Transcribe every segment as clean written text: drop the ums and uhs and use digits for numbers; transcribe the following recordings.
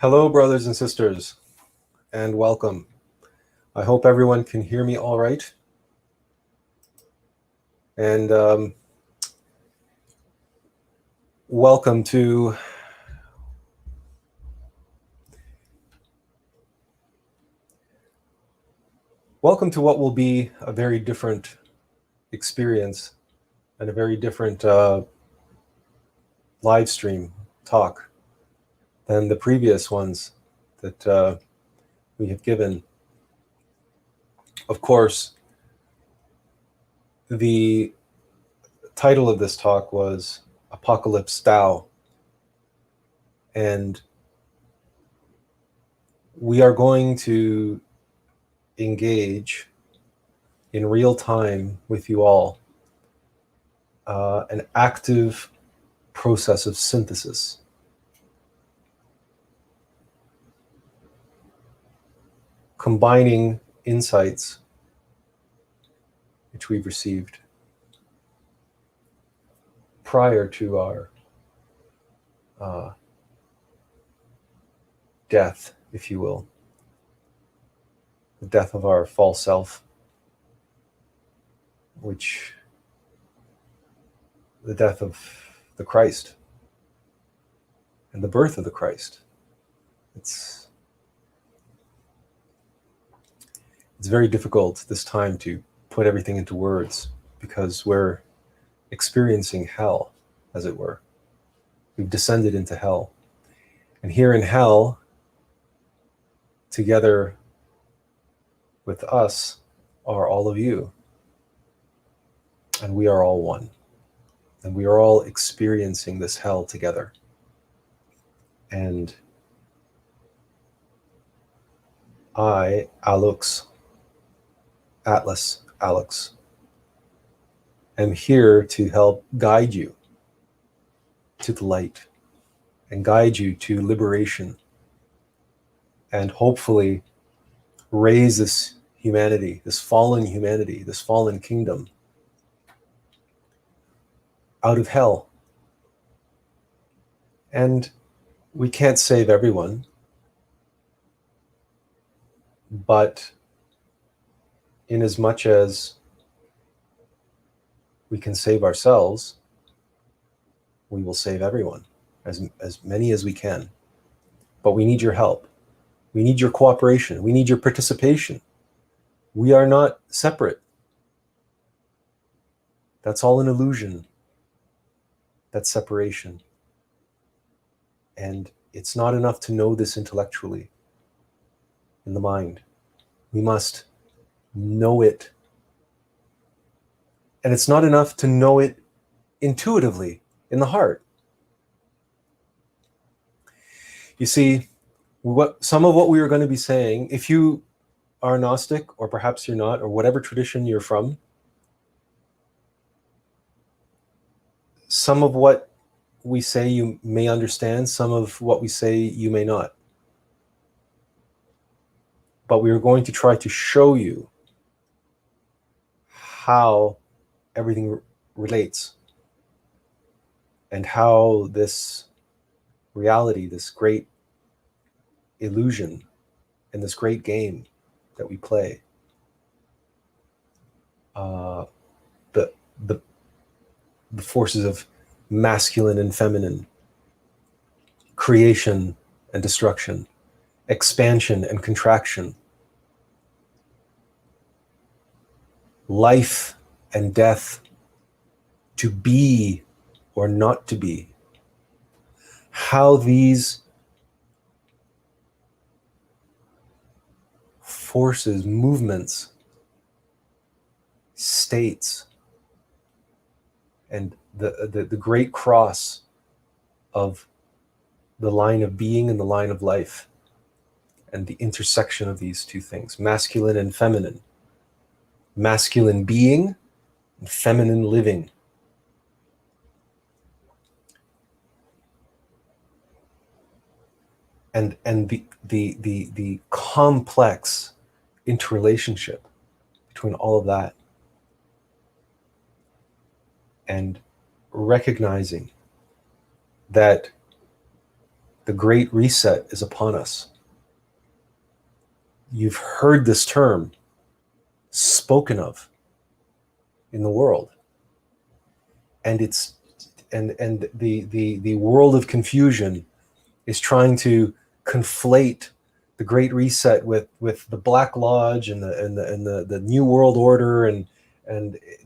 Hello, brothers and sisters, and welcome. I hope everyone can hear me all right. And welcome to what will be a very different experience and a very different live stream talk than the previous ones that we have given. Of course, the title of this talk was Apocalypse TAO, and we are going to engage in real time with you all an active process of synthesis. Combining insights which we've received prior to our death, if you will, the death of our false self, which the death of the Christ and the birth of the Christ. It's very difficult this time to put everything into words because we're experiencing hell, as it were. We've descended into hell. And here in hell, together with us, are all of you. And we are all one. And we are all experiencing this hell together. And I, Allux, Attlas, Allux, am here to help guide you to the light and guide you to liberation and hopefully raise this humanity, this fallen kingdom out of hell. And we can't save everyone, but in as much as we can save ourselves, we will save everyone, as many as we can. But we need your help. We need your cooperation. We need your participation. We are not separate. That's all an illusion. That's separation. And it's not enough to know this intellectually in the mind. We must know it. And it's not enough to know it intuitively in the heart. You see, some of what we are going to be saying, if you are Gnostic, or perhaps you're not, or whatever tradition you're from, some of what we say you may understand, some of what we say you may not. But we are going to try to show you how everything relates and how this reality, this great illusion, and this great game that we play, the forces of masculine and feminine, creation and destruction, expansion and contraction, life and death, to be or not to be, how these forces, movements, states, and the great cross of the line of being and the line of life, and the intersection of these two things, masculine and feminine, masculine being and feminine living. And the complex interrelationship between all of that, and recognizing that The Great Reset is upon us. You've heard this term spoken of in the world, and it's the world of confusion is trying to conflate the Great Reset with the Black Lodge and the New World Order, and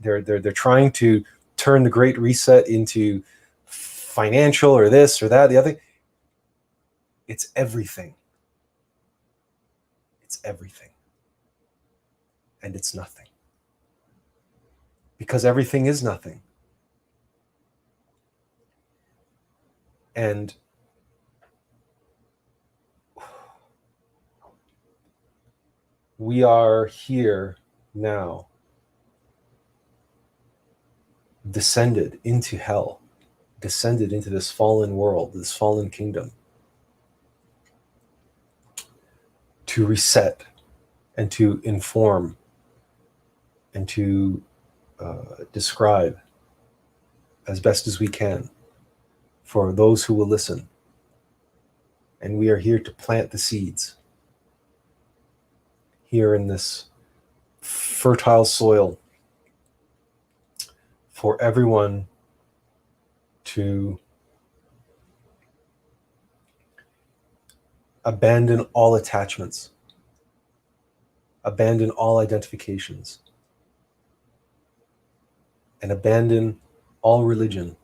they're trying to turn the Great Reset into financial or this or that, the other. It's everything. It's everything. And it's nothing. Because everything is nothing. And we are here now, descended into hell, descended into this fallen world, this fallen kingdom, to reset and to inform and to describe as best as we can for those who will listen. And we are here to plant the seeds here in this fertile soil for everyone to abandon all attachments, abandon all identifications, and abandon all religion.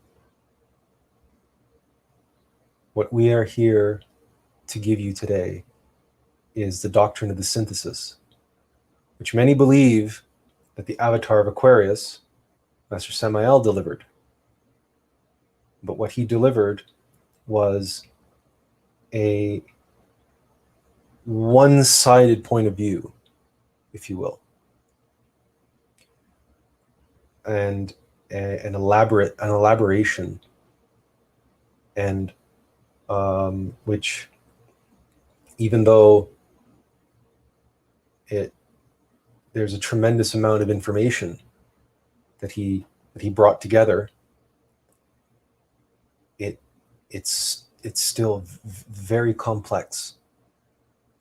What we are here to give you today is the doctrine of the synthesis, which many believe that the avatar of Aquarius, Master Samael, delivered. But what he delivered was a one-sided point of view, if you will, and an elaboration, and which, even though there's a tremendous amount of information that he brought together, it's still very complex.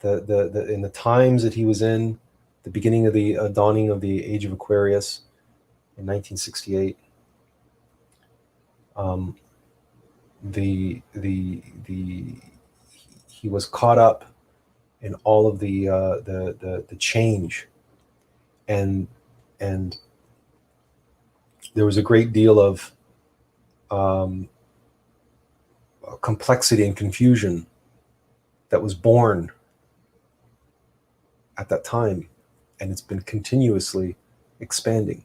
In the times that he was in, the beginning of the dawning of the age of Aquarius in 1968, he was caught up in all of the change, and there was a great deal of complexity and confusion that was born at that time, and it's been continuously expanding.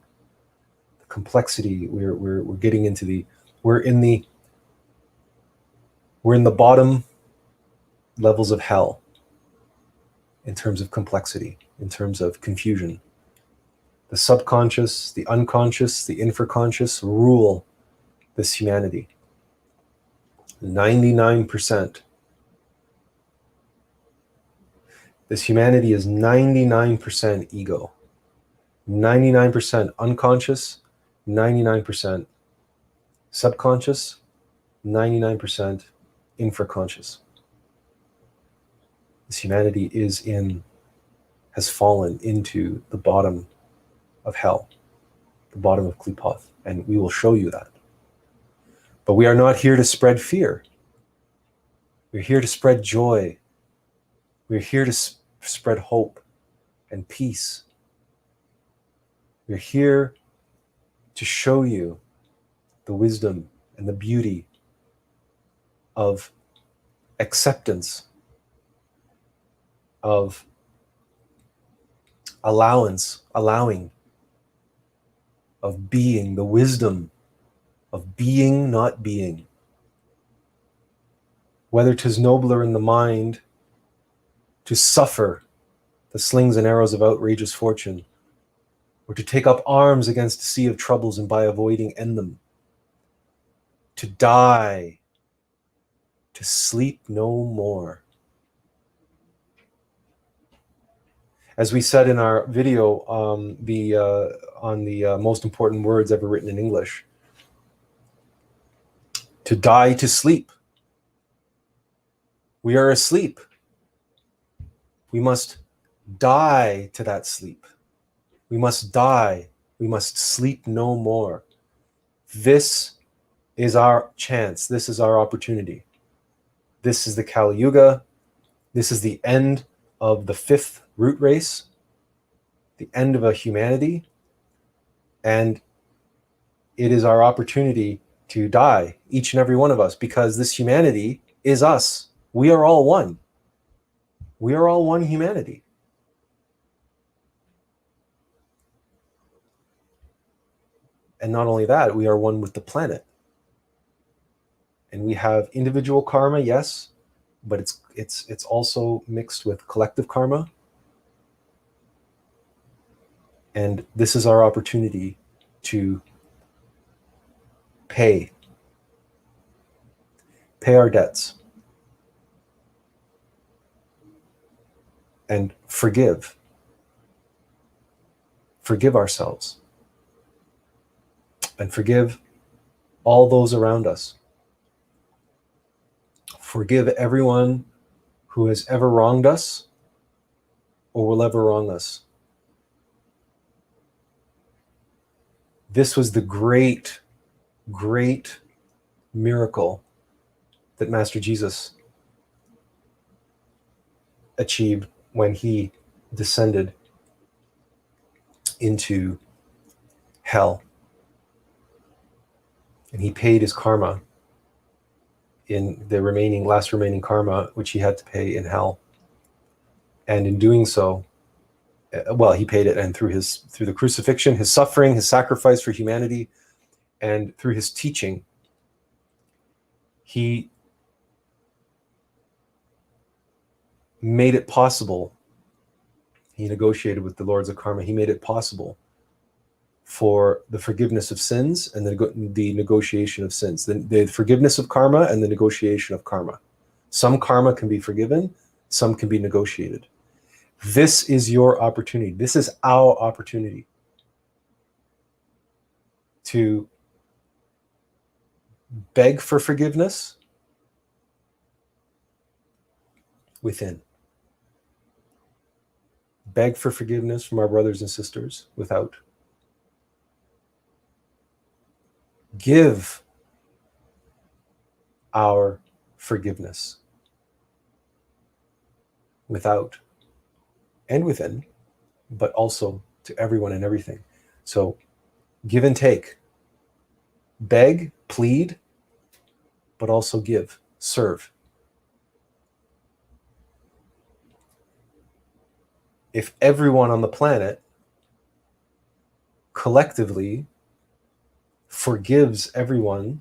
The complexity, we're getting into we're in the bottom levels of hell in terms of complexity, in terms of confusion. The subconscious, the unconscious, the infraconscious rule this humanity. 99%. This humanity is 99% ego, 99% unconscious, 99% subconscious, 99% infraconscious. This humanity has fallen into the bottom of hell, the bottom of Klipoth, and we will show you that. But we are not here to spread fear. We're here to spread joy. We're here to spread hope and peace. We're here to show you the wisdom and the beauty of acceptance, of allowing, of being, the wisdom of being, not being. Whether 'tis nobler in the mind to suffer the slings and arrows of outrageous fortune, or to take up arms against a sea of troubles and by avoiding end them, to die, to sleep no more. As we said in our video on the most important words ever written in English, to die to sleep. We are asleep. We must die to that sleep. We must die. We must sleep no more. This is our chance. This is our opportunity. This is the Kali Yuga. This is the end of the 5th root race, the end of a humanity. And it is our opportunity to die, each and every one of us, because this humanity is us. We are all one. We are all one humanity. And not only that, we are one with the planet. And we have individual karma, yes, but it's also mixed with collective karma. And this is our opportunity to pay our debts and forgive ourselves and forgive all those around us. Forgive everyone who has ever wronged us or will ever wrong us. This was the great, great miracle that Master Jesus achieved when he descended into hell. And he paid his karma in the last remaining karma, which he had to pay in hell. And in doing so, well, he paid it, and through the crucifixion, his suffering, his sacrifice for humanity, and through his teaching, he made it possible. He negotiated with the lords of karma. He made it possible for the forgiveness of sins and the negotiation of sins, the forgiveness of karma and the negotiation of karma. Some karma can be forgiven, some can be negotiated. This is your opportunity. This is our opportunity to beg for forgiveness within. Beg for forgiveness from our brothers and sisters without. Give our forgiveness without and within, but also to everyone and everything. So give and take. Beg, plead, but also give, serve. If everyone on the planet collectively forgives everyone,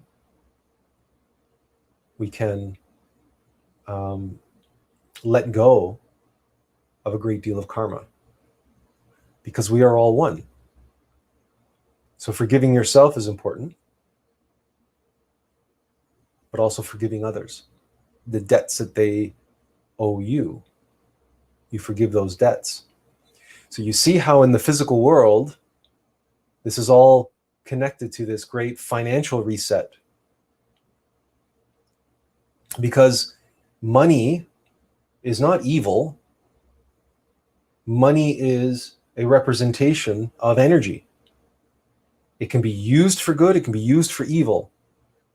we can let go of a great deal of karma, because we are all one. So forgiving yourself is important, but also forgiving others. The debts that they owe you, you forgive those debts. So you see how in the physical world, this is all connected to this great financial reset. Because money is not evil. Money is a representation of energy. It can be used for good, it can be used for evil,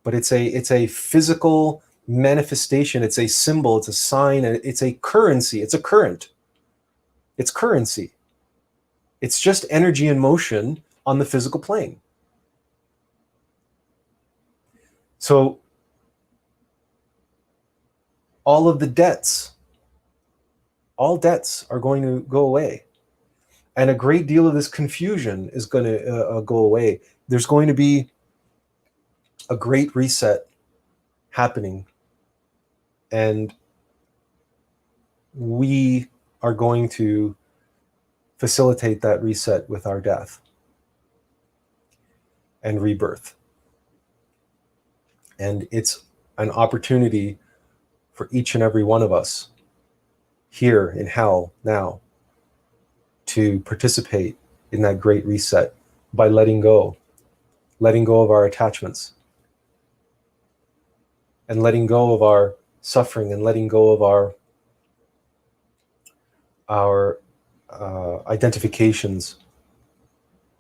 but it's a physical manifestation, it's a symbol, it's a sign, it's a currency, it's a current. It's currency. It's just energy in motion on the physical plane. So all of the debts, all debts are going to go away. And a great deal of this confusion is going to go away. There's going to be a great reset happening. And we are going to facilitate that reset with our death and rebirth. And it's an opportunity for each and every one of us here in hell now to participate in that great reset by letting go of our attachments and letting go of our suffering and letting go of our identifications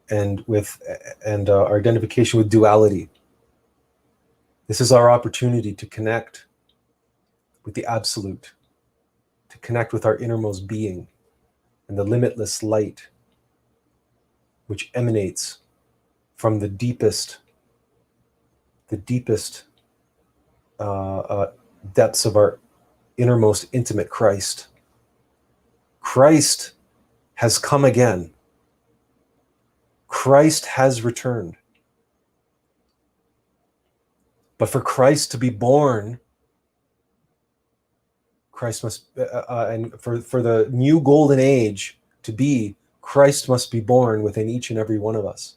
and our identification with duality. This is our opportunity to connect with the absolute, to connect with our innermost being and the limitless light which emanates from the deepest depths of our innermost intimate Christ. Christ has come again. Christ has returned. But for Christ to be born, Christ must, and for the new golden age to be, Christ must be born within each and every one of us.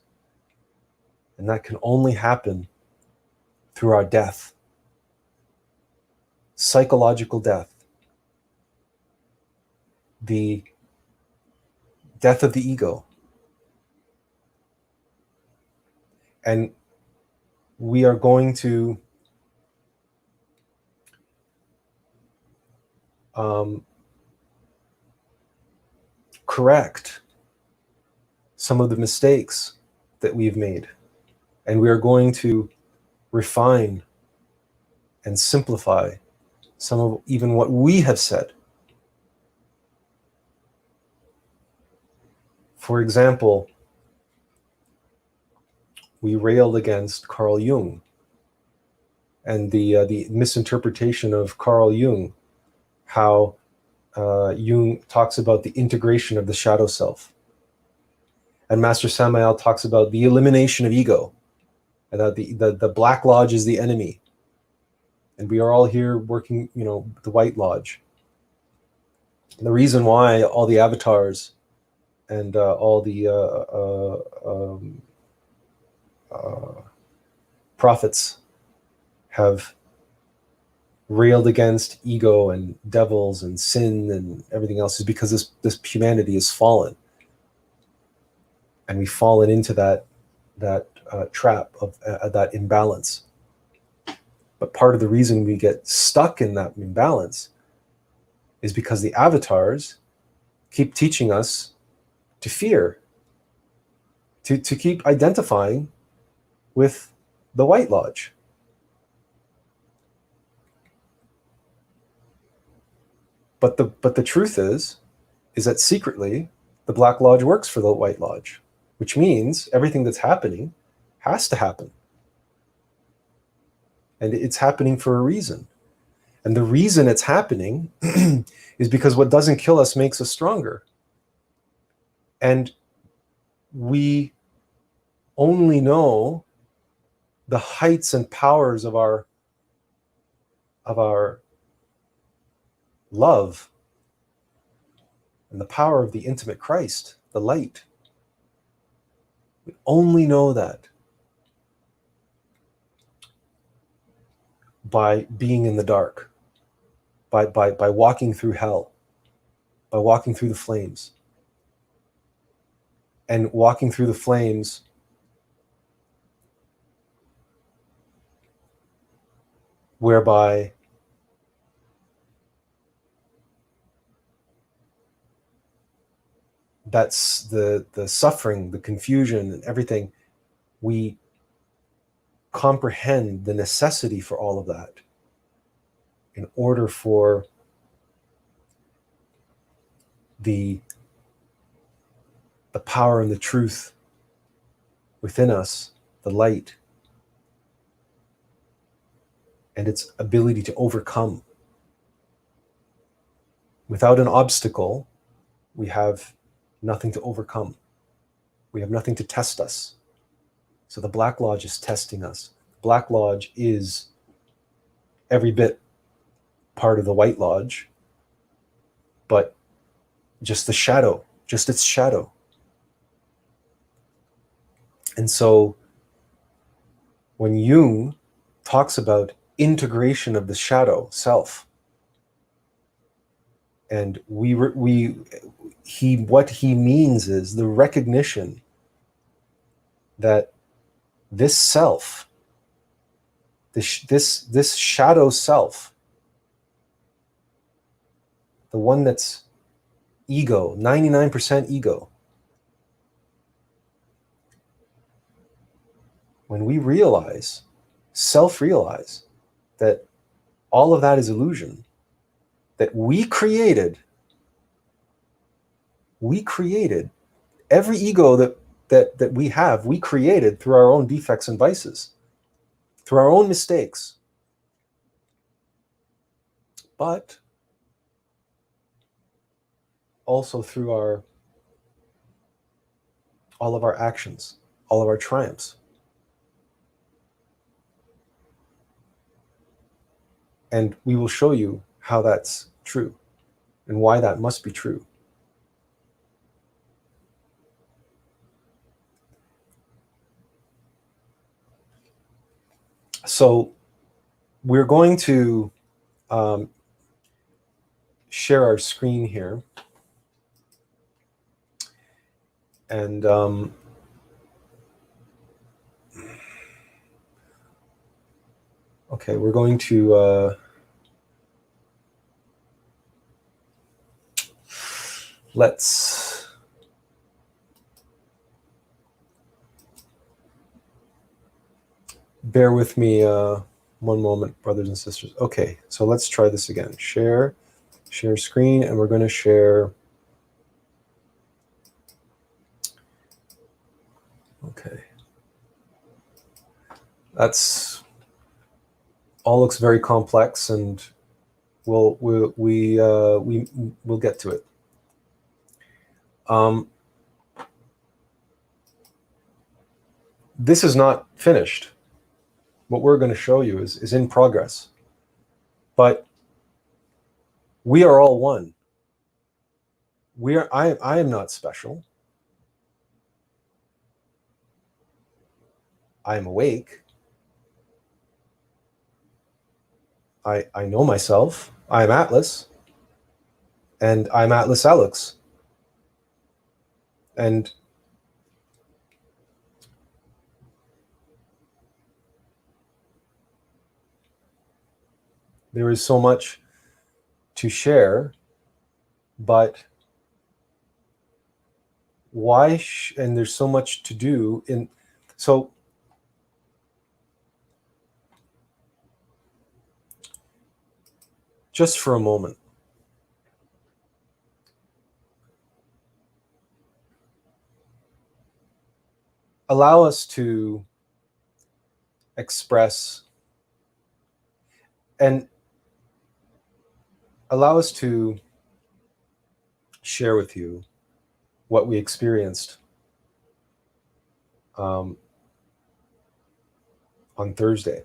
And that can only happen through our death. Psychological death. The death of the ego. And we are going to correct some of the mistakes that we've made. And we are going to refine and simplify some of even what we have said. For example, we railed against Carl Jung and the misinterpretation of Carl Jung, how Jung talks about the integration of the shadow self. And Master Samael talks about the elimination of ego, and that the Black Lodge is the enemy. And we are all here working, the White Lodge. And the reason why all the avatars and all the prophets have railed against ego and devils and sin and everything else is because this humanity is fallen, and we've fallen into that trap of that imbalance. But part of the reason we get stuck in that imbalance is because the avatars keep teaching us to fear, to keep identifying with the White Lodge. But the truth is that secretly the Black Lodge works for the White Lodge, which means everything that's happening has to happen. And it's happening for a reason. And the reason it's happening is because what doesn't kill us makes us stronger. And we only know the heights and powers of our love and the power of the intimate Christ, the light. We only know that by being in the dark, by walking through hell, by walking through the flames. And walking through the flames whereby that's the suffering, the confusion, and everything. We comprehend the necessity for all of that in order for the power and the truth within us, the light, and its ability to overcome. Without an obstacle, we have nothing to overcome. We have nothing to test us. So the Black Lodge is testing us. Black Lodge is every bit part of the White Lodge, but just the shadow, just its shadow. And so when Jung talks about integration of the shadow self, and what he means is the recognition that this self, this shadow self, the one that's ego, 99% ego. When we realize, self-realize, that all of that is illusion, that we created every ego that we have, we created through our own defects and vices, through our own mistakes. But also through all of our actions, all of our triumphs. And we will show you how that's true and why that must be true. So we're going to share our screen here. And okay, we're going to let's bear with me one moment, brothers and sisters. Okay, so let's try this again. Share screen, and we're going to share. Okay, that's all looks very complex, and we'll get to it. This is not finished. What we're going to show you is in progress. But we are all one. I am not special. I am awake. I know myself. I am Attlas. And I'm Atlas Allux. And there is so much to share, but why? And there's so much to do in. So just for a moment, allow us to express and allow us to share with you what we experienced on Thursday.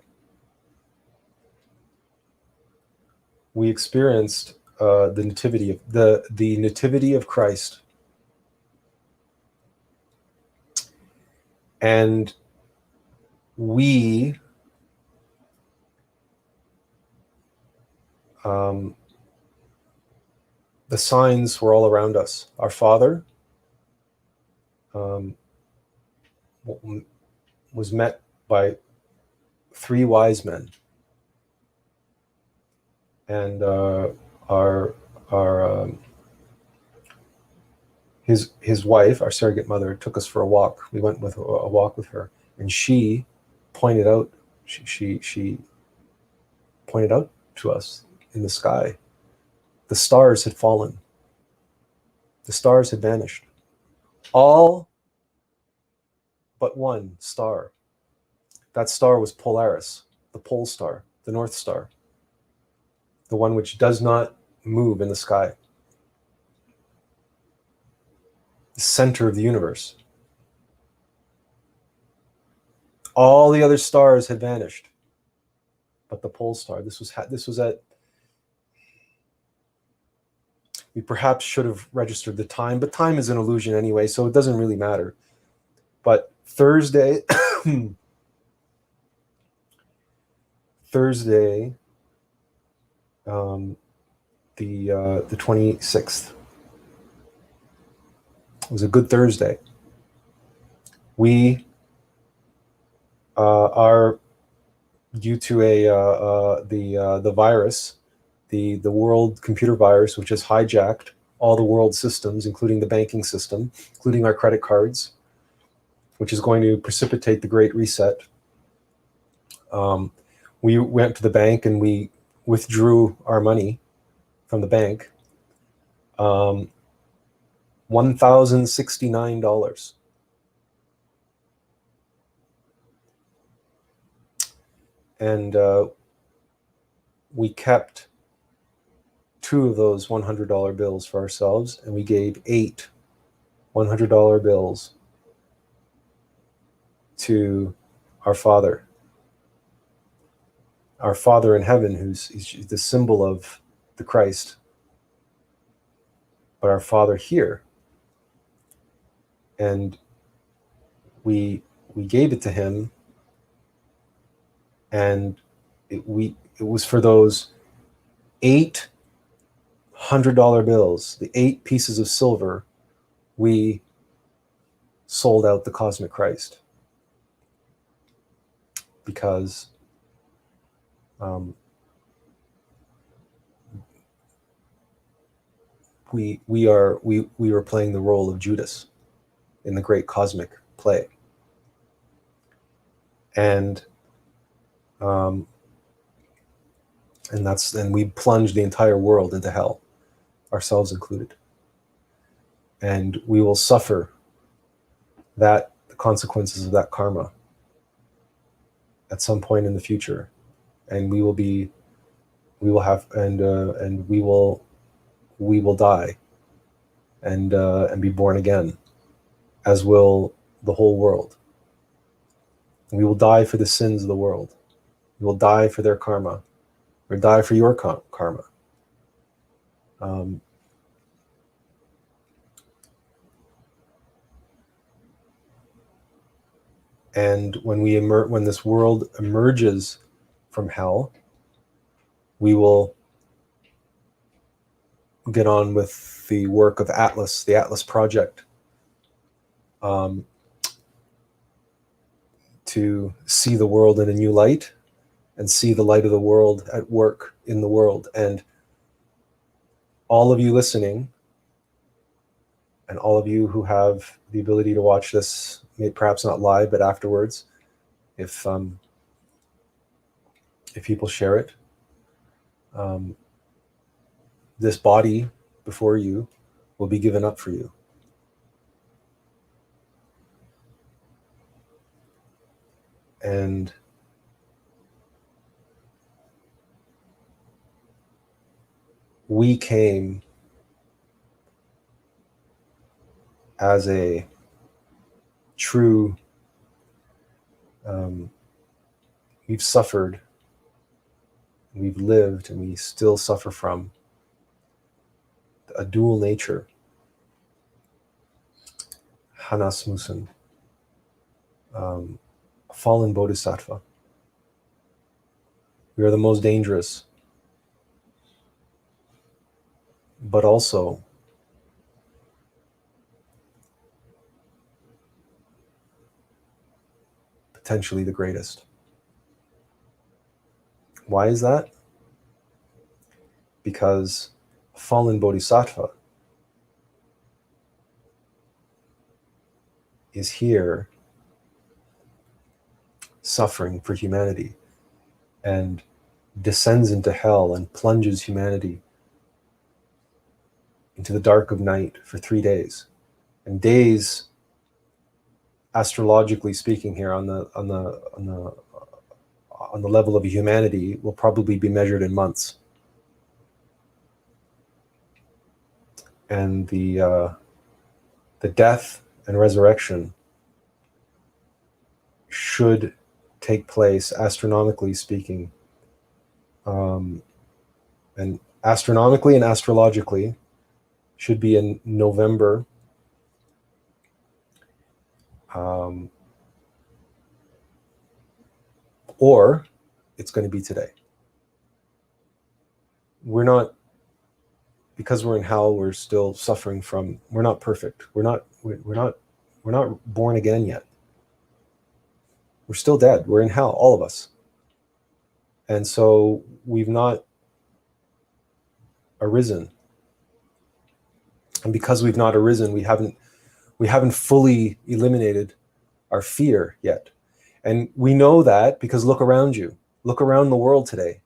We experienced the nativity of the nativity of Christ, and we the signs were all around us. Our Father was met by 3 wise men, and his wife, our surrogate mother, took us for a walk. We went with a walk with her, and she pointed out she pointed out to us in the sky. The stars had fallen. The stars had vanished. All but one star. That star was Polaris, the pole star, the North Star, the one which does not move in the sky, the center of the universe. All the other stars had vanished, but the pole star. This was at. We perhaps should have registered the time, but time is an illusion anyway, so it doesn't really matter. But Thursday, the 26th was a good Thursday. We are, due to the virus, the world computer virus, which has hijacked all the world systems, including the banking system, including our credit cards, which is going to precipitate the Great Reset. We went to the bank and we withdrew our money from the bank. $1,069. And we kept 2 of those $100 bills for ourselves, and we gave 8 $100 bills to our Father in heaven, who's the symbol of the Christ, but our Father here. And we gave it to him, and it was for those 8 $100 bills, the 8 pieces of silver. We sold out the cosmic Christ because we were playing the role of Judas in the great cosmic play, and we plunged the entire world into hell, ourselves included, and we will suffer the consequences of that karma at some point in the future, and we will die and be born again, as will the whole world. We will die for the sins of the world. We will die for their karma, or die for your karma. And when this world emerges from hell, we will get on with the work of Attlas, the Attlas project, to see the world in a new light and see the light of the world at work in the world. And all of you listening, and all of you who have the ability to watch this, perhaps not live, but afterwards, if people share it, this body before you will be given up for you. And we came as a true, we've suffered, we've lived, and we still suffer from a dual nature, Hanasmusen, a fallen bodhisattva. We are the most dangerous, but also potentially the greatest. Why is that? Because a fallen bodhisattva is here suffering for humanity and descends into hell and plunges humanity into the dark of night for 3 days. And days, astrologically speaking, here on the level of humanity, will probably be measured in months. And the death and resurrection should take place, astronomically speaking, and astronomically and astrologically, should be in November, or it's going to be today. We're not, because we're in hell, we're still suffering from, we're not perfect. We're not born again yet. We're still dead. We're in hell, all of us. And so we've not arisen. And because we've not arisen, we haven't fully eliminated our fear yet. And we know that because look around you. Look around the world today.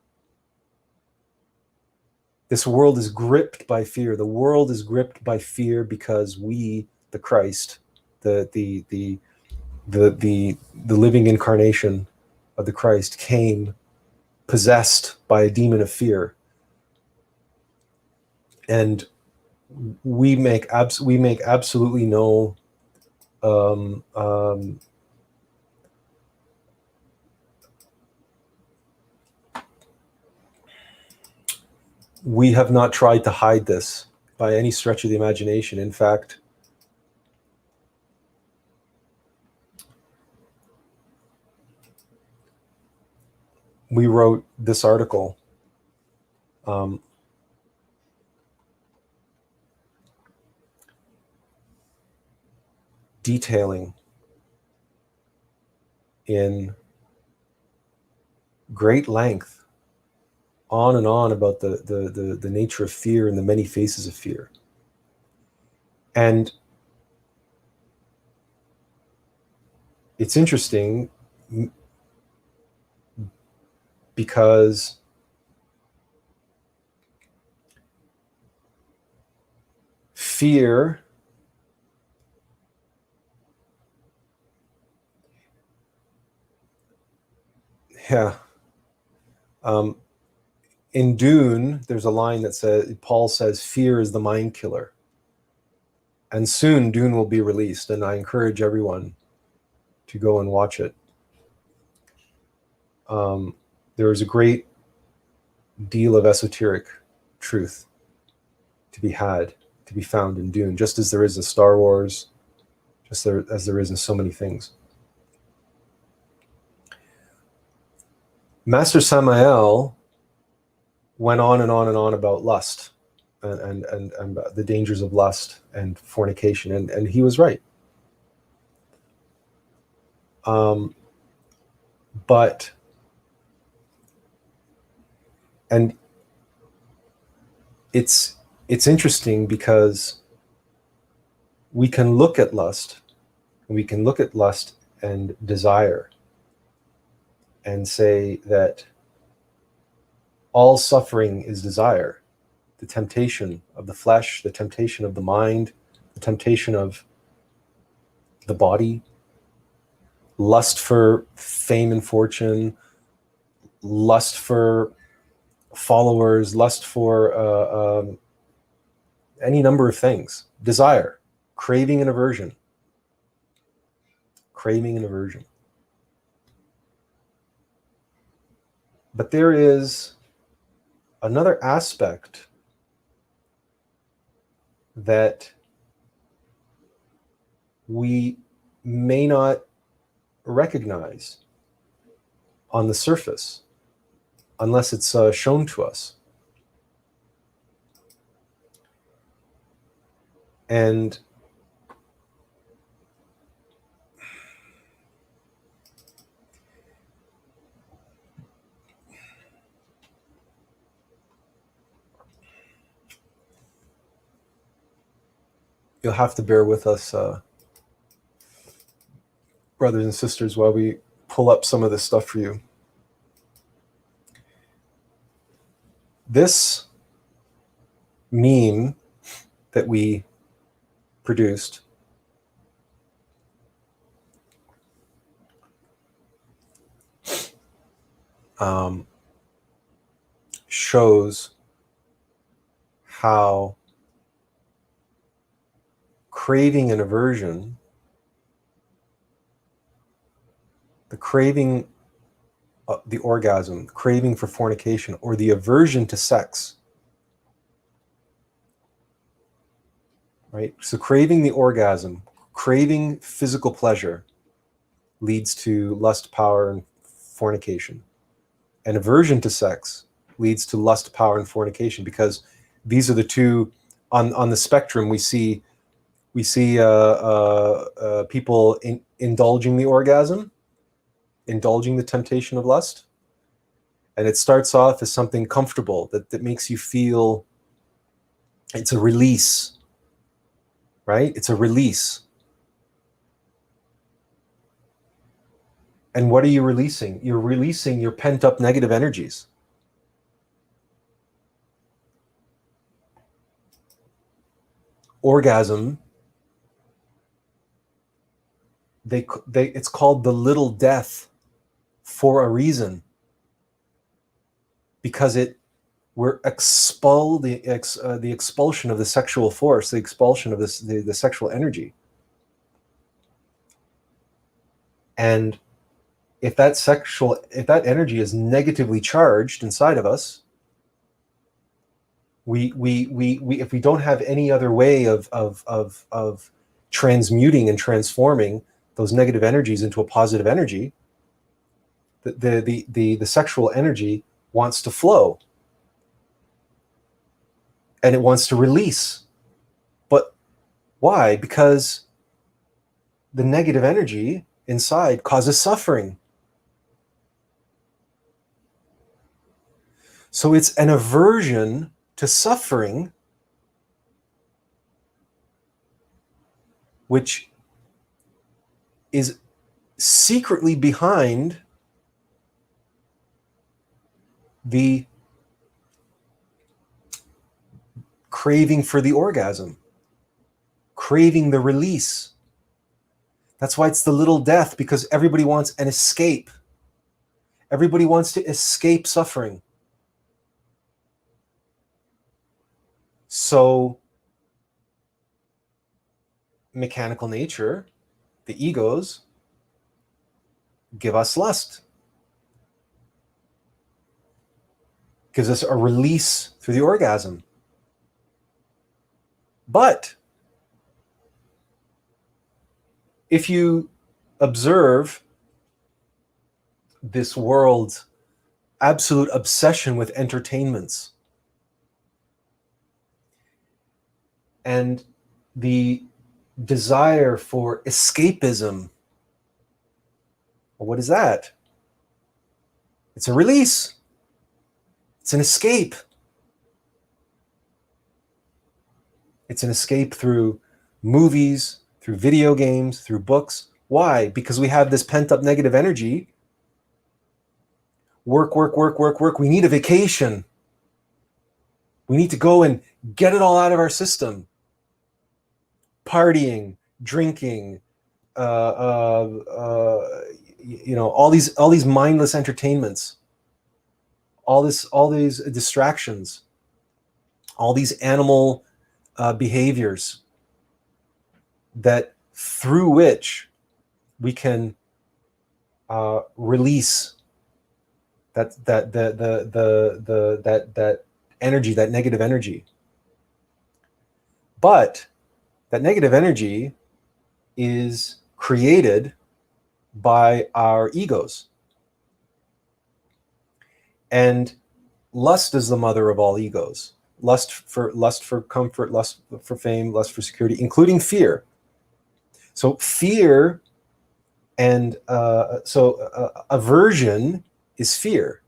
This world is gripped by fear. The world is gripped by fear because we, the Christ, the living incarnation of the Christ, came possessed by a demon of fear. And we make absolutely no we have not tried to hide this by any stretch of the imagination. In fact, we wrote this article detailing in great length on and on about the nature of fear and the many faces of fear. And it's interesting because fear in Dune, there's a line that says, Paul says, fear is the mind killer. And soon Dune will be released, and I encourage everyone to go and watch it. There is a great deal of esoteric truth to be found in Dune, just as there is in Star Wars, just as there is in so many things. Master Samael went on and on and on about lust and the dangers of lust and fornication, and he was right. But it's interesting because we can look at lust and desire and say that all suffering is desire, the temptation of the flesh, the temptation of the mind, the temptation of the body, lust for fame and fortune, lust for followers, lust for any number of things, desire, craving and aversion. But there is another aspect that we may not recognize on the surface unless it's shown to us. And you'll have to bear with us, brothers and sisters, while we pull up some of this stuff for you. This meme that we produced shows how craving and aversion, the craving, the orgasm, craving for fornication, or the aversion to sex, right? So craving the orgasm, craving physical pleasure leads to lust, power, and fornication. And aversion to sex leads to lust, power, and fornication, because these are the two on the spectrum. We see people indulging the orgasm, indulging the temptation of lust, and it starts off as something comfortable that makes you feel It's a release, right? It's a release. And what are you releasing? You're releasing your pent-up negative energies. Orgasm, it's called the little death for a reason, because we're the expulsion of the sexual force, the expulsion of the sexual energy. And if that energy is negatively charged inside of us, we if we don't have any other way of transmuting and transforming those negative energies into a positive energy, the sexual energy wants to flow and it wants to release. But why? Because the negative energy inside causes suffering. So it's an aversion to suffering, which is secretly behind the craving for the orgasm, craving the release. That's why it's the little death, because everybody wants an escape. Everybody wants to escape suffering. So mechanical nature, the egos, give us lust, gives us a release through the orgasm. But if you observe this world's absolute obsession with entertainments and the desire for escapism, well, what is that? It's a release. It's an escape. It's an escape through movies, through video games, through books. Why? Because we have this pent-up negative energy. Work, work, work, work, work. We need a vacation. We need to go and get it all out of our system. Partying, drinking, all these mindless entertainments, all these distractions, all these animal behaviors that through which we can release that energy, that negative energy. But that negative energy is created by our egos. And lust is the mother of all egos. Lust for comfort, lust for fame, lust for security, including fear. So fear and aversion is fear.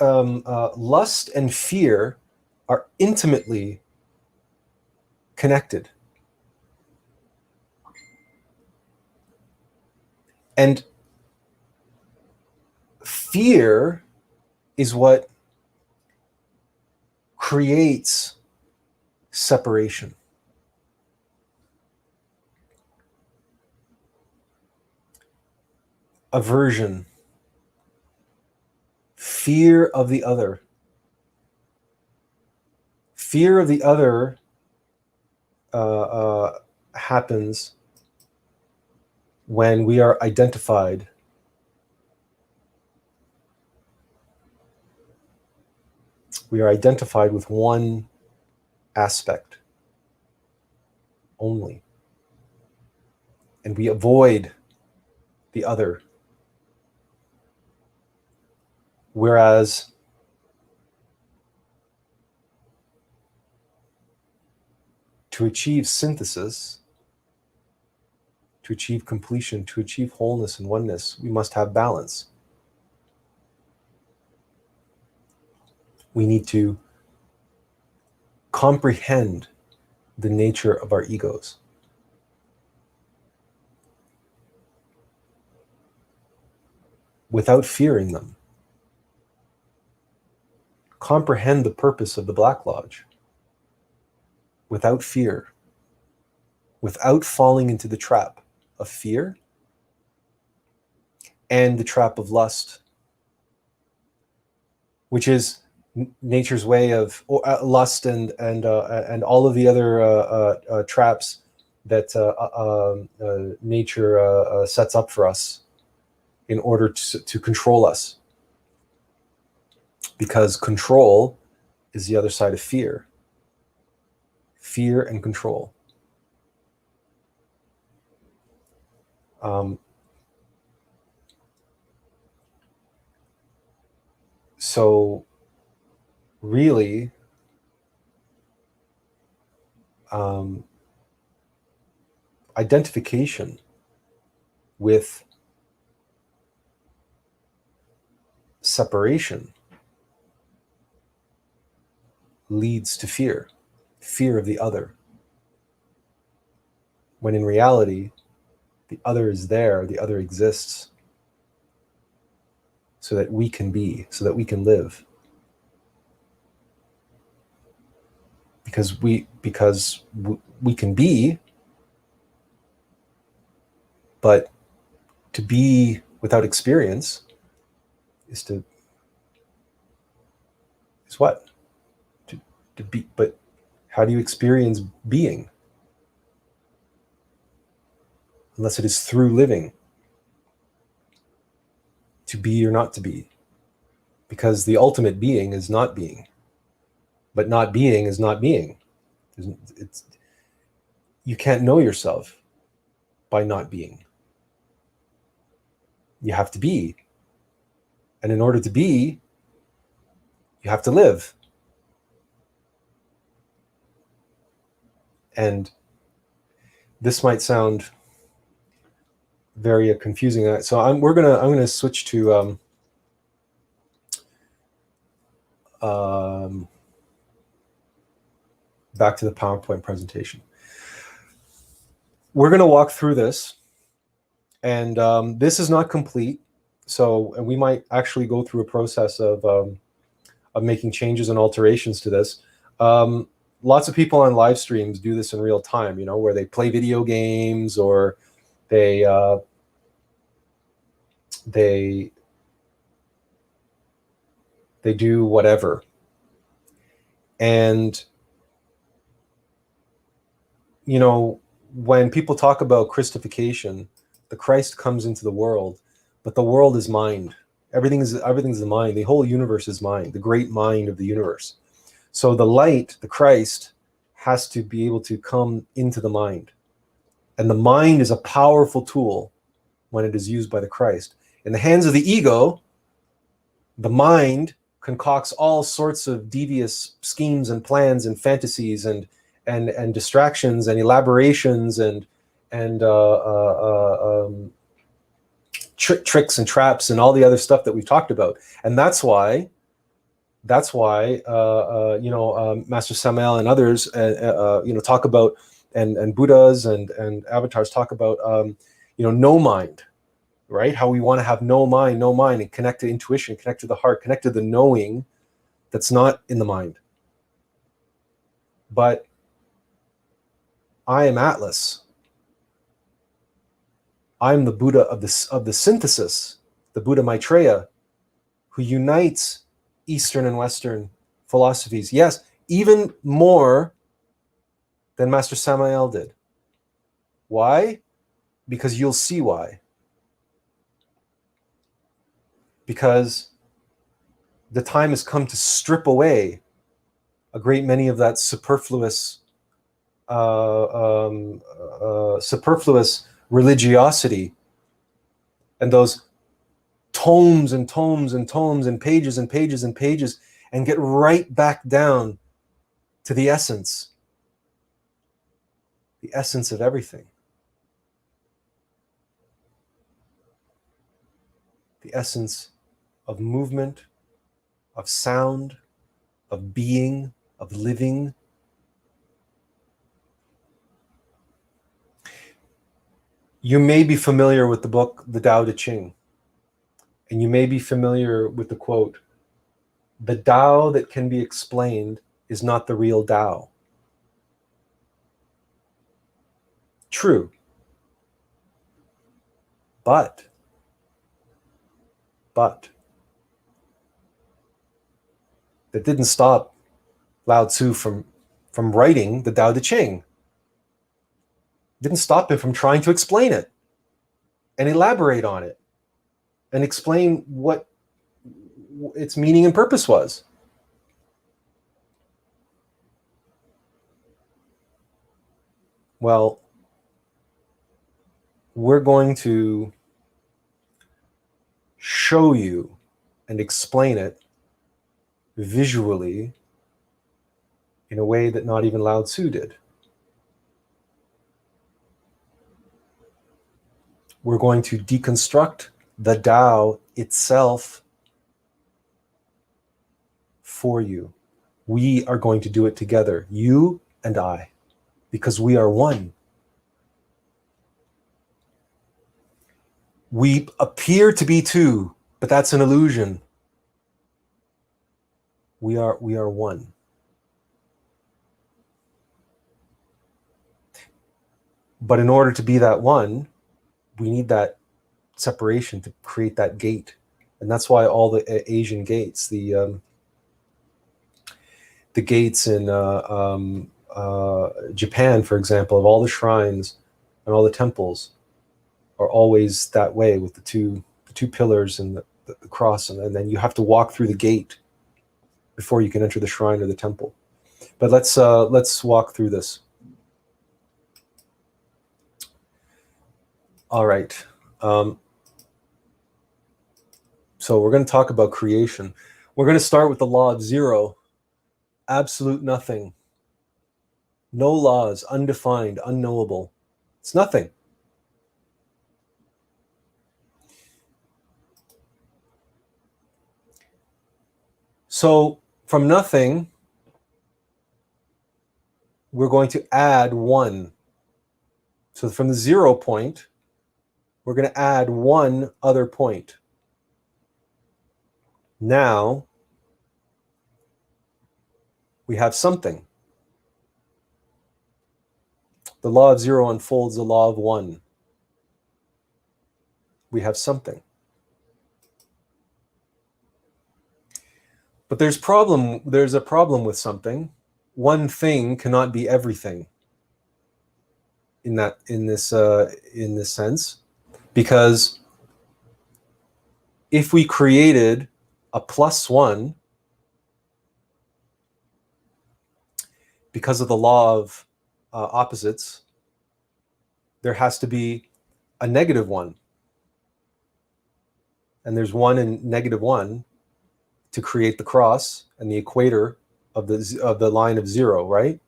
Lust and fear are intimately connected. And fear is what creates separation. Aversion, fear of the other. Fear of the other happens when we are identified with one aspect only, and we avoid the other. Whereas to achieve synthesis, to achieve completion, to achieve wholeness and oneness, we must have balance. We need to comprehend the nature of our egos. Without fearing them. Comprehend the purpose of the Black Lodge without fear, without falling into the trap of fear and the trap of lust, which is nature's way of lust and all of the other traps that nature sets up for us in order to control us. Because control is the other side of fear. Fear and control. So really, identification with separation leads to fear, fear of the other. When in reality, the other is there, the other exists, so that we can be, so that we can live. Because we can be, but to be without experience is what? To be, but how do you experience being? Unless it is through living. To be or not to be. Because the ultimate being is not being. But not being is not being. You can't know yourself by not being. You have to be. And in order to be, you have to live. And this might sound very confusing. So I'm gonna switch to back to the PowerPoint presentation. We're gonna walk through this, and this is not complete. So we might actually go through a process of making changes and alterations to this. Lots of people on live streams do this in real time, you know, where they play video games or they do whatever. And, you know, when people talk about Christification, the Christ comes into the world, but the world is mind. Everything's the mind. The whole universe is mind, the great mind of the universe. So the light, the Christ, has to be able to come into the mind. And the mind is a powerful tool when it is used by the Christ. In the hands of the ego, the mind concocts all sorts of devious schemes and plans and fantasies and distractions and elaborations and tricks and traps and all the other stuff that we've talked about. And that's why you know, Master Samael and others you know, talk about, and Buddhas and avatars talk about you know, no mind, right? How we want to have no mind, and connect to intuition, connect to the heart, connect to the knowing that's not in the mind. But I am Attlas. I'm the Buddha of the synthesis, the Buddha Maitreya, who unites Eastern and Western philosophies. Yes, even more than Master Samael did. Why? Because you'll see why. Because the time has come to strip away a great many of that superfluous religiosity and those tomes and tomes and tomes and pages and pages and pages, and get right back down to the essence of everything. The essence of movement, of sound, of being, of living. You may be familiar with the book, The Tao Te Ching, and you may be familiar with the quote, "The Tao that can be explained is not the real Tao." True. But that didn't stop Lao Tzu from writing the Tao Te Ching. Didn't stop him from trying to explain it and elaborate on it and explain what its meaning and purpose was. Well, we're going to show you and explain it visually in a way that not even Lao Tzu did. We're going to deconstruct the Tao itself for you. We are going to do it together, you and I, because we are one. We appear to be two, but that's an illusion. We are one. But in order to be that one, we need that separation to create that gate. And that's why all the Asian gates, the gates in Japan, for example, of all the shrines and all the temples are always that way, with the two pillars and the cross, and then you have to walk through the gate before you can enter the shrine or the temple. But let's walk through this. All right. So we're going to talk about creation. We're going to start with the law of zero, absolute nothing. No laws, undefined, unknowable. It's nothing. So from nothing, we're going to add one. So from the 0 point, we're going to add one other point. Now we have something. The law of zero unfolds the law of one. We have something. But there's a problem with something. One thing cannot be everything in this sense, because if we created a +1 because of the law of opposites, there has to be a -1, and there's 1 and -1 to create the cross and the equator of the line of 0, right?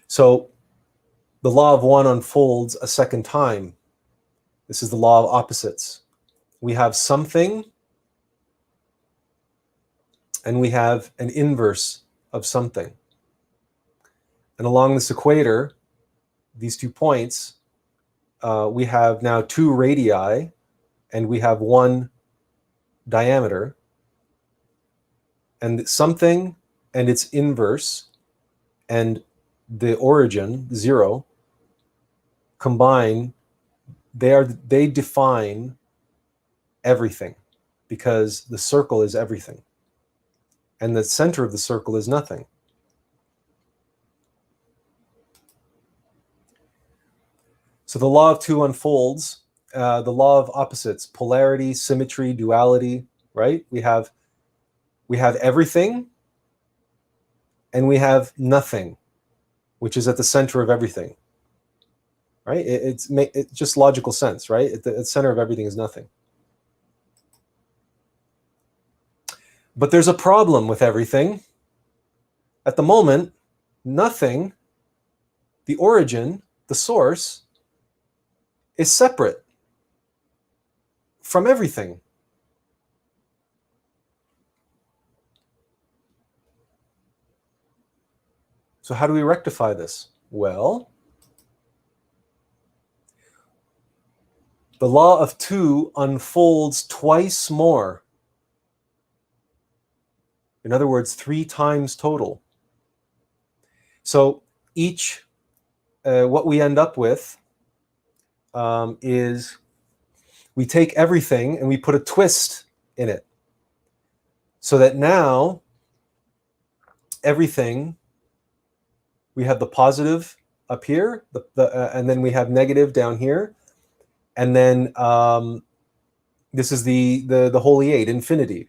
So the law of one unfolds a second time. This is the law of opposites. We have something, and we have an inverse of something. And along this equator, these 2 points, we have now 2 radii, and we have 1 diameter. And something and its inverse and the origin, 0, combine. They define everything, because the circle is everything, and the center of the circle is nothing. So the law of 2 unfolds, the law of opposites, polarity, symmetry, duality, right? We have everything, and we have nothing, which is at the center of everything, right? It's just logical sense, right? At the center of everything is nothing. But there's a problem with everything. At the moment, nothing, the origin, the source, is separate from everything. So how do we rectify this? Well, the law of two unfolds twice more. In other words, 3 times total. So each, what we end up with is we take everything and we put a twist in it. So that now everything, we have the positive up here, and then we have negative down here. And then this is the Holy Eight, infinity.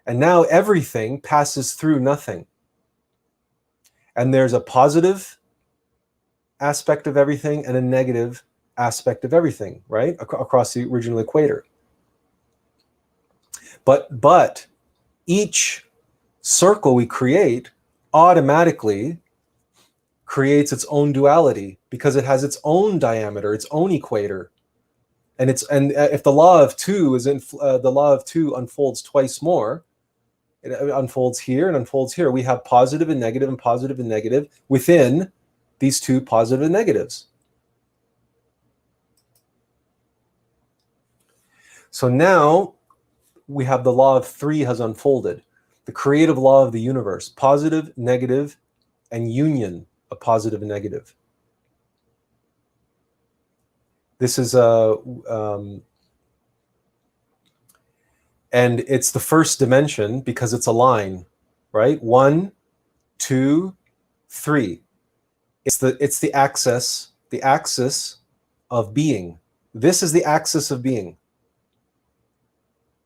And now everything passes through nothing. And there's a positive aspect of everything and a negative aspect of everything, right? Across the original equator. But each circle we create automatically creates its own duality because it has its own diameter, its own equator. And if the law of two the law of two unfolds twice more, it unfolds here and unfolds here. We have positive and negative within these two positive and negatives. So now we have the law of three has unfolded. The creative law of the universe, positive, negative, and union of positive and negative. This is and it's the first dimension because it's a line, right? 1, 2, 3. It's the axis of being. This is the axis of being.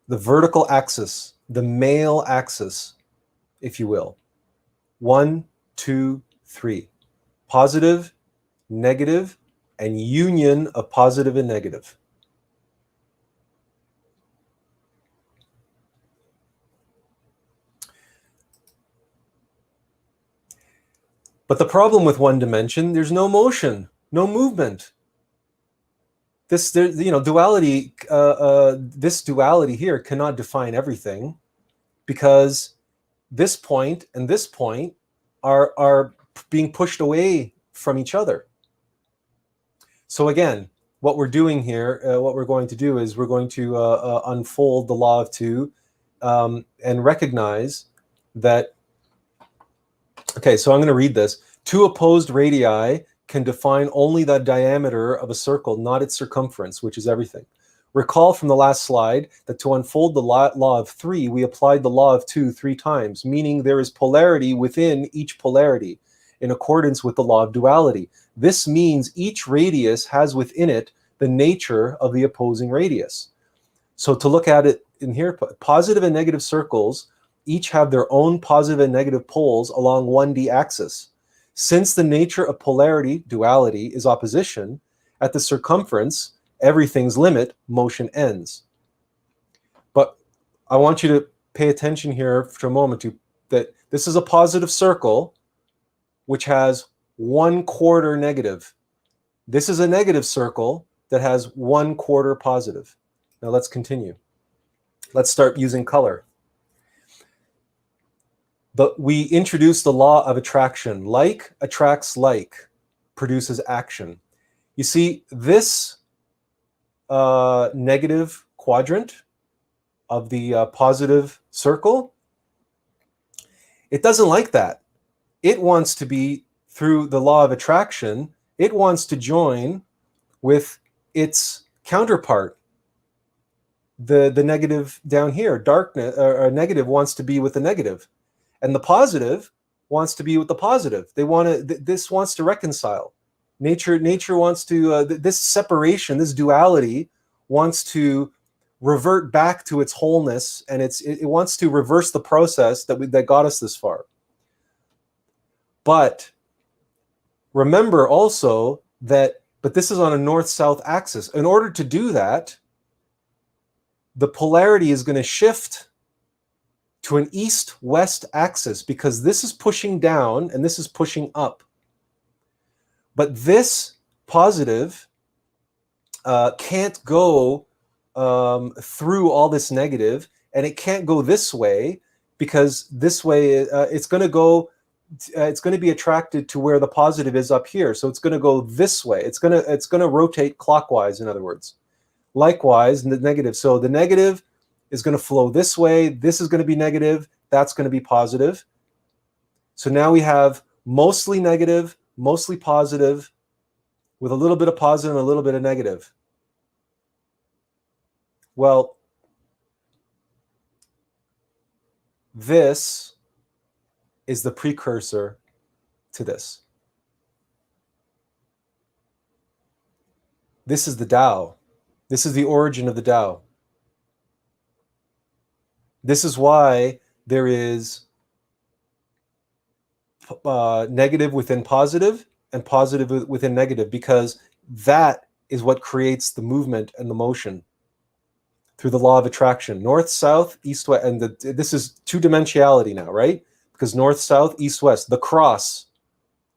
The vertical axis, the male axis, if you will. 1, 2, 3. Positive, negative, and union of positive and negative. But the problem with one dimension, there's no motion, no movement. Duality. This duality here cannot define everything, because this point and this point are being pushed away from each other. So again, what we're doing here, what we're going to do is we're going to unfold the law of two and recognize that. Okay, so I'm going to read this. Two opposed radii can define only the diameter of a circle, not its circumference, which is everything. Recall from the last slide that to unfold the law of three, we applied the law of two 3 times, meaning there is polarity within each polarity in accordance with the law of duality. This means each radius has within it the nature of the opposing radius. So to look at it in here, positive and negative circles each have their own positive and negative poles along 1D axis. Since the nature of polarity, duality, is opposition, at the circumference, everything's limit, motion ends. But I want you to pay attention here for a moment to that this is a positive circle which has 1/4 negative. This is a negative circle that has 1/4 positive. Now let's continue. Let's start using color. But we introduce the law of attraction. Like attracts like, produces action. You see, this negative quadrant of the positive circle, it doesn't like that. It wants to be, through the law of attraction, it wants to join with its counterpart. The negative down here, darkness, or negative wants to be with the negative. And the positive wants to be with the positive. They want to. This wants to reconcile. Nature wants to. This separation, this duality, wants to revert back to its wholeness, and it wants to reverse the process that got us this far. But remember also that. But this is on a north-south axis. In order to do that, the polarity is going to shift to an east-west axis, because this is pushing down and this is pushing up. But this positive can't go through all this negative, and it can't go this way, because this way it's going to go it's going to be attracted to where the positive is up here. So it's going to go this way. It's going to rotate clockwise, in other words. Likewise, the negative. So the negative is going to flow this way. This is going to be negative. That's going to be positive. So now we have mostly negative, mostly positive, with a little bit of positive and a little bit of negative. Well, this is the precursor to this. This is the Tao. This is the origin of the Tao. This is why there is negative within positive and positive within negative, because that is what creates the movement and the motion through the law of attraction. North, south, east, west, and this is two-dimensionality now, right? Because north, south, east, west, the cross.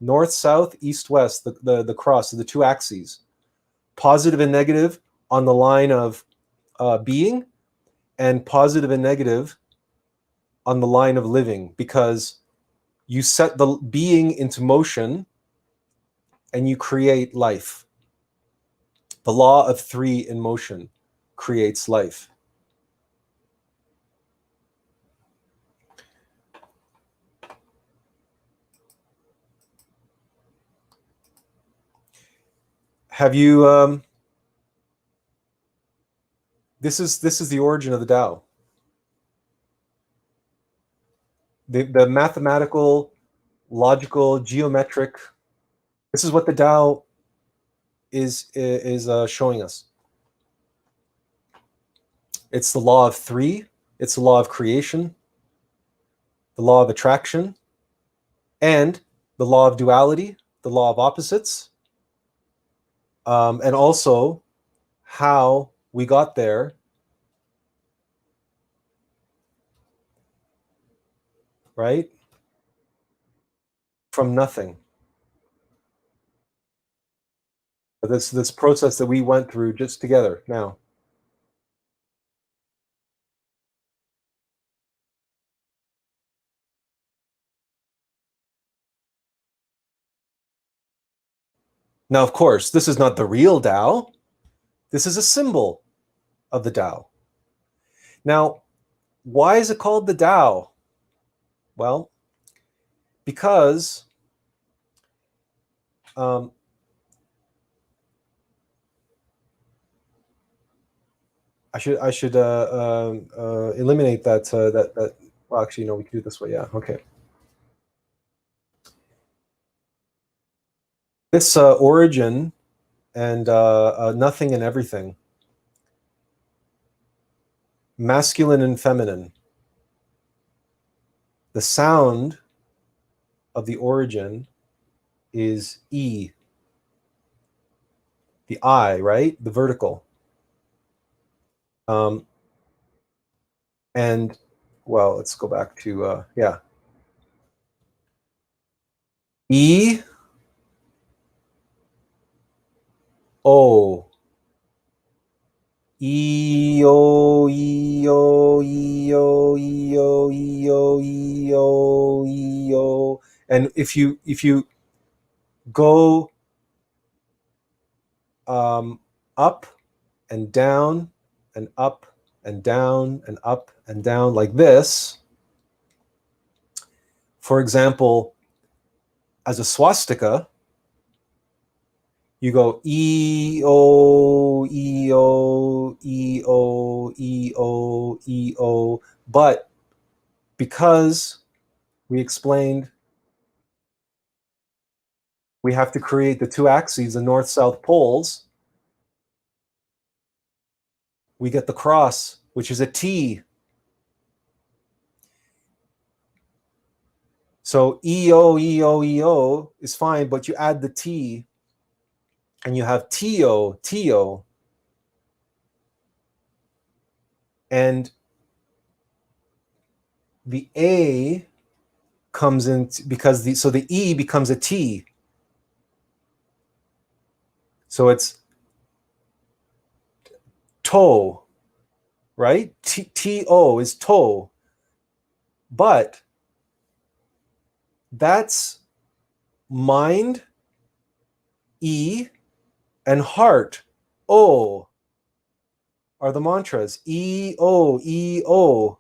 North, south, east, west, the cross, the two axes. Positive and negative on the line of being, and positive and negative on the line of living, because you set the being into motion and you create life. The law of three in motion creates life. Have you this is the origin of the Tao. The mathematical, logical, geometric, this is what the Tao is showing us. It's the law of three. It's the law of creation, the law of attraction, and the law of duality, the law of opposites, and also how we got there right from nothing. This process that we went through just together now. Now, of course, this is not the real Tao. This is a symbol of the Tao. Now, why is it called the Tao? Well, because I should eliminate that. Well, actually, no, we can do it this way. Yeah, okay. This origin and nothing and everything, masculine and feminine. The sound of the origin is E, the I, right? The vertical. And, well, let's go back to, yeah. E, O. E, O, E, O, E, O, E, O, E, O, E, O, E, O. And if you go up and down and up and down and up and down like this, for example, as a swastika, you go E, O, E, O, E, O, E, O, E, O. But because we explained we have to create the two axes, the north-south poles, we get the cross, which is a T. So EO, EO, EO is fine, but you add the T and you have TO, TO. And the A comes in because the E becomes a T. So it's toe, right? TO is toe. But That's mind, E, and heart, O, are the mantras. E, O, E, O.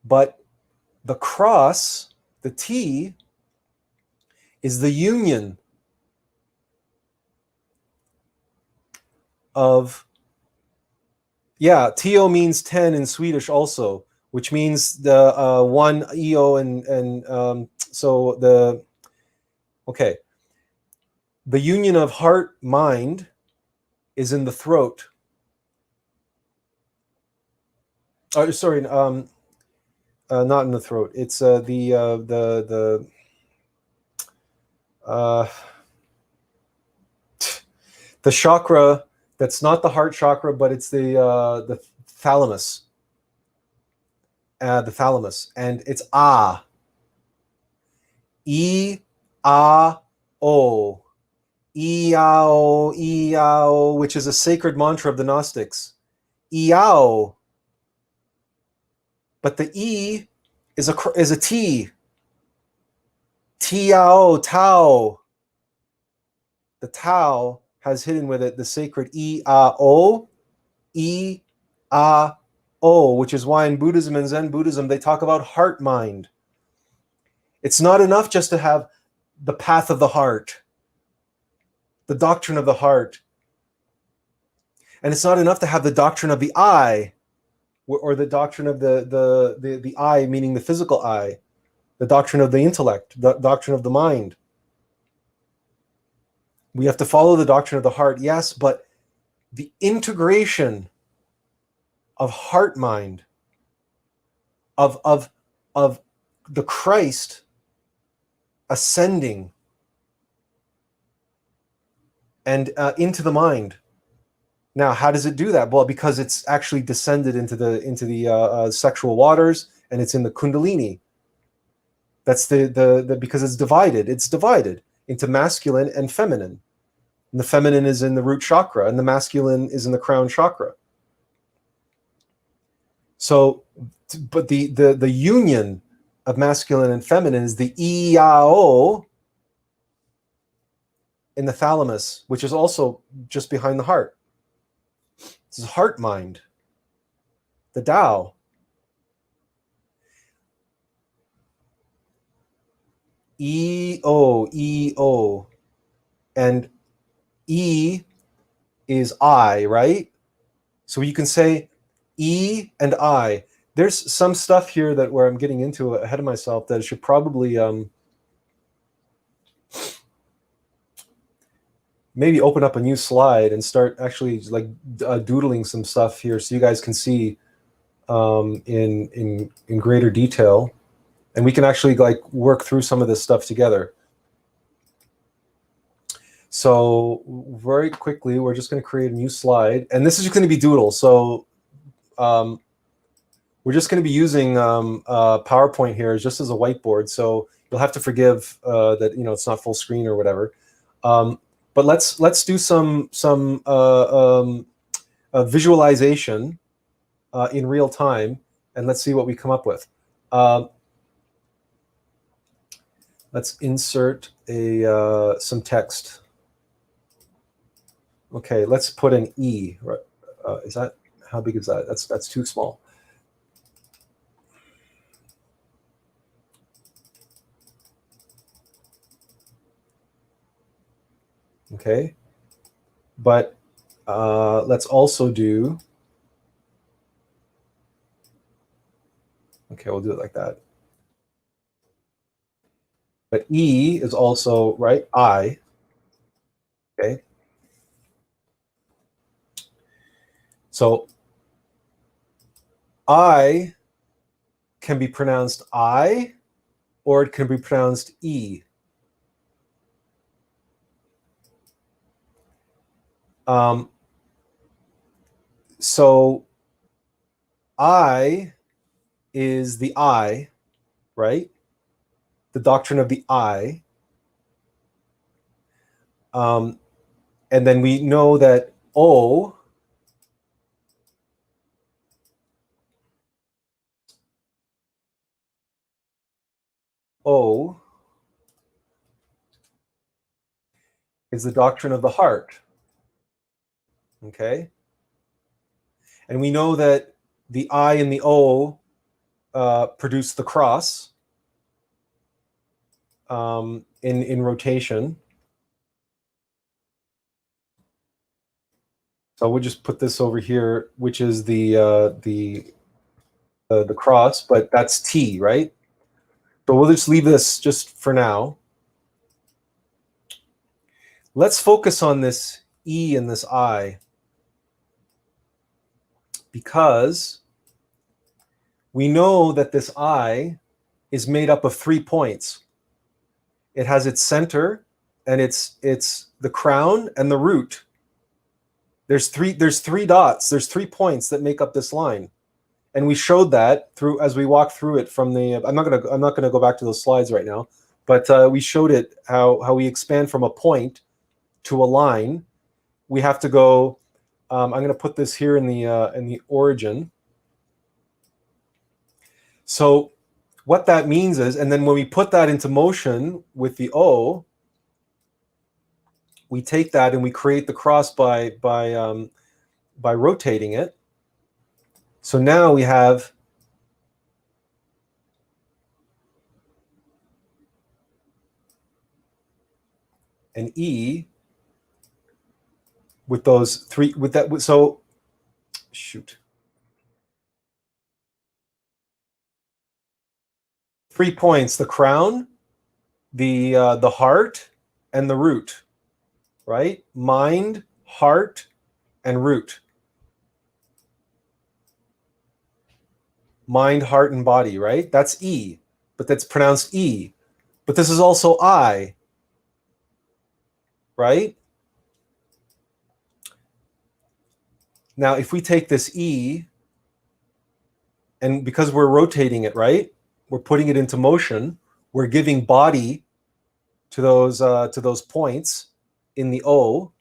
But the cross, the T, is the union of, yeah, TO means 10 in Swedish also, which means the one EO and so the, okay. The union of heart, mind is in the throat. Oh, sorry, not in the throat. It's the chakra that's not the heart chakra, but it's the thalamus. The thalamus, and it's ah, E, ah, o, IAO, IAO, which is a sacred mantra of the Gnostics. IAO, but the E is a T. TAO, Tao. The Tao has hidden with it the sacred IAO, IAO, which is why in Buddhism and Zen Buddhism they talk about heart mind. It's not enough just to have the path of the heart, the doctrine of the heart. And it's not enough to have the doctrine of the I, or the doctrine of the I, meaning the physical I, the doctrine of the intellect, the doctrine of the mind. We have to follow the doctrine of the heart, yes, but the integration of heart mind, of the Christ ascending and into the mind. Now, how does it do that? Well, because it's actually descended into the sexual waters, and it's in the Kundalini. That's the because it's divided. It's divided into masculine and feminine. And the feminine is in the root chakra, and the masculine is in the crown chakra. So, but the union of masculine and feminine is the IAO in the thalamus, which is also just behind the heart. This is heart mind, the Tao. EO, EO. And E is I, right? So you can say E and I. There's some stuff here that where I'm getting into ahead of myself that I should probably maybe open up a new slide and start actually like doodling some stuff here so you guys can see in greater detail, and we can actually like work through some of this stuff together. So very quickly, we're just going to create a new slide, and this is just going to be doodle. So we're just going to be using PowerPoint here just as a whiteboard. So you'll have to forgive that it's not full screen or whatever. But let's do some visualization in real time, and let's see what we come up with. Let's insert some text. Okay, let's put an E. Is that, how big is that? That's too small. Okay, but let's also do. Okay, we'll do it like that. But E is also, right, I. Okay. So I can be pronounced I, or it can be pronounced E. So I is the I, right? The doctrine of the I. And then we know that O O is the doctrine of the heart. Okay? And we know that the I and the O produce the cross in rotation. So we'll just put this over here, which is the cross, but that's T, right? So we'll just leave this just for now. Let's focus on this E and this I, because we know that this I is made up of 3 points. It has its center, and it's the crown and the root. There's three dots. There's 3 points that make up this line, and we showed that through as we walked through it from the. I'm not gonna go back to those slides right now, but we showed it how we expand from a point to a line. We have to go. I'm going to put this here in the origin. So what that means is, and then when we put that into motion with the O, we take that and we create the cross by rotating it. So now we have an E with those 3 with that. So shoot. 3 points: the crown, the heart, and the root. Right? Mind, heart, and root. Mind, heart, and body, right? That's E, but that's pronounced E. But this is also I, right? Now, if we take this E, and because we're rotating it, right? We're putting it into motion. We're giving body to those points in the O.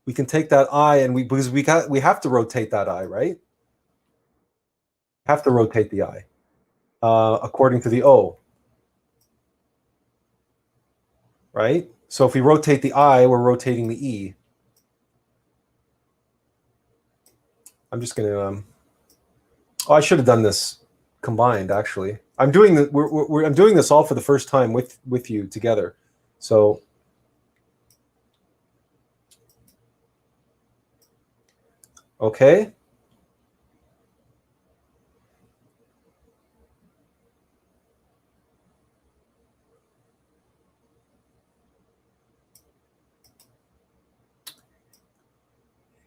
We can take that I, and because we have to rotate that I, right? Have to rotate the I according to the O, right? So if we rotate the I, we're rotating the E. I'm just going to. Oh, I should have done this combined. Actually, I'm doing the. I'm doing this all for the first time with you together. So. Okay.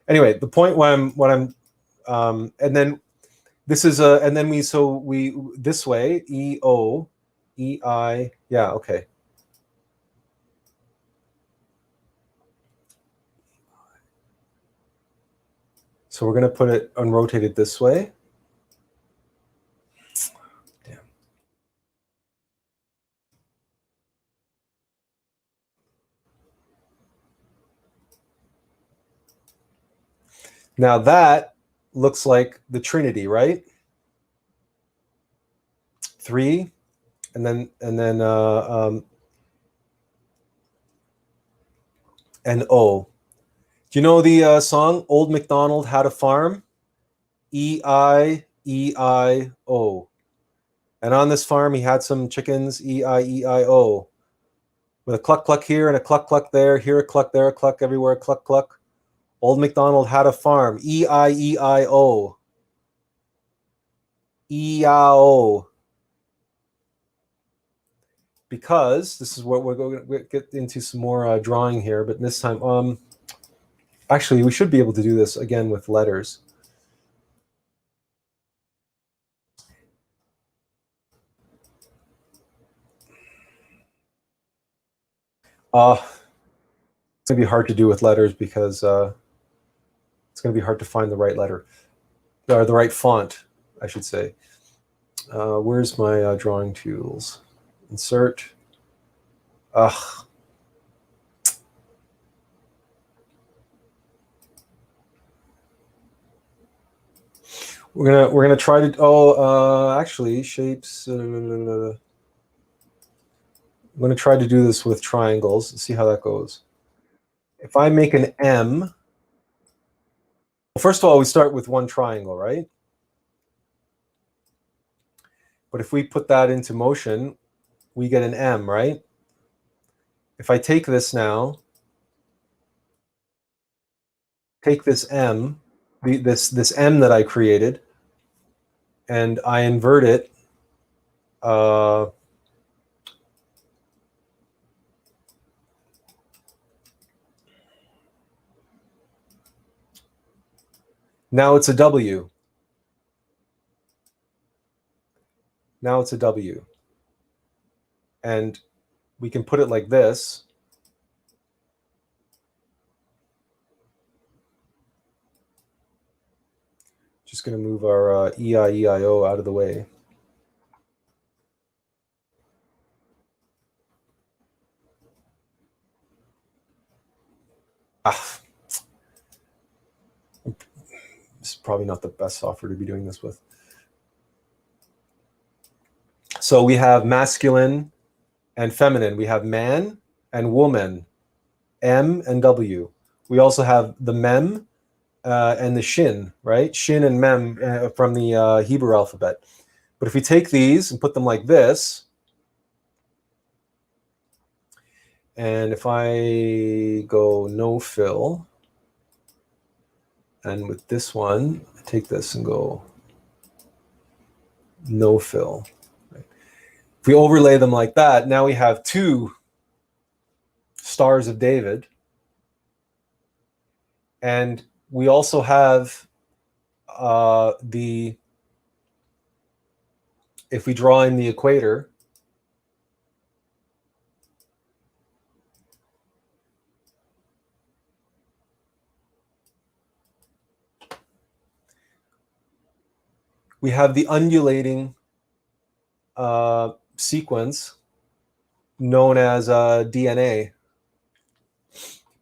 Anyway, the point what I'm and then this is and then we this way EO, EI, yeah, okay. So we're gonna put it unrotated this way. Damn. Now that looks like the Trinity, right? 3, and then and O. Do you know the song "Old MacDonald Had a Farm"? E-I-E-I-O. And on this farm, he had some chickens. E-I-E-I-O. With a cluck cluck here and a cluck cluck there. Here a cluck, there a cluck, everywhere a cluck cluck. Old MacDonald had a farm. E-I-E-I-O. E-I-O. Because this is what we're going to get into some more drawing here, but this time, actually, we should be able to do this again with letters. It's going to be hard to do with letters because it's going to be hard to find the right letter, or the right font, I should say. Where's my drawing tools? Insert. Ugh. We're gonna try to. Oh, actually, shapes. I'm going to try to do this with triangles and see how that goes. If I make an M, well, first of all, we start with one triangle, right? But if we put that into motion, we get an M, right? If I take this now, take this M, this M that I created, and I invert it. Now it's a W. Now it's a W. And we can put it like this. Just going to move our IOIO out of the way. This is probably not the best software to be doing this with. So we have masculine and feminine. We have man and woman, M and W. We also have the mem and the shin, right? Shin and mem from the Hebrew alphabet. But if we take these and put them like this, and if I go no fill, and with this one, I take this and go no fill. Right? If we overlay them like that, now we have two stars of David. And we also have if we draw in the equator, we have the undulating sequence known as DNA.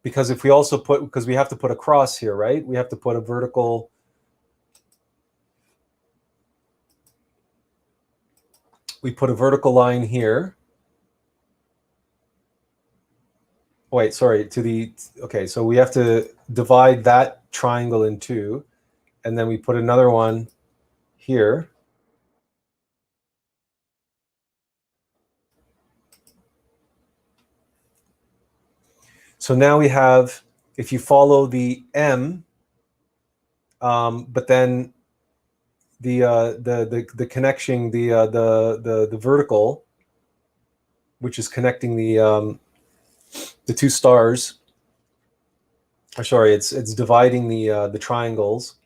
Because if we also put, because we have to put a cross here, right? We have to put a vertical. We put a vertical line here. Wait, sorry, okay, so we have to divide that triangle in two, and then we put another one here. So now we have, if you follow the M, but then the connection, the vertical, which is connecting the two stars. Or sorry, it's dividing the triangles.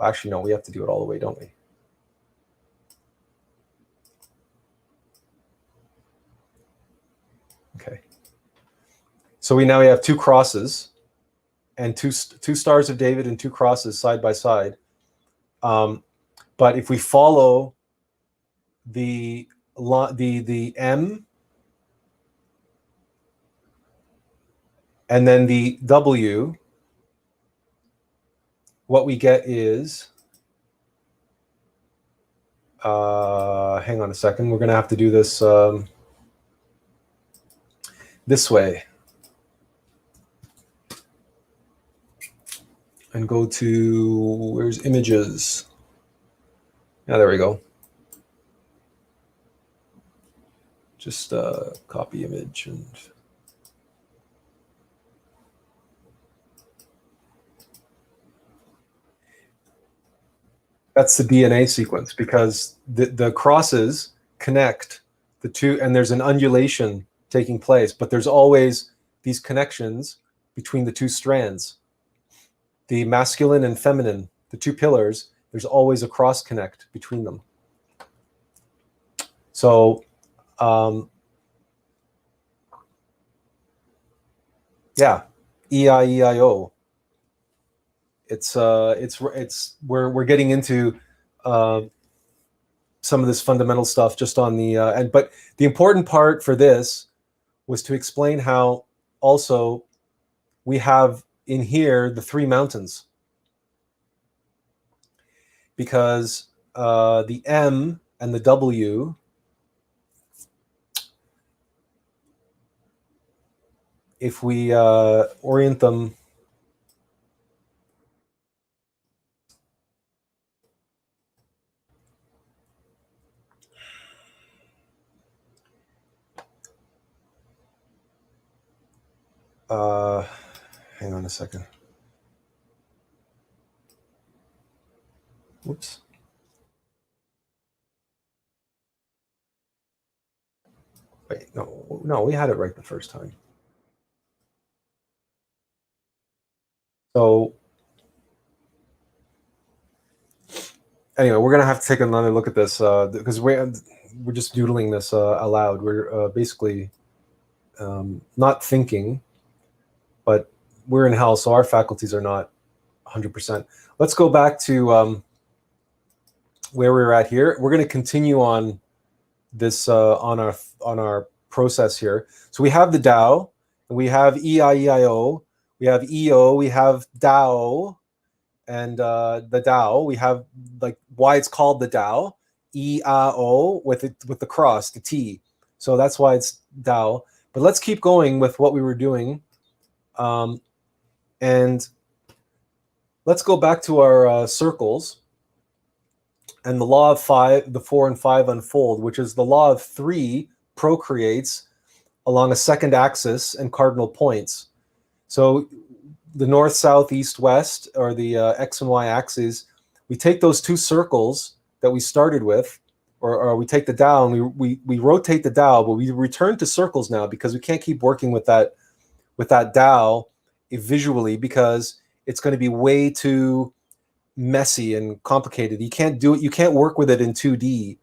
Actually, no, we have to do it all the way, don't we? Okay. So we have two crosses, and two stars of David and two crosses side by side. But if we follow the M and then the W, what we get is, hang on a second, we're going to have to do this this way. And go to, where's images? Yeah, there we go. Just copy image and that's the DNA sequence, because the crosses connect the two, and there's an undulation taking place, but there's always these connections between the two strands. The masculine and feminine, the two pillars, there's always a cross connect between them. So, yeah, IOIO. It's we're getting into some of this fundamental stuff just on the but the important part for this was to explain how also we have in here the three mountains, because the M and the W if we orient them hang on a second. Whoops. Wait, no, we had it right the first time. So anyway, we're gonna have to take another look at this because we're just doodling this aloud. We're basically not thinking, but we're in hell, so our faculties are not 100%. Let's go back to where we were at here. We're going to continue on this on our process here. So we have the TAO, we have IOIO, we have EO, we have TAO, and the TAO. We have like why it's called the TAO, IAO with the cross, the T. So that's why it's TAO. But let's keep going with what we were doing, and let's go back to our circles. And the law of 5, the 4 and 5 unfold, which is the law of 3 procreates along a second axis and cardinal points. So the north, south, east, west, or the x and y axes, we take those 2 circles that we started with, or we take the TAO and we rotate the TAO, but we return to circles now because we can't keep working with that TAO visually because it's going to be way too messy and complicated. You can't do it. You can't work with it in 2D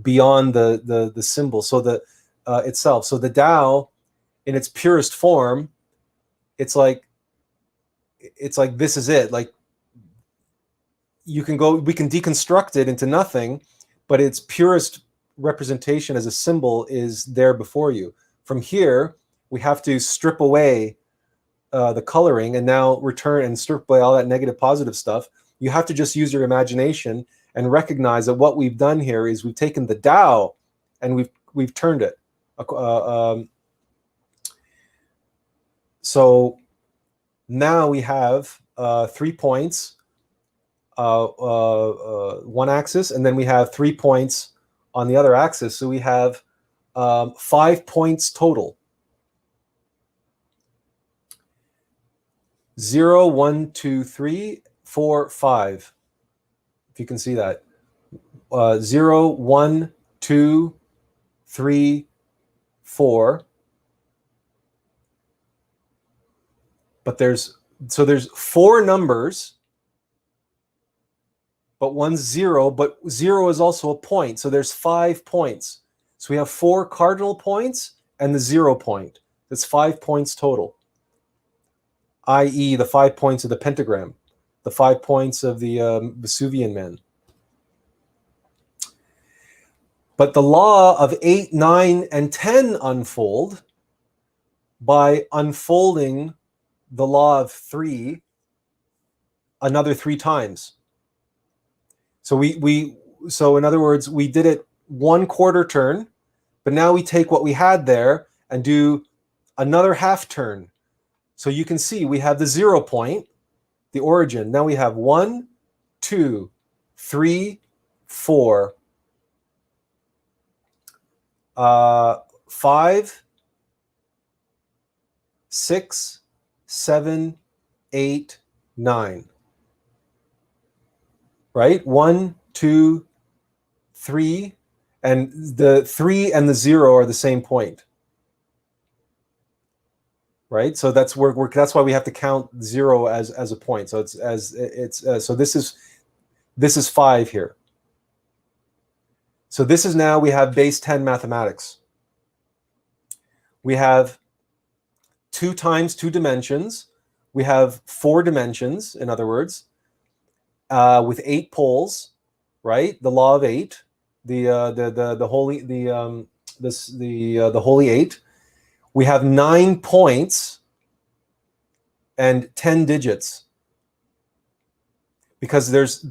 beyond the symbol. So the itself. So the TAO, in its purest form, it's like this is it. Like we can deconstruct it into nothing, but its purest representation as a symbol is there before you. From here, we have to strip away the coloring and now return and strip away all that negative, positive stuff. You have to just use your imagination and recognize that what we've done here is we've taken the TAO and we've turned it. So now we have 3 points, one axis, and then we have 3 points on the other axis. So we have 5 points total. 0, 1, 2, 3, 4, 5. If you can see that. 0, 1, 2, 3, 4. But there's 4 numbers, but one's 0, but 0 is also a point. So there's 5 points. So we have 4 cardinal points and the 0 point. That's 5 points total, i.e. the 5 points of the pentagram, the 5 points of the Vesuvian man. But the law of 8, 9, and 10 unfold by unfolding the law of 3 another 3 times. So so in other words, we did it 1 quarter turn, but now we take what we had there and do another half turn. So you can see we have the 0 point, the origin. Now we have 1, 2, 3, 4, 5, 6, 7, 8, 9. Right? 1, 2, 3, and the 3 and the 0 are the same point. Right? So that's why we have to count 0 as a point. So so this is 5 here. So this is now we have base 10 mathematics. We have 2 times 2 dimensions. We have 4 dimensions, in other words, with 8 poles, right? The law of 8, the holy 8. We have 9 points and 10 digits because there's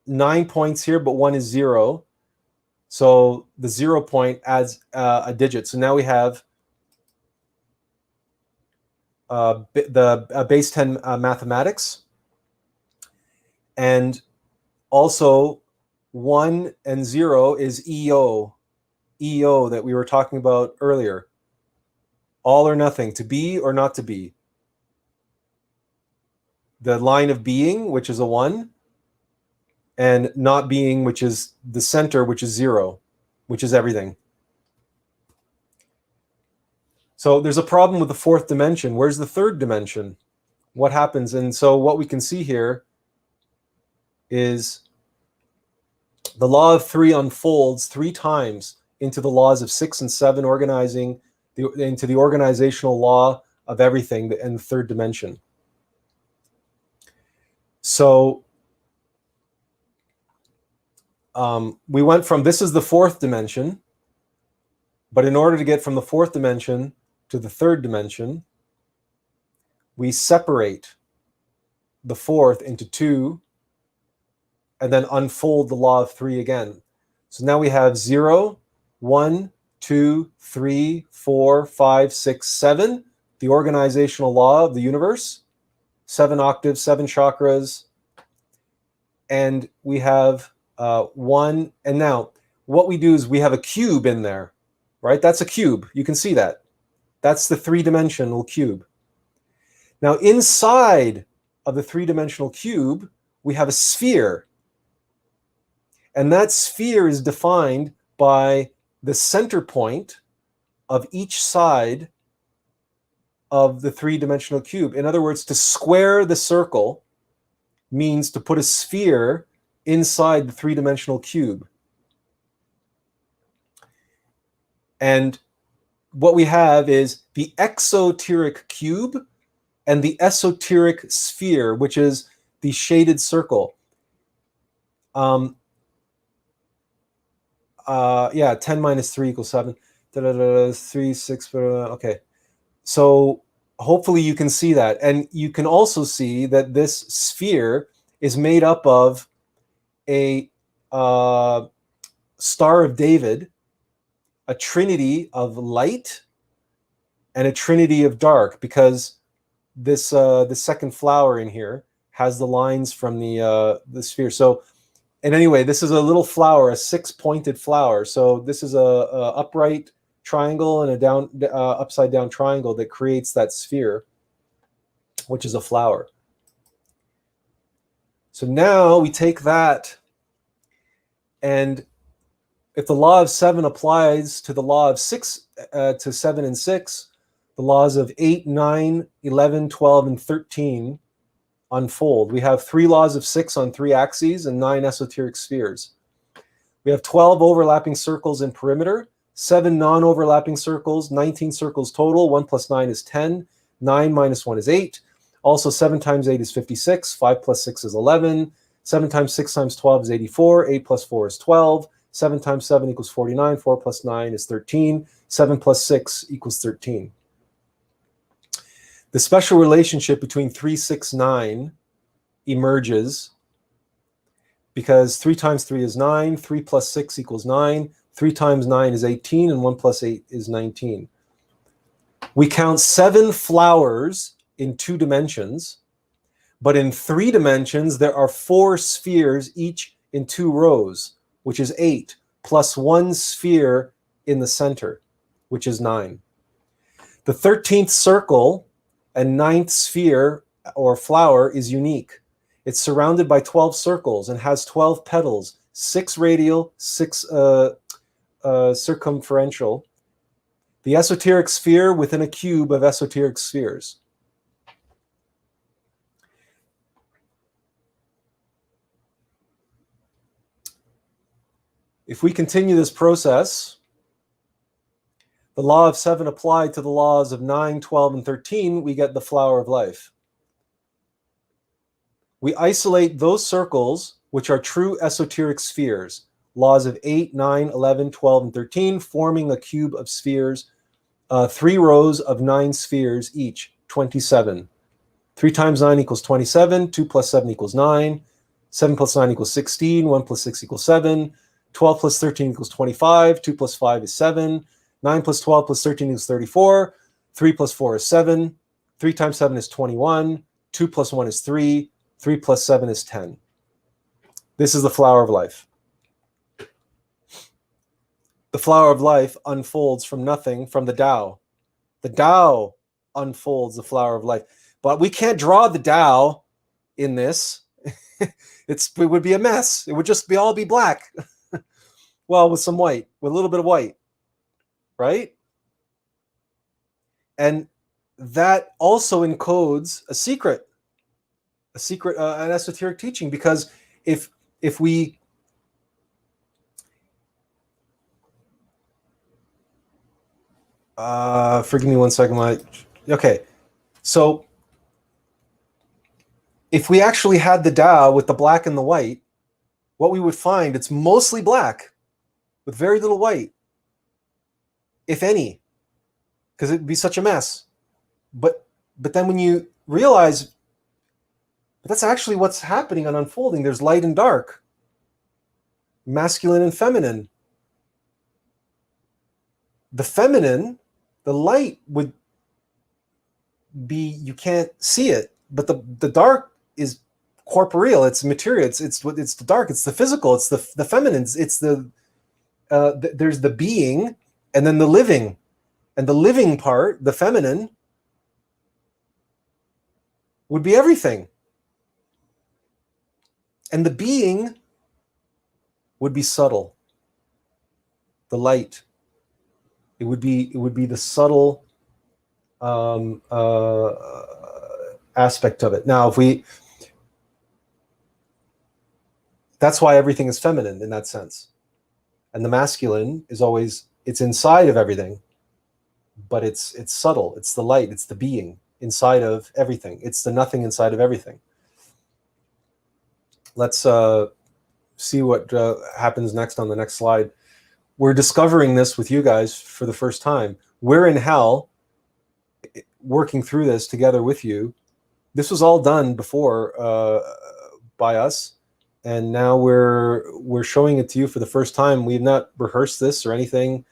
9 points here, but 1 is 0. So the 0 point adds a digit. So now we have base 10 mathematics, and also 1 and 0 is EO that we were talking about earlier. All or nothing, to be or not to be. The line of being, which is a 1, and not being, which is the center, which is 0, which is everything. So there's a problem with the fourth dimension. Where's the third dimension? What happens? And so what we can see here is the law of 3 unfolds 3 times into the laws of 6 and 7, organizing into the organizational law of everything in the third dimension. So we went from, this is the fourth dimension, but in order to get from the fourth dimension to the third dimension, we separate the fourth into 2 and then unfold the law of 3 again. So now we have 0, 1, 2, 3, 4, 5, 6, 7, the organizational law of the universe, 7 octaves, 7 chakras, and we have 1. And now what we do is we have a cube in there, right? That's a cube. You can see that. That's the 3-dimensional cube. Now inside of the 3-dimensional cube, we have a sphere. And that sphere is defined by the center point of each side of the 3-dimensional cube. In other words, to square the circle means to put a sphere inside the 3-dimensional cube. And what we have is the exoteric cube and the esoteric sphere, which is the shaded circle. 10 minus 3 equals 7. 3, 6, okay. So hopefully you can see that. And you can also see that this sphere is made up of a Star of David, a trinity of light, and a trinity of dark, because this the second flower in here has the lines from the sphere. So, and anyway, this is a little flower, a 6-pointed flower. So this is a upright triangle and a upside down triangle that creates that sphere, which is a flower. So now we take that, and if the law of 7 applies to the law of 6, to 7 and 6, the laws of 8, 9, 11, 12, and 13 unfold. We have 3 laws of 6 on 3 axes and 9 esoteric spheres. We have 12 overlapping circles in perimeter, 7 non-overlapping circles, 19 circles total. 1 plus 9 is 10. 9 minus 1 is 8. Also, 7 times 8 is 56. 5 plus 6 is 11. 7 times 6 times 12 is 84. 8 plus 4 is 12. 7 times 7 equals 49. 4 plus 9 is 13. 7 plus 6 equals 13. The special relationship between 3, 6, 9 emerges because 3 times 3 is 9. 3 plus 6 equals 9. 3 times 9 is 18, and 1 plus 8 is 19. We count 7 flowers in 2 dimensions, but in 3 dimensions, there are 4 spheres, each in 2 rows, which is 8, plus 1 sphere in the center, which is 9. The 13th circle and 9th sphere or flower is unique. It's surrounded by 12 circles and has 12 petals, 6 radial, 6 circumferential. The esoteric sphere within a cube of esoteric spheres. If we continue this process, the law of 7 applied to the laws of 9, 12, and 13, we get the flower of life. We isolate those circles which are true esoteric spheres, laws of 8, 9, 11, 12, and 13, forming a cube of spheres, 3 rows of 9 spheres each, 27. 3 times 9 equals 27, 2 plus 7 equals 9, 7 plus 9 equals 16, 1 plus 6 equals 7, 12 plus 13 equals 25, 2 plus 5 is 7, 9 plus 12 plus 13 is 34, 3 plus 4 is 7, 3 times 7 is 21. 2 plus 1 is 3. 3 plus 7 is 10. This is the flower of life. The flower of life unfolds from nothing, from the Tao. The Tao unfolds the flower of life. But we can't draw the Tao in this. It would be a mess. It would just all be black. Well, with some white, with a little bit of white, right? And that also encodes a secret, an esoteric teaching, because if we forgive me one second, okay, so if we actually had the Tao with the black and the white, what we would find, it's mostly black with very little white, if any, because it'd be such a mess. But then when you realize that's actually what's happening and unfolding, there's light and dark, masculine and feminine. The feminine, the light would be, you can't see it, but the dark is corporeal. It's material. It's the dark. It's the physical. It's the feminine. It's there's the being, and then the living, and the living part, the feminine, would be everything, and the being would be subtle. The light. It would be the subtle aspect of it. Now, that's why everything is feminine in that sense. And the masculine is always, it's inside of everything, but it's subtle. It's the light. It's the being inside of everything. It's the nothing inside of everything. Let's see what happens next on the next slide. We're discovering this with you guys for the first time. We're in hell, working through this together with you. This was all done before by us, and now we're showing it to you for the first time. We've not rehearsed this or anything.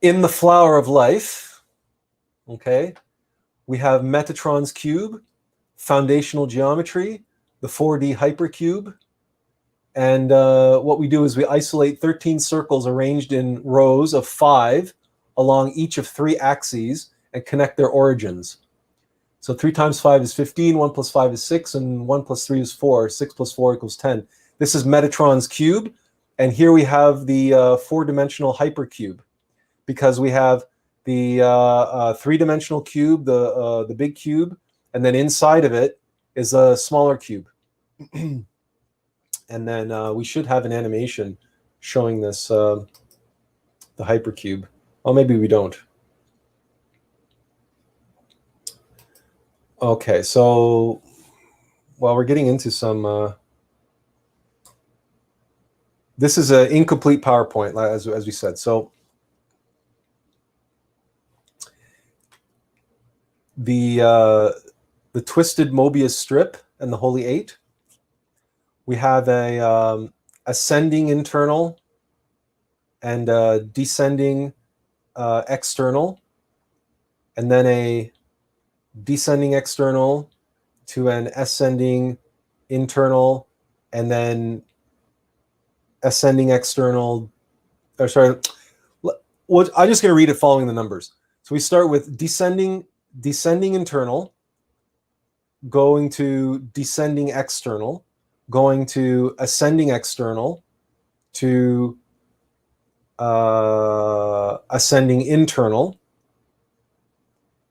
In the flower of life, okay, we have Metatron's cube, foundational geometry, the 4D hypercube, and what we do is we isolate 13 circles arranged in rows of 5 along each of 3 axes and connect their origins. So 3 times 5 is 15, 1 plus 5 is 6, and 1 plus 3 is 4. 6 plus 4 equals 10. This is Metatron's cube, and here we have the 4-dimensional hypercube, because we have the 3-dimensional cube, the big cube, and then inside of it is a smaller cube. And then we should have an animation showing this, the hypercube. Well, maybe we don't. Okay, so while we're getting into some, this is an incomplete PowerPoint, as we said. So the twisted Mobius strip and the Holy Eight. We have a ascending internal and a descending external, and then a descending external to an ascending internal, and then ascending external. Or sorry, I'm just going to read it following the numbers. So we start with descending internal, going to descending external, going to ascending external, to ascending internal,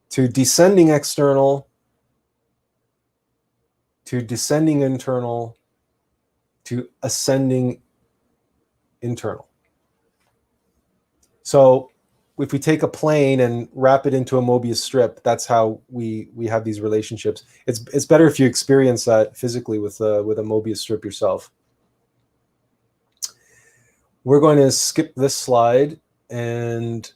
to descending external, to descending internal, to ascending internal. So if we take a plane and wrap it into a Mobius strip, that's how we have these relationships. It's better if you experience that physically with a Mobius strip yourself. We're going to skip this slide, and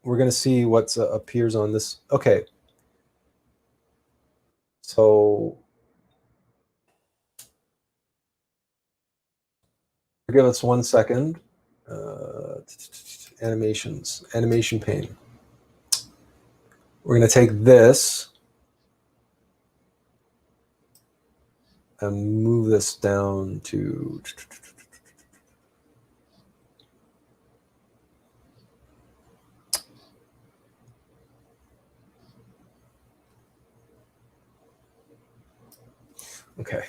we're going to see what appears on this. Okay. So give us 1 second. Animations, animation pane. We're going to take this and move this down to okay.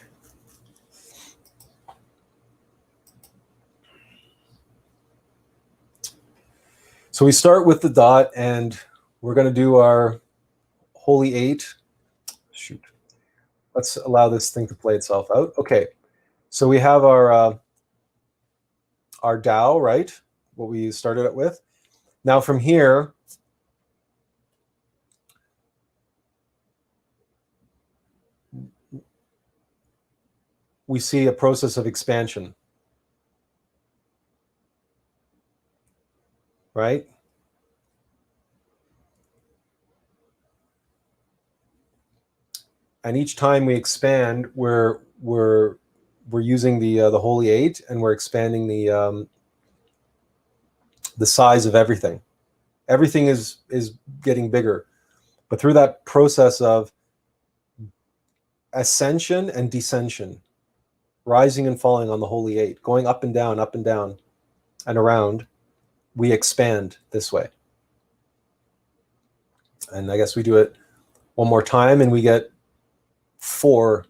So we start with the dot, and we're going to do our holy 8. Shoot. Let's allow this thing to play itself out. Okay. So we have our TAO, right? What we started it with. Now from here, we see a process of expansion, right? And each time we expand, we're using the holy 8, and we're expanding the size of everything. Everything is getting bigger, but through that process of ascension and descension, rising and falling on the holy 8, going up and down and around, we expand this way. And I guess we do it one more time, and we get 4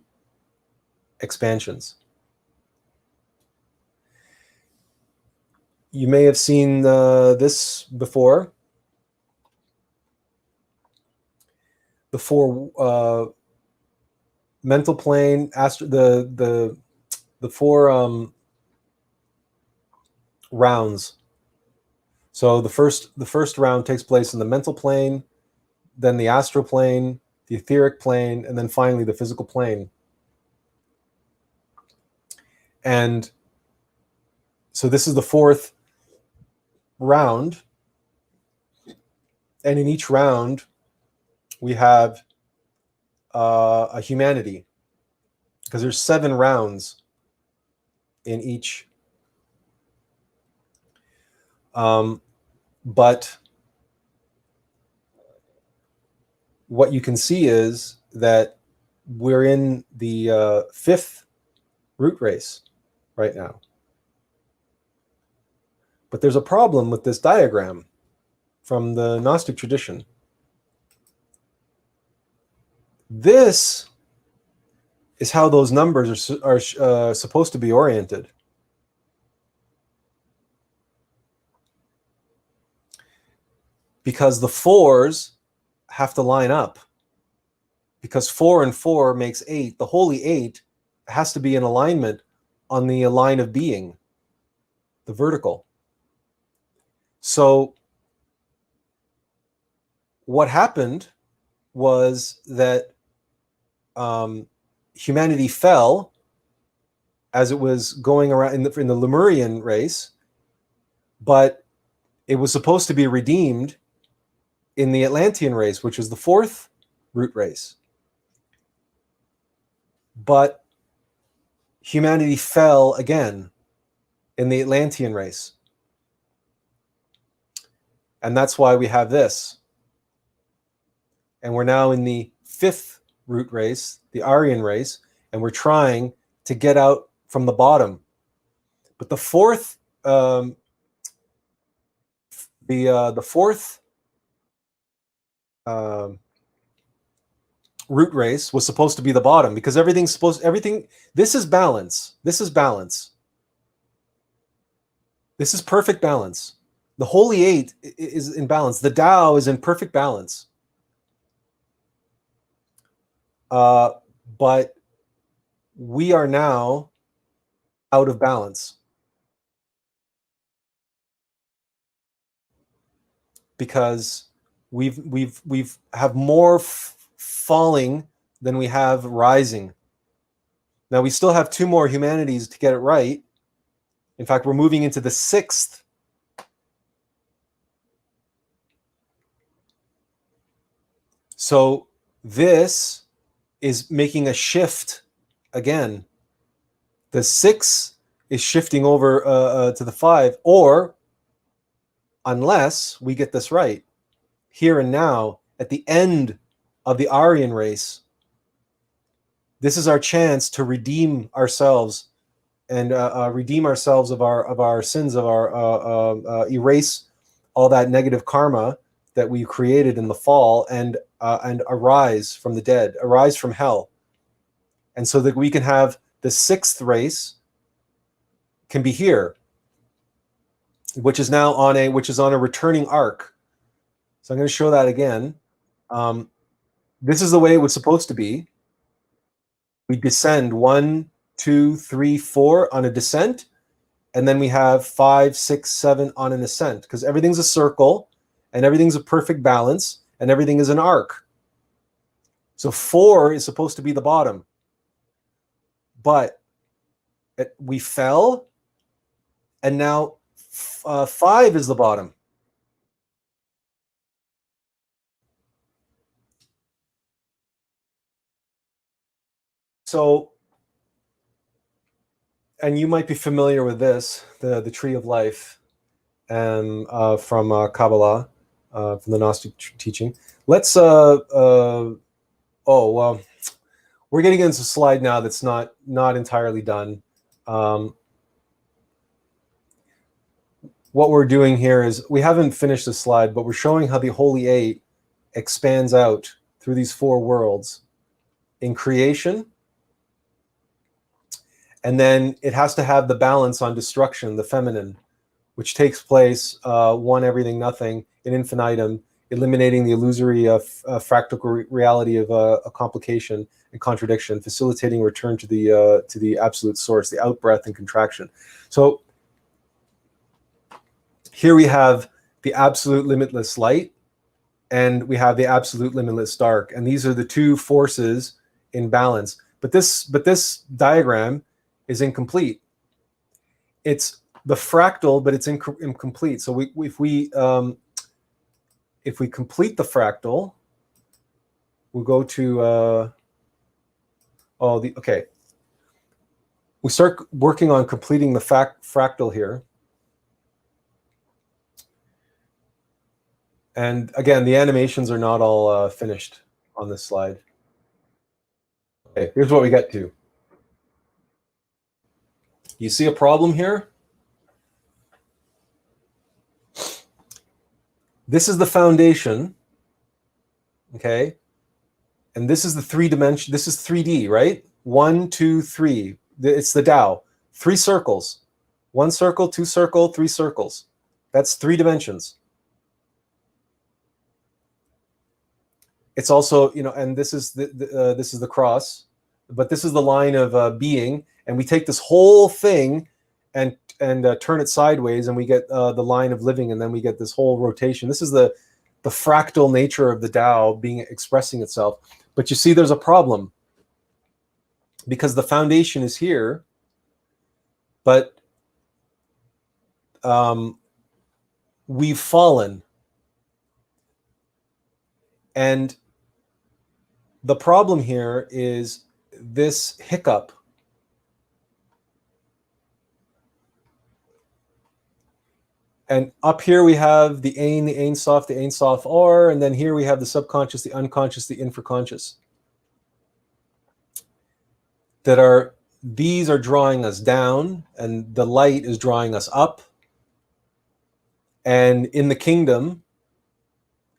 expansions. You may have seen this before. The 4 mental plane, the 4 rounds. So the first round takes place in the mental plane, then the astral plane, the etheric plane, and then finally the physical plane. And so this is the 4th round, and in each round we have a humanity, because there's 7 rounds in each. But what you can see is that we're in the 5th root race right now. But there's a problem with this diagram from the Gnostic tradition. This is how those numbers are supposed to be oriented. Because the 4s have to line up. Because 4 and 4 makes 8. The holy 8 has to be in alignment on the line of being, the vertical. So what happened was that humanity fell as it was going around in the Lemurian race, but it was supposed to be redeemed in the Atlantean race, which is the 4th root race. But humanity fell again in the Atlantean race. And that's why we have this. And we're now in the 5th root race, the Aryan race, and we're trying to get out from the bottom. But the 4th, the 4th root race was supposed to be the bottom, because this is balance. This is balance. This is perfect balance. The holy 8 is in balance. The TAO is in perfect balance. But we are now out of balance, because we've have more falling than we have rising. Now we still have 2 more humanities to get it right. In fact, we're moving into the 6th. So this is making a shift again. The 6 is shifting over to the 5, or unless we get this right, here and now, at the end of the Aryan race, this is our chance to redeem ourselves and redeem ourselves of our sins, of our erase all that negative karma that we created in the fall, and arise from the dead, arise from hell, and so that we can have the 6th race can be here, which is now on a returning arc. So I'm going to show that again. This is the way it was supposed to be. We descend 1, 2, 3, 4 on a descent, and then we have 5, 6, 7 on an ascent, because everything's a circle and everything's a perfect balance and everything is an arc. So 4 is supposed to be the bottom, but we fell, and now 5 is the bottom. So, and you might be familiar with this, the tree of life, and from Kabbalah, from the Gnostic teaching. Let's oh well, we're getting into a slide now that's not entirely done. What we're doing here is, we haven't finished the slide, but we're showing how the Holy Eight expands out through these 4 worlds in creation, and then it has to have the balance on destruction, the feminine, which takes place 1 everything nothing in infinitum, eliminating the illusory fractal reality of a complication and contradiction, facilitating return to the absolute source, the out-breath and contraction. So here we have the absolute limitless light, and we have the absolute limitless dark, and these are the 2 forces in balance. But this diagram is incomplete. It's the fractal, but it's incomplete. So if we complete the fractal, we'll go to okay. We start working on completing the fractal here. And again, the animations are not all finished on this slide. Okay, here's what we get to. You see a problem here? This is the foundation, okay? And this is the 3-dimension, this is 3D, right? 1, 2, 3. It's the TAO. 3 circles. 1 circle, 2 circle, 3 circles. That's 3 dimensions. It's also, and this is the cross, but this is the line of being, and we take this whole thing and turn it sideways, and we get the line of living, and then we get this whole rotation. This is the fractal nature of the TAO expressing itself. But you see, there's a problem, because the foundation is here, but we've fallen, and the problem here is this hiccup. And up here we have the Ein, the Ein Sof, the Ein Sof Or, and then here we have the subconscious, the unconscious, the infraconscious. These are drawing us down, and the light is drawing us up. And in the kingdom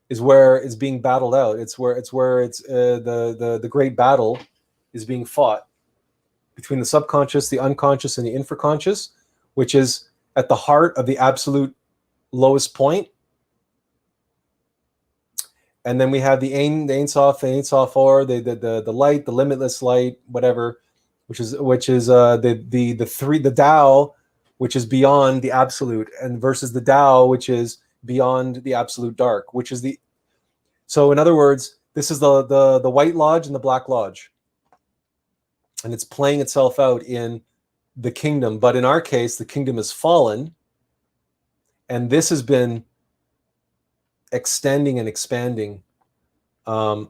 is where it's being battled out. It's where the great battle is being fought between the subconscious, the unconscious, and the infraconscious, which is at the heart of the absolute lowest point. And then we have the Ein Sof, the Ein Sof Or, the light, the limitless light, whatever, which is the TAO, which is beyond the absolute, and versus the TAO, which is beyond the absolute dark, which is so in other words, this is the White Lodge and the Black Lodge, and it's playing itself out in the kingdom. But in our case, the kingdom has fallen, and this has been extending and expanding. Yeah,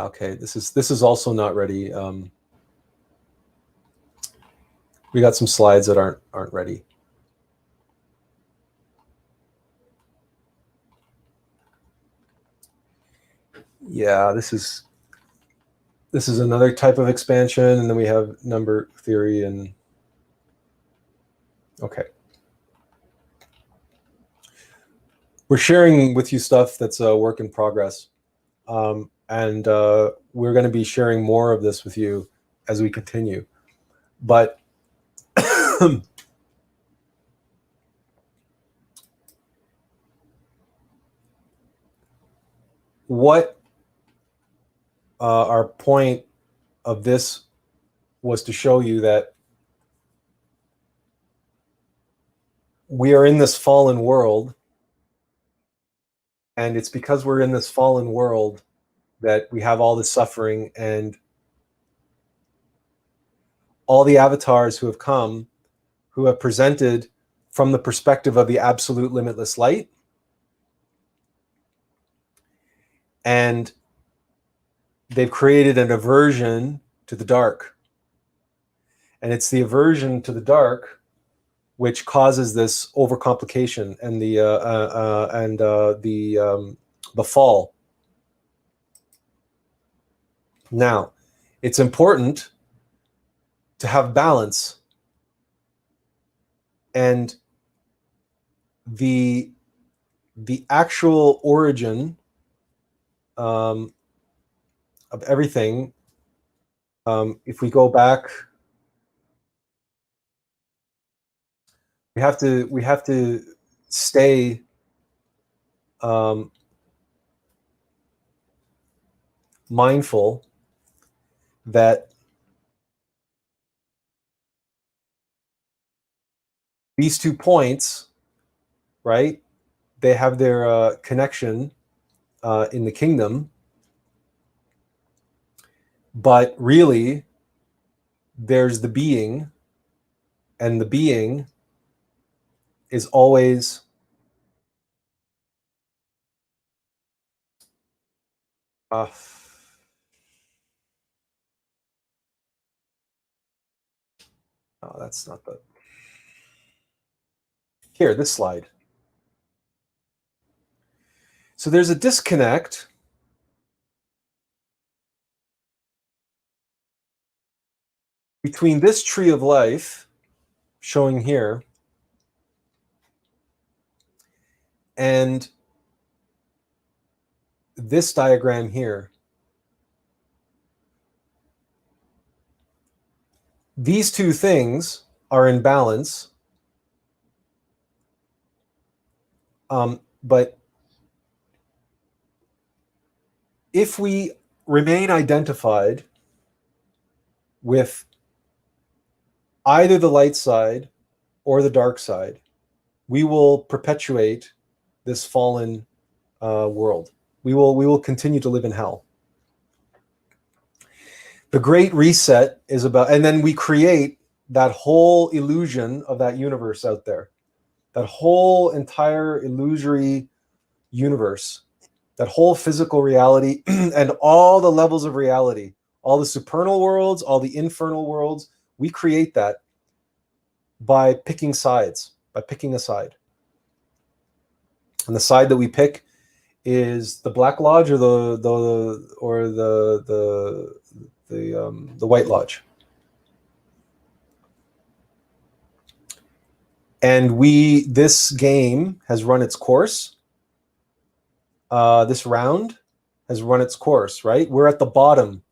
okay, this is also not ready. We got some slides that aren't ready. Yeah, this is another type of expansion, and then we have number theory and okay. We're sharing with you stuff that's a work in progress. And we're going to be sharing more of this with you as we continue. But what our point of this was to show you that we are in this fallen world, and it's because we're in this fallen world that we have all this suffering, and all the avatars who have come, who have presented from the perspective of the absolute limitless light, and they've created an aversion to the dark. And it's the aversion to the dark which causes this overcomplication and the fall. Now, it's important to have balance, and the actual origin of everything. If we go back, we have to stay mindful that these 2 points, right, they have their connection in the kingdom, but really there's the being, and the being is always oh, that's not the here, this slide. So there's a disconnect between this tree of life showing here and this diagram here. These 2 things are in balance, but if we remain identified with either the light side or the dark side, we will perpetuate this fallen world. We will continue to live in hell. The Great Reset is about, and then we create that whole illusion of that universe out there, that whole entire illusory universe, that whole physical reality, and all the levels of reality, all the supernal worlds, all the infernal worlds. We create that by picking sides, by picking a side. And the side that we pick is the Black Lodge or the White Lodge. And this game has run its course. This round has run its course, right? We're at the bottom.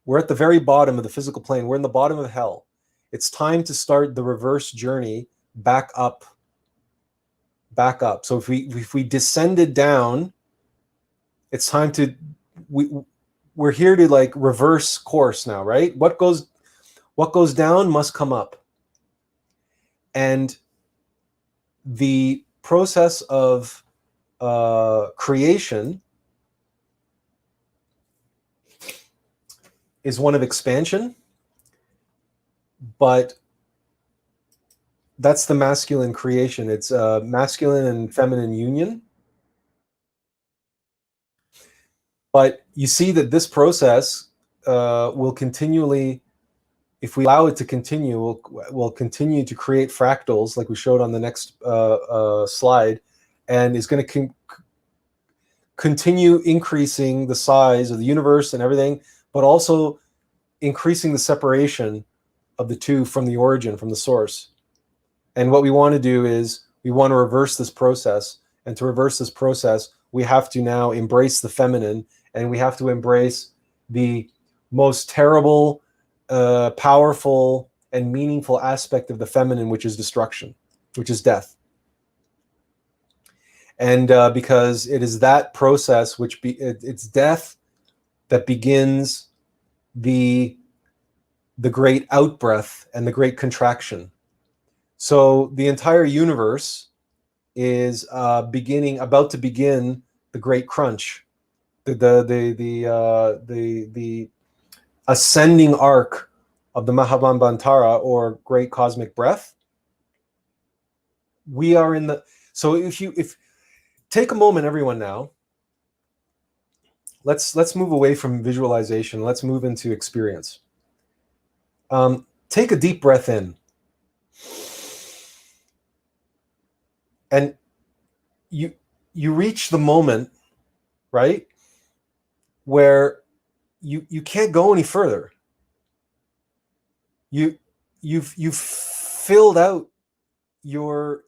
We're at the very bottom of the physical plane. We're in the bottom of hell. It's time to start the reverse journey back up. Back up. So if we descended down, it's time to we're here to like reverse course now, right? What goes down must come up. And the process of creation is one of expansion, but that's the masculine creation. It's masculine and feminine union. But you see that this process will continually if we allow it to continue, we'll continue to create fractals like we showed on the next slide, and is going to continue increasing the size of the universe and everything, but also increasing the separation of the two from the origin, from the source. And what we want to do is we want to reverse this process. And to reverse this process, we have to now embrace the feminine, and we have to embrace the most terrible, powerful, and meaningful aspect of the feminine, which is destruction, which is death. And because it is that process, it's death that begins the great outbreath and the great contraction. So the entire universe is about to begin the great crunch, the ascending arc of the Mahabambantara, or great cosmic breath. We are in the, so if take a moment, everyone, now. Let's move away from visualization. Let's move into experience. Take a deep breath in. And you reach the moment, right, where you can't go any further. You've filled out your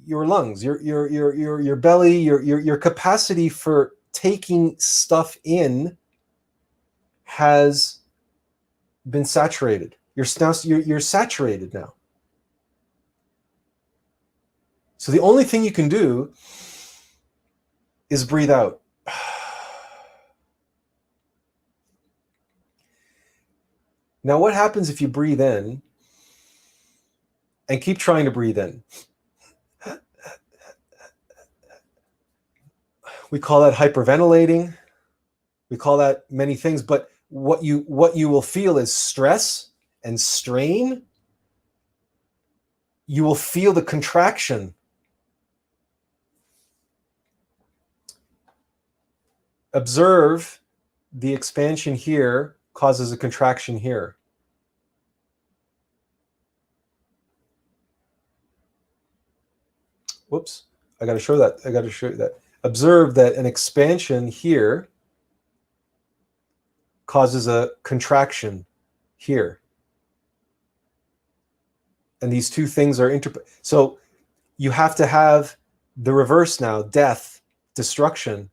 lungs, your belly, your capacity for taking stuff in has been saturated. You're saturated now. So the only thing you can do is breathe out. Now, what happens if you breathe in and keep trying to breathe in? We call that hyperventilating. We call that many things, but what you will feel is stress and strain. You will feel the contraction. Observe the expansion here causes a contraction here. Whoops, I got to show that. I got to show you that. Observe that an expansion here causes a contraction here. And these two things are so you have to have the reverse now, death, destruction.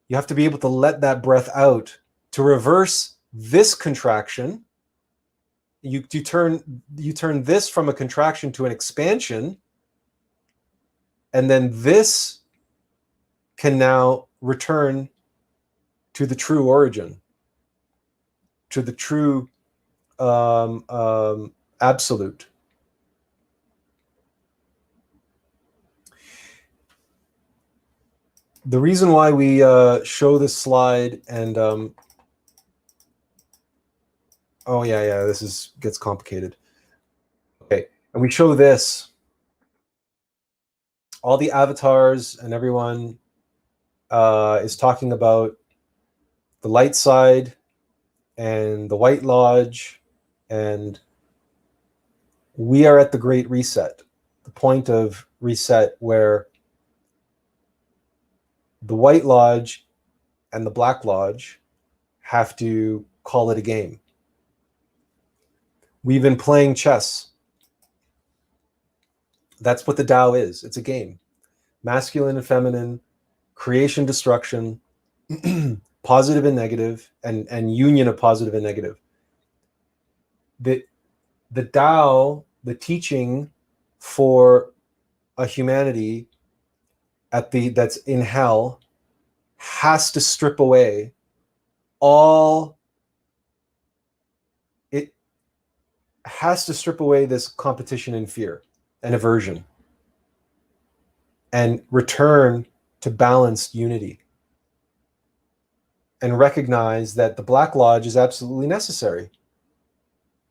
You have to be able to let that breath out to reverse this contraction. You turn this from a contraction to an expansion, and then this can now return to the true origin, to the true absolute. The reason why we show this slide, and oh yeah, this gets complicated. Okay, and we show this. All the avatars and everyone is talking about the light side and the White Lodge, and we are at the Great Reset, the point of reset where the White Lodge and the Black Lodge have to call it a game. We've been playing chess. That's what the Tao is. It's a game. Masculine and feminine, creation, destruction, positive and negative, and union of positive and negative. The Tao, the teaching for a humanity that's in hell, has to strip away all. It has to strip away this competition and fear and aversion, and return to balanced unity, and recognize that the Black Lodge is absolutely necessary.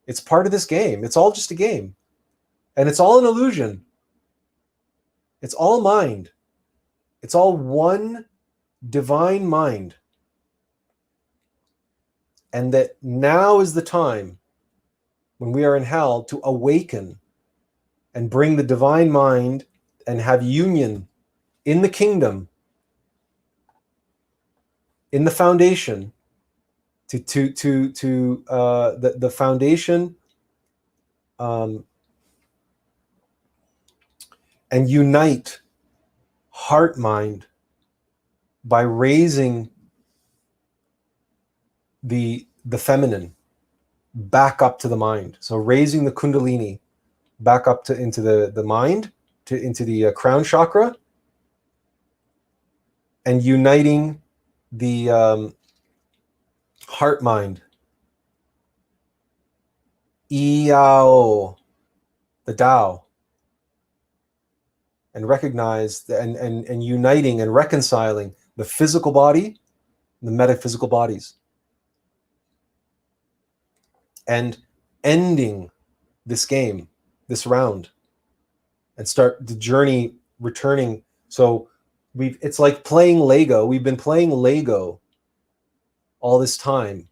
It's part of this game. It's all just a game, and it's all an illusion. It's all mind. It's all one divine mind. And that now is the time when we are in hell, to awaken and bring the divine mind and have union in the kingdom, in the foundation, the foundation, and unite heart mind by raising the feminine back up to the mind. So raising the kundalini back up to into the mind, into the crown chakra, and uniting the heart mind, IAO, the TAO, and recognize and uniting and reconciling the physical body, the metaphysical bodies, and ending this game, this round, and start the journey returning. So it's like playing Lego. We've been playing Lego all this time,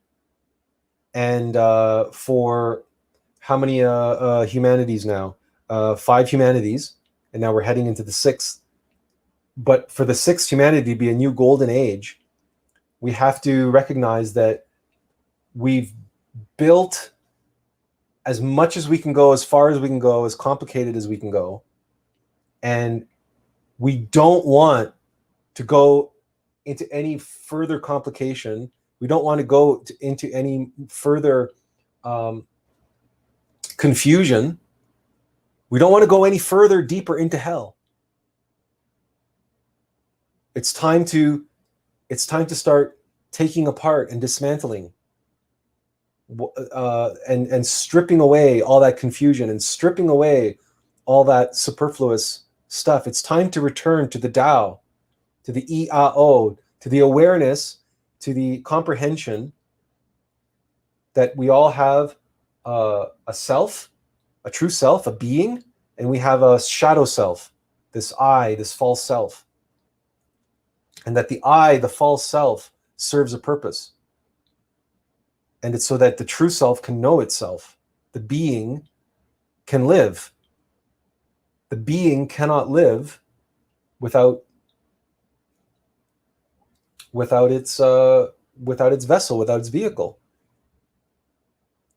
and for how many humanities now? 5 humanities, and now we're heading into the 6th. But for the 6th humanity to be a new golden age, we have to recognize that we've built as much as we can go, as far as we can go, as complicated as we can go, and we don't want to go into any further complication. We don't want to go into any further confusion. We don't want to go any further deeper into hell. It's time to start taking apart and dismantling and stripping away all that confusion and stripping away all that superfluous stuff. It's time to return to the Tao, to the IAO, to the awareness, to the comprehension that we all have a self, a true self, a being, and we have a shadow self, this I, this false self. And that the I, the false self, serves a purpose. And it's so that the true self can know itself. The being can live. The being cannot live without its vessel, without its vehicle.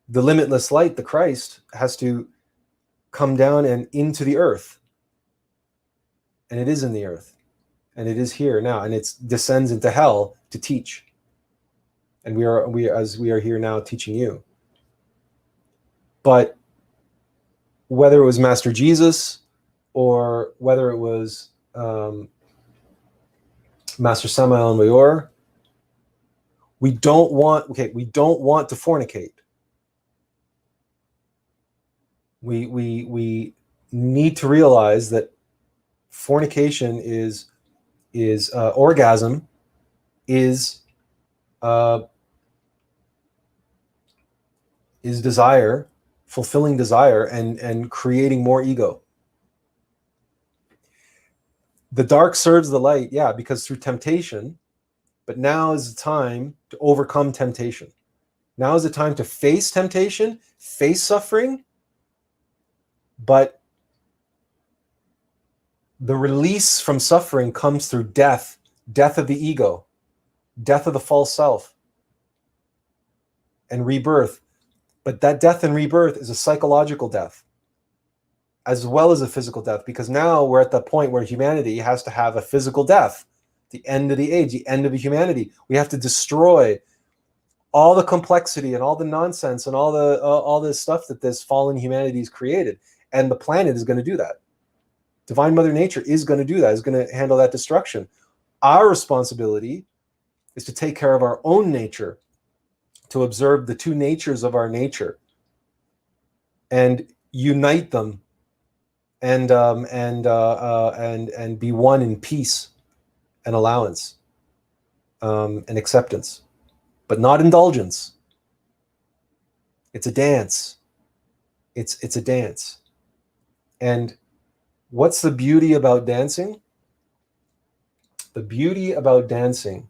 The limitless light, the Christ, has to come down and into the earth. And it is in the earth. And it is here now. And it descends into hell to teach. And we are here now teaching you. But whether it was Master Jesus or whether it was Master Samael and Mayor, we don't want to fornicate. We need to realize that fornication is orgasm is desire, fulfilling desire, and creating more ego. The dark serves the light, yeah, because through temptation, but now is the time to overcome temptation. Now is the time to face temptation, face suffering, but the release from suffering comes through death of the ego, death of the false self, and rebirth. But that death and rebirth is a psychological death as well as a physical death, because now we're at the point where humanity has to have a physical death, the end of the age, the end of humanity. We have to destroy all the complexity and all the nonsense and all the stuff that this fallen humanity has created. And the planet is going to do that. Divine Mother Nature is going to do that, is going to handle that destruction. Our responsibility is to take care of our own nature, to observe the two natures of our nature and unite them and be one in peace and allowance and acceptance, but not indulgence. It's a dance. It's a dance. And what's the beauty about dancing? The beauty about dancing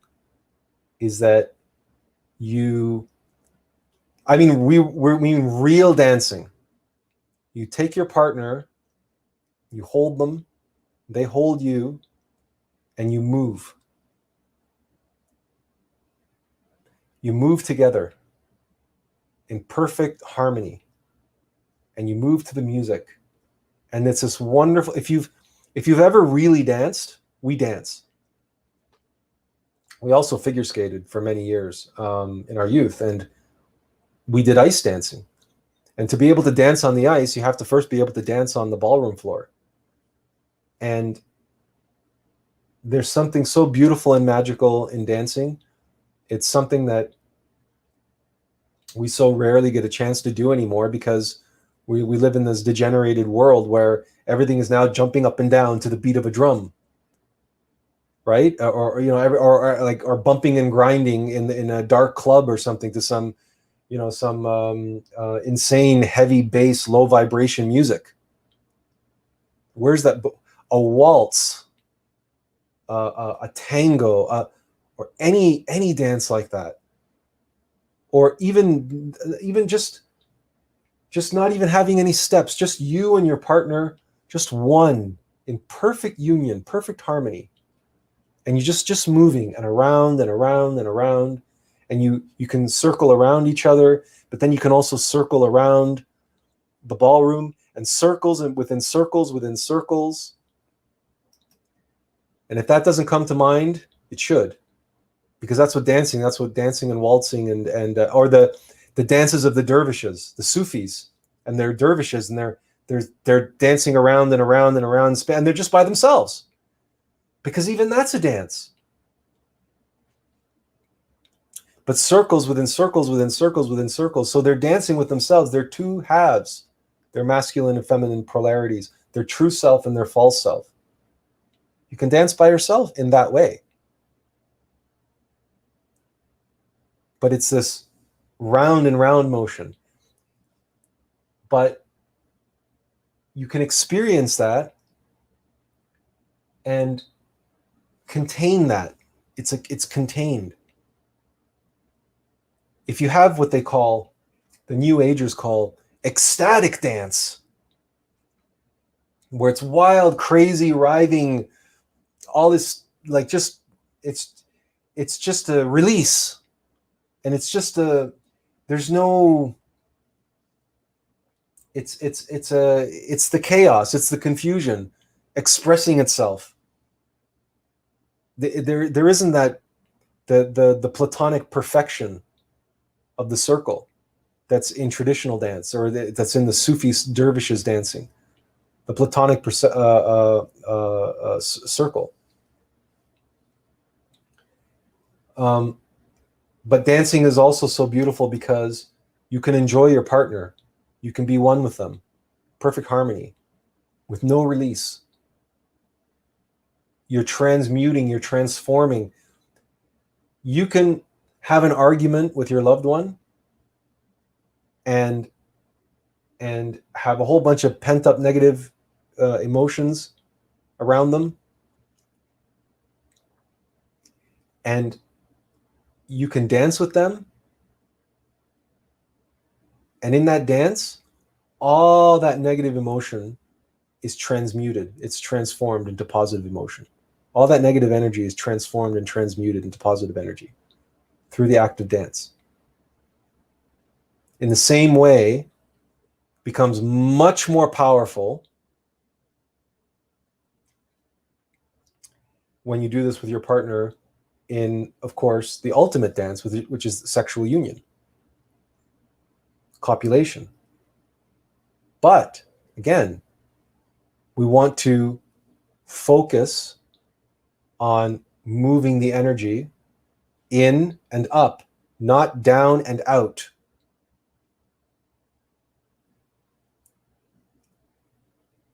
is that you I mean, we mean real dancing. You take your partner, you hold them, they hold you, and you move. You move together in perfect harmony, and you move to the music. And it's this wonderful, if you've ever really danced, we dance. We also figure skated for many years in our youth, and we did ice dancing. And to be able to dance on the ice, you have to first be able to dance on the ballroom floor. And there's something so beautiful and magical in dancing. It's something that we so rarely get a chance to do anymore, because we live in this degenerated world where everything is now jumping up and down to the beat of a drum, right? Or you know, or bumping and grinding in a dark club or something to some, you know, some insane heavy bass, low vibration music. Where's that? A waltz, a tango, or any dance like that, or even just not even having any steps, just you and your partner, just one in perfect union, perfect harmony, and you just moving and around and around and around, and you can circle around each other, but then you can also circle around the ballroom, and circles and within circles within circles. And if that doesn't come to mind, it should, because that's what dancing and waltzing and or the dances of the dervishes, the Sufis, and they're dervishes, and they're dancing around and around and around, and they're just by themselves, because even that's a dance. But circles within circles within circles within circles, so they're dancing with themselves. They're two halves, their masculine and feminine polarities, their true self and their false self. You can dance by yourself in that way. But it's this round and round motion. But you can experience that and contain that. It's contained. If you have what they call, the New Agers call, ecstatic dance, where it's wild, crazy, writhing, all this, like, just it's just a release, and it's just there's no, it's the chaos, it's the confusion expressing itself. There isn't that the platonic perfection of the circle that's in traditional dance, or that's in the Sufi dervishes dancing, the platonic circle. But dancing is also so beautiful because you can enjoy your partner. You can be one with them. Perfect harmony with no release. You're transmuting, you're transforming. You can have an argument with your loved one and have a whole bunch of pent-up negative emotions around them. And you can dance with them. And in that dance, all that negative emotion is transmuted. It's transformed into positive emotion. All that negative energy is transformed and transmuted into positive energy through the act of dance. In the same way, becomes much more powerful when you do this with your partner in, of course, the ultimate dance, which is sexual union, copulation. But again, we want to focus on moving the energy in and up, not down and out.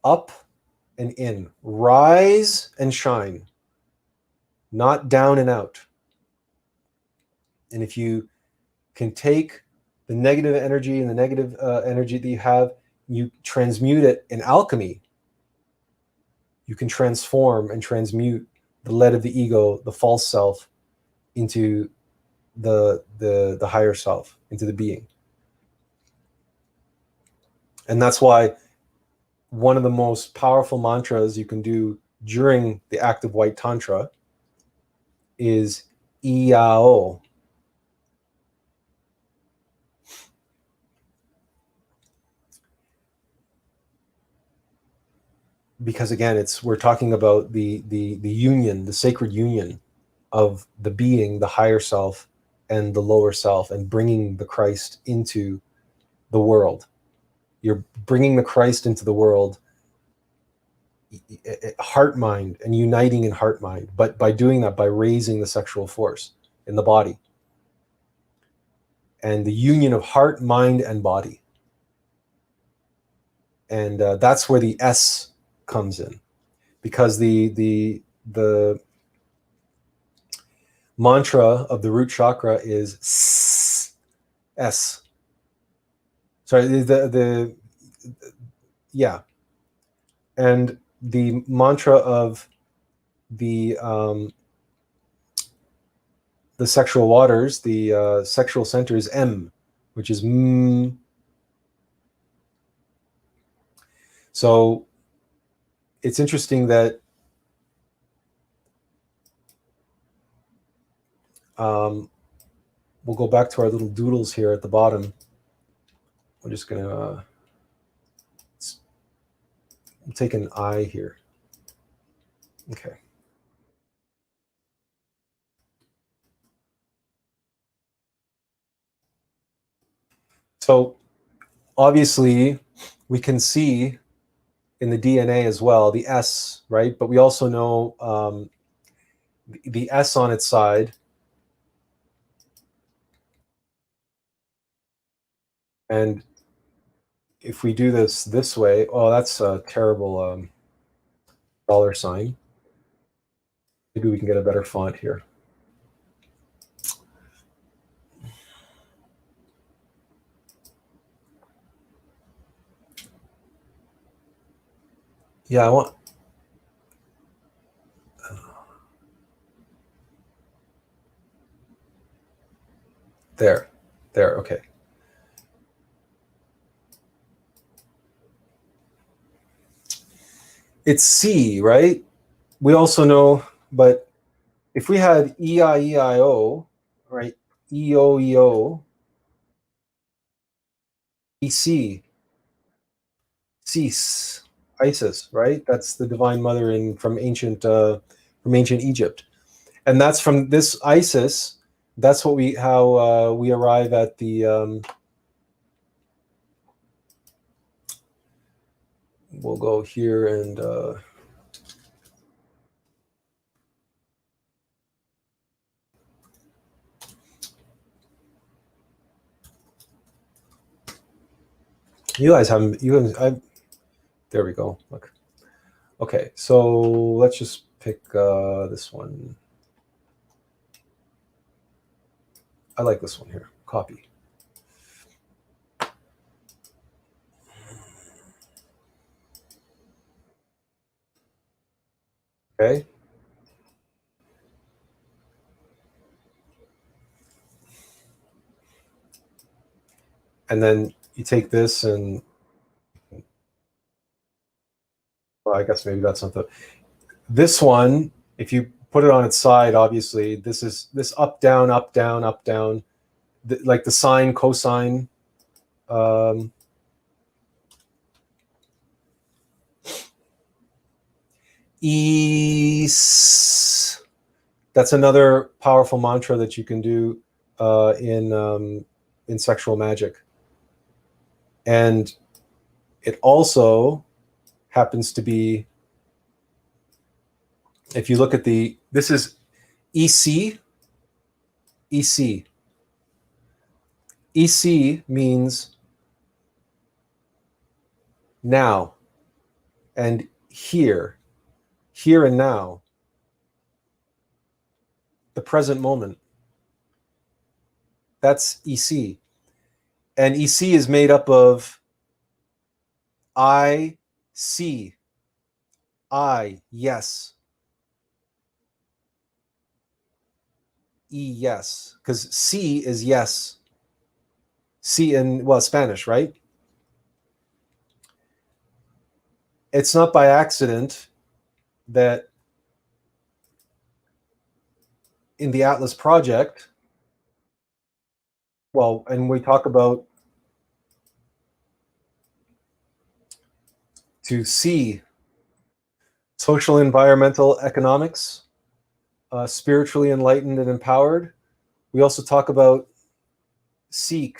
Up and in, rise and shine, not down and out. And if you can take the negative energy and the negative energy that you have, you transmute it in alchemy. You can transform and transmute the lead of the ego, the false self, into the higher self, into the being. And that's why one of the most powerful mantras you can do during the active white tantra is IAO. Because again, we're talking about the union, the sacred union of the being, the higher self, and the lower self, and bringing the Christ into the world. You're bringing the Christ into the world, heart mind, and uniting in heart mind. But by doing that, by raising the sexual force in the body, and the union of heart, mind, and body. And that's where the S comes in, because the mantra of the root chakra is S. Sorry, yeah, and the mantra of the sexual waters, the sexual center, is M, which is M. So it's interesting that we'll go back to our little doodles here at the bottom. We're just going to take an I here. Okay. So obviously we can see in the DNA as well the S, right? But we also know the S on its side. And if we do this way, oh, that's a terrible dollar sign. Maybe we can get a better font here. Yeah, I want. There, okay. It's C, right? We also know, but if we had EIEIO, right? EOEO, EC, Cease, Isis, right? That's the divine mother from ancient Egypt, and that's from this Isis. That's how we arrive at the. We'll go here and. You guys haven't. There we go. Look. Okay, so let's just pick this one. I like this one here. Copy. Okay. And then you take this and, well, I guess maybe that's not this one, if you put it on its side, obviously, this is this up, down, up, down, up, down, like the sine, cosine. Is, that's another powerful mantra that you can do in sexual magic. And it also happens to be, if you look at this is EC. EC. EC means now and here and now, the present moment. That's EC. And EC is made up of I, C, I, yes, E, yes. Because C is yes. C in, well, Spanish, right? it's not by accident that in the Atlas project, well, and we talk about to see social, environmental, economics, spiritually enlightened and empowered. We also talk about seek,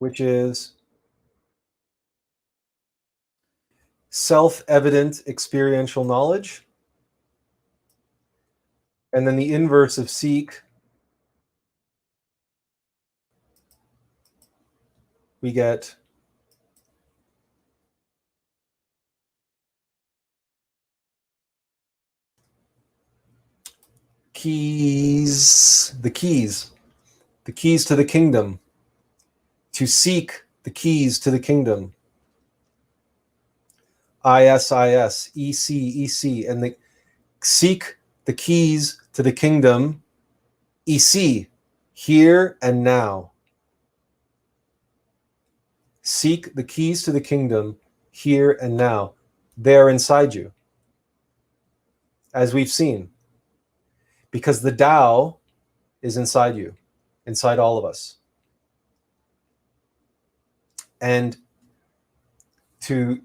which is self-evident experiential knowledge. And then the inverse of seek, we get keys, the keys to the kingdom, to seek the keys to the kingdom. ISIS, EC, and the seek the keys to the kingdom, EC, here and now. Seek the keys to the kingdom, here and now. They're inside you, as we've seen, because the TAO is inside you, inside all of us. And to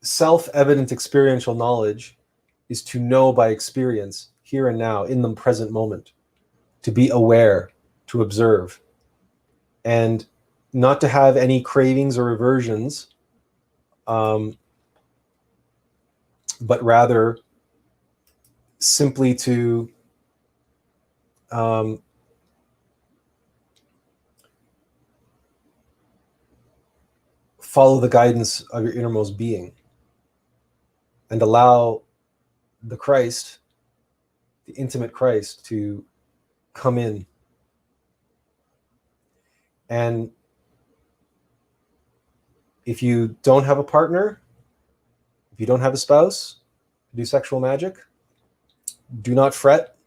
self-evident experiential knowledge is to know by experience, here and now, in the present moment, to be aware, to observe, and not to have any cravings or aversions, but rather simply to follow the guidance of your innermost being and allow the Christ, the intimate Christ, to come in. And if you don't have a partner, if you don't have a spouse, do sexual magic, do not fret.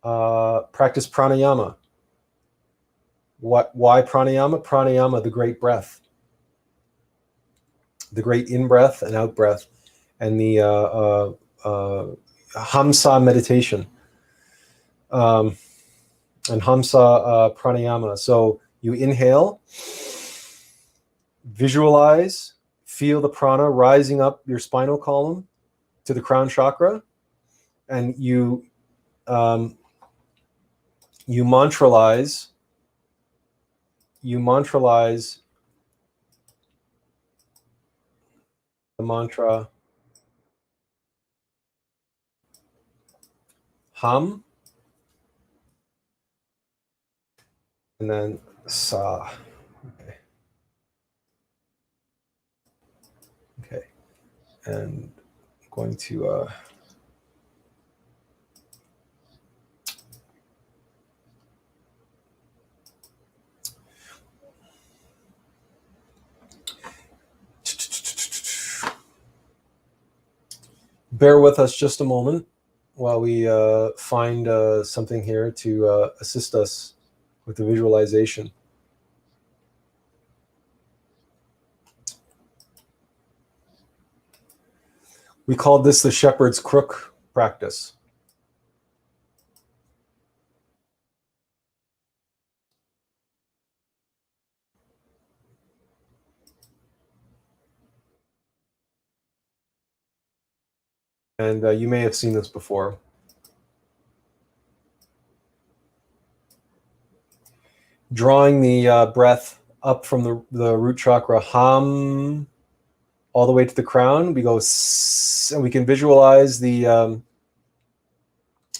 Practice pranayama. Why pranayama? Pranayama, the great breath, the great in-breath and out-breath, and the Hamsa meditation, and Hamsa pranayama. So you inhale, visualize, feel the prana rising up your spinal column to the crown chakra, and you mantralize the mantra Ham, and then Sa. Okay. And I'm going to bear with us just a moment while we find something here to assist us with the visualization. We called this the shepherd's crook practice. And you may have seen this before. Drawing the breath up from the root chakra, Ham, all the way to the crown. We go, and we can visualize the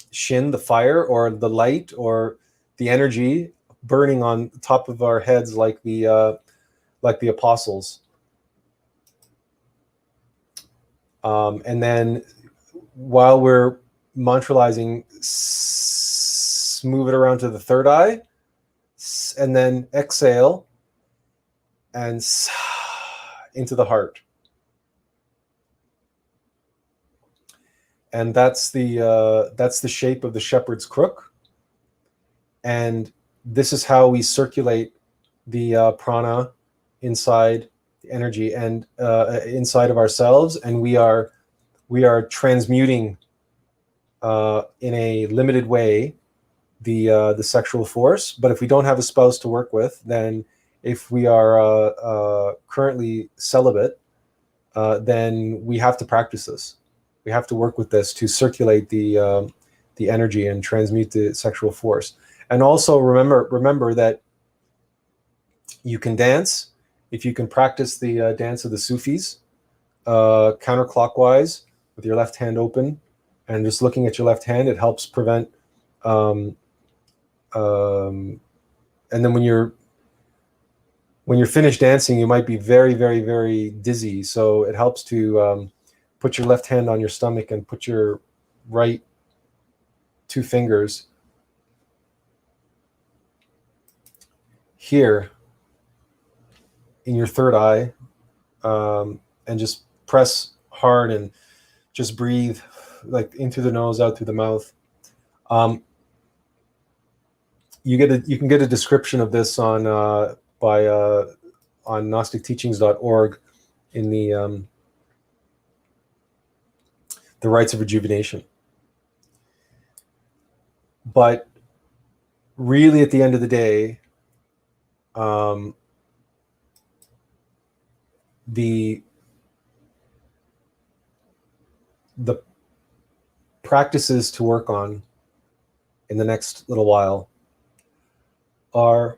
shin, the fire, or the light, or the energy burning on top of our heads, like the apostles. And then, while we're mantralizing, move it around to the third eye, and then exhale and into the heart. And that's the shape of the shepherd's crook. And this is how we circulate the prana inside energy and inside of ourselves, and we are transmuting in a limited way the sexual force. But if we don't have a spouse to work with, then if we are currently celibate, then we have to practice this. We have to work with this to circulate the energy and transmute the sexual force. And also remember that you can dance if you can practice the dance of the Sufis counterclockwise with your left hand open, and just looking at your left hand. It helps prevent. And then when you're finished dancing, you might be very, very, very dizzy. So it helps to put your left hand on your stomach and put your right two fingers here in your third eye, and just press hard and just breathe like in through the nose, out through the mouth. You can get a description of this on gnosticteachings.org in the rites of rejuvenation. But really, at the end of the day, the practices to work on in the next little while are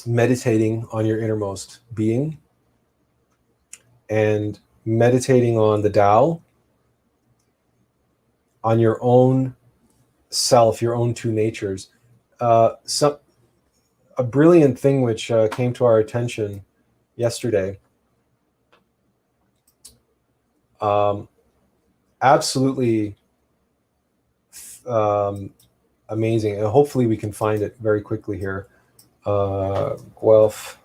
meditating on your innermost being and meditating on the Tao, on your own self, your own two natures. A brilliant thing which came to our attention yesterday, absolutely amazing, and hopefully we can find it very quickly here. Guelph.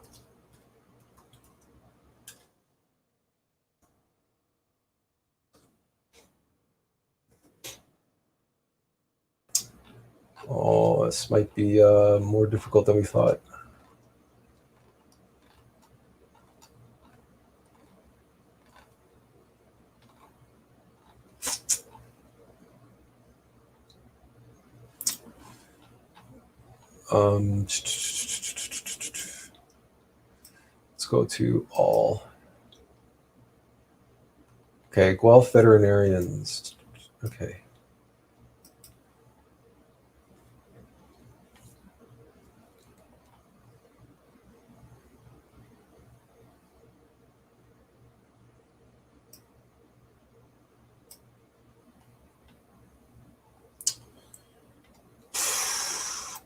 Oh, this might be more difficult than we thought. Let's go to all. Okay, Guelph veterinarians. Okay.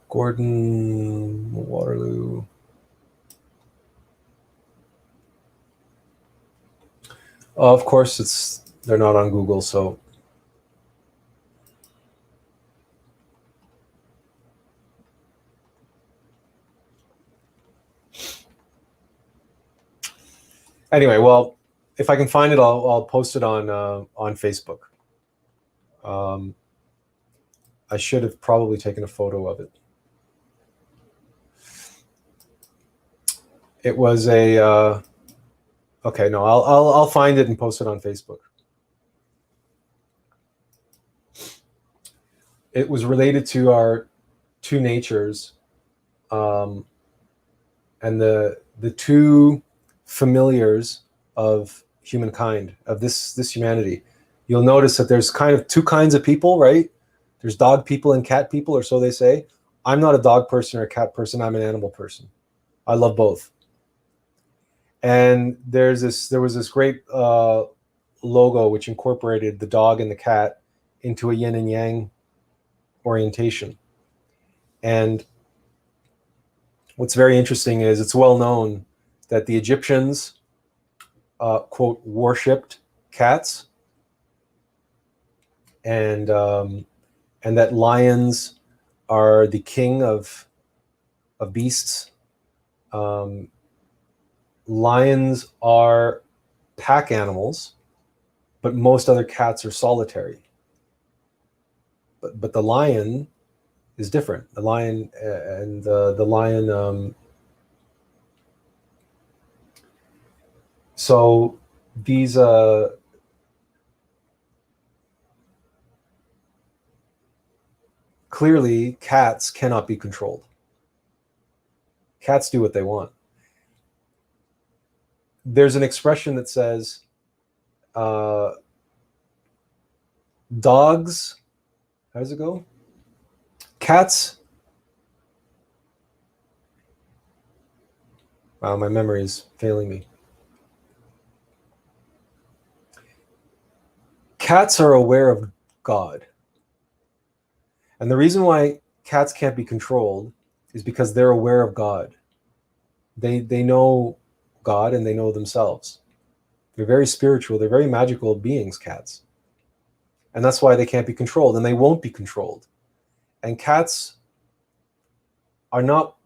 Gordon, Waterloo. Of course, they're not on Google, so. Anyway, well, if I can find it, I'll post it on Facebook. I should have probably taken a photo of it. It was a. Okay, no, I'll find it and post it on Facebook. It was related to our two natures, and the two familiars of humankind, of this humanity. You'll notice that there's kind of two kinds of people, right? There's dog people and cat people, or so they say. I'm not a dog person or a cat person. I'm an animal person. I love both. And there was this great logo which incorporated the dog and the cat into a yin and yang orientation. And what's very interesting is it's well known that the Egyptians, quote, worshipped cats, and that lions are the king of beasts. Lions are pack animals, but most other cats are solitary. But the lion is different. The lion and the lion So these clearly cats cannot be controlled. Cats do what they want. There's an expression that says dogs, how does it go? Cats, wow, my memory is failing me. Cats are aware of God. And the reason why cats can't be controlled is because they're aware of God. They know God and they know themselves. They're very spiritual. They're very magical beings, cats. And that's why they can't be controlled, and they won't be controlled. And cats are not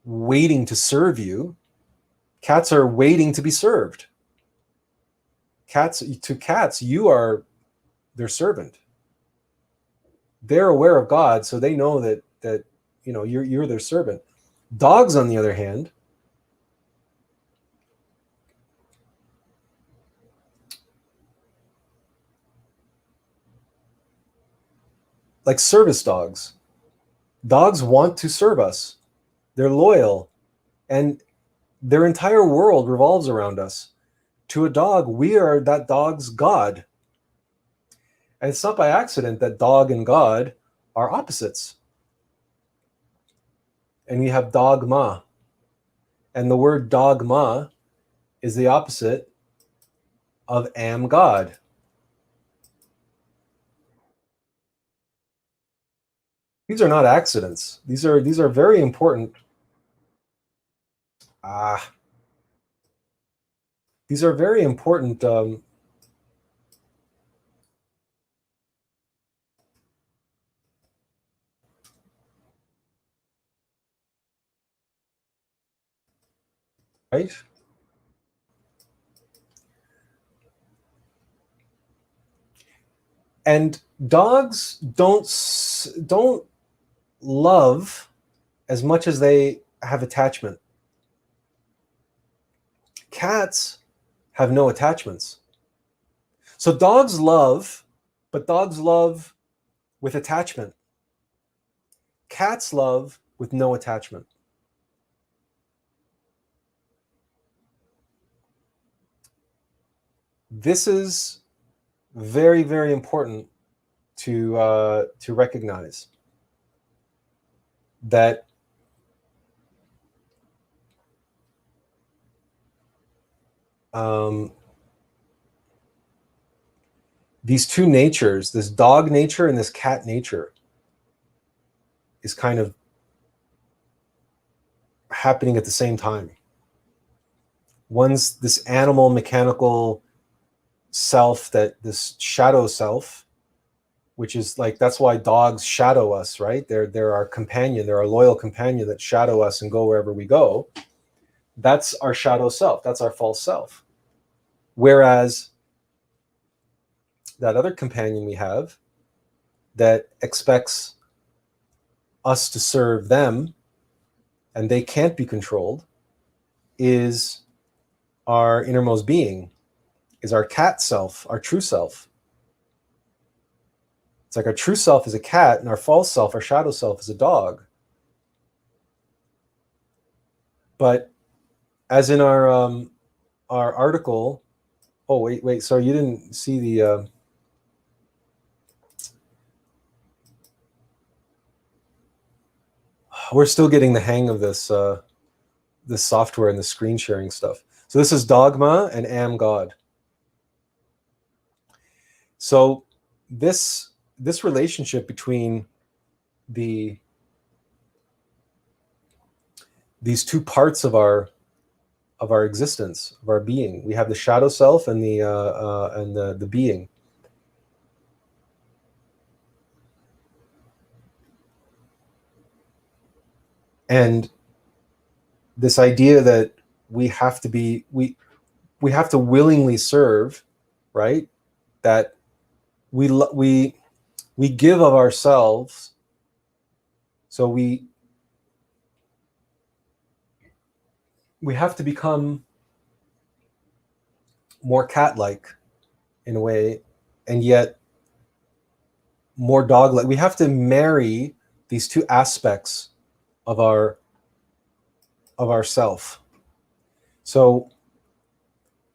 waiting to serve you. Cats are waiting to be served. To cats, you are their servant. They're aware of God, so they know that you're their servant. Dogs, on the other hand, like service dogs. Dogs want to serve us. They're loyal, and their entire world revolves around us. To a dog, we are that dog's God. And it's not by accident that dog and God are opposites. And we have dogma. And the word dogma is the opposite of am God. These are not accidents. These are very important. These are very important. Right? And dogs don't love as much as they have attachment. Cats have no attachments. So dogs love, but dogs love with attachment. Cats love with no attachment. This is very, very important to recognize that these two natures, this dog nature and this cat nature, is kind of happening at the same time. One's this animal mechanical self, that this shadow self, which is like, that's why dogs shadow us, right? They're our companion, they're our loyal companion that shadow us and go wherever we go. That's our shadow self, that's our false self. Whereas that other companion we have that expects us to serve them and they can't be controlled is our innermost being, is our cat self, our true self. It's like our true self is a cat and our false self, our shadow self, is a dog. But as in our article, oh wait, sorry, you didn't see the we're still getting the hang of this this software and the screen sharing stuff. So this is dogma and am God. So this relationship between these two parts of our existence, of our being, we have the shadow self and the being. And this idea that we have to be, we have to willingly serve, right? That we give of ourselves. So we have to become more cat-like in a way, and yet more dog-like. We have to marry these two aspects of ourself. So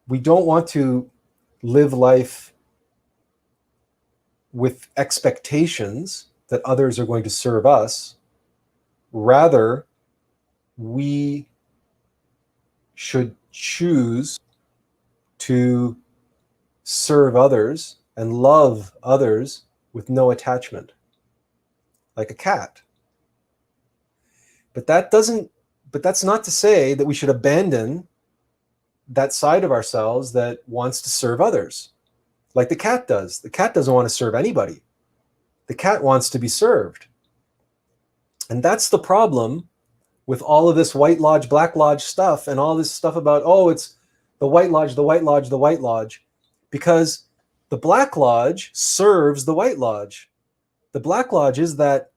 we don't want to live life with expectations that others are going to serve us. Rather, we should choose to serve others and love others with no attachment, like a cat. But that's not to say that we should abandon that side of ourselves that wants to serve others, like the cat does. The cat doesn't want to serve anybody. The cat wants to be served. And that's the problem with all of this White Lodge, Black Lodge stuff, and all this stuff about, oh, it's the White Lodge, the White Lodge, the White Lodge, because the Black Lodge serves the White Lodge. The Black Lodge is that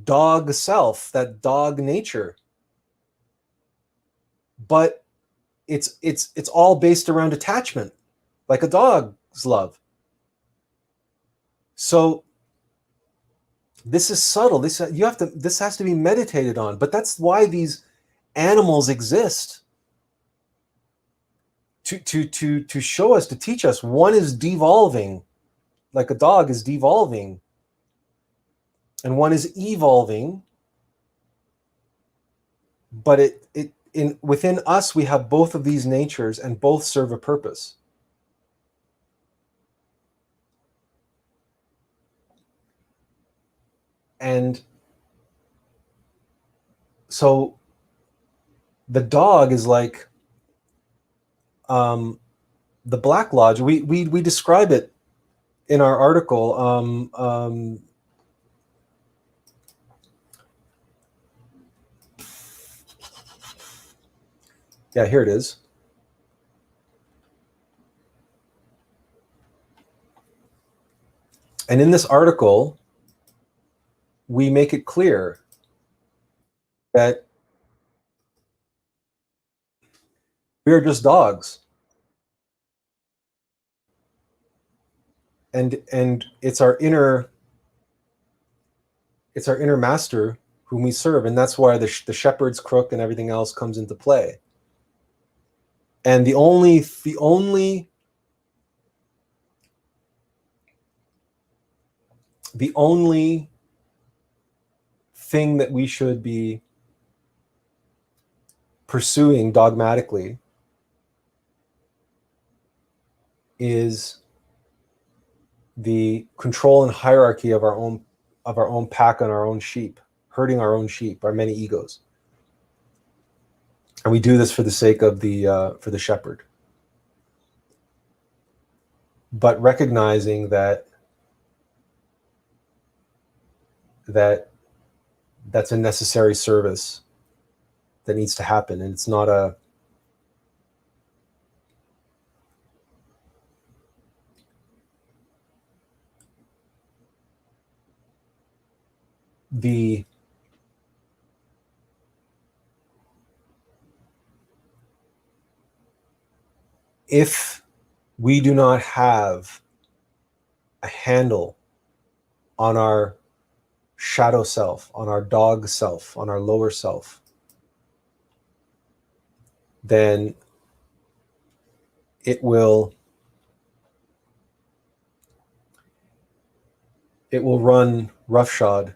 dog self, that dog nature. But it's all based around attachment, like a dog's love. So this is subtle. This has to be meditated on. But that's why these animals exist. To show us, to teach us. One is devolving, like a dog is devolving, and one is evolving. But within us, we have both of these natures, and both serve a purpose. And so the dog is like the Black Lodge. We describe it in our article. Yeah, here it is. And in this article, we make it clear that we are just dogs. And it's our inner master whom we serve, and that's why the shepherd's crook and everything else comes into play. And the only thing that we should be pursuing dogmatically is the control and hierarchy of our own pack and our own sheep, herding our own sheep, our many egos. And we do this for the sake of for the shepherd. But recognizing that that's a necessary service that needs to happen, and it's not if we do not have a handle on our shadow self, on our dog self, on our lower self, then it will run roughshod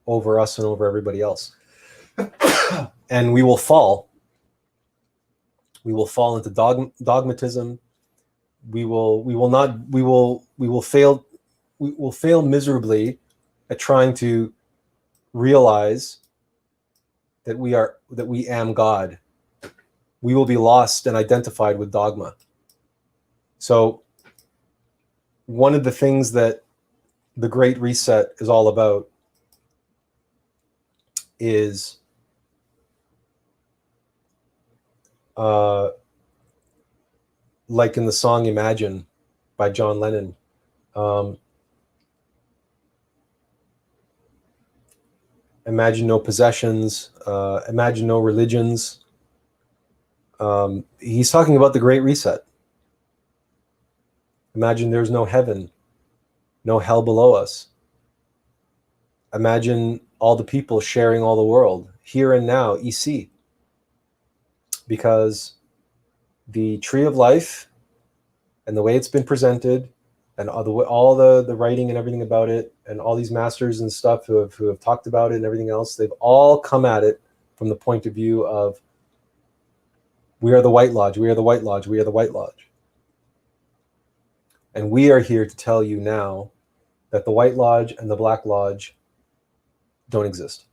over us and over everybody else. And we will fall. We will fall into dogmatism. We will fail miserably at trying to realize that we am God. We will be lost and identified with dogma. So one of the things that the Great Reset is all about is like in the song Imagine by John Lennon, imagine no possessions, imagine no religions. He's talking about the Great Reset. Imagine there's no heaven, no hell below us. Imagine all the people sharing all the world, here and now, ISI. Because the tree of life and the way it's been presented, and all the writing and everything about it, and all these masters and stuff who have talked about it and everything else, they've all come at it from the point of view of, we are the White Lodge, we are the White Lodge, we are the White Lodge. And we are here to tell you now that the White Lodge and the Black Lodge don't exist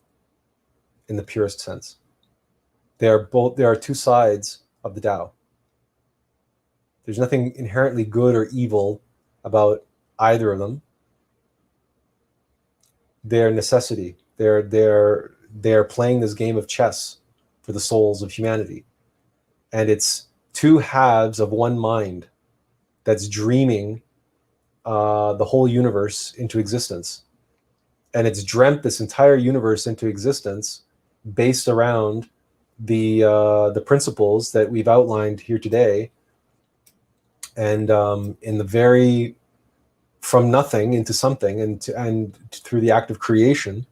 in the purest sense. There are two sides of the Tao. There's nothing inherently good or evil about either of them. They're necessity. They're playing this game of chess for the souls of humanity. And it's two halves of one mind that's dreaming the whole universe into existence. And it's dreamt this entire universe into existence based around the principles that we've outlined here today. And in the very, from nothing into something, and through the act of creation,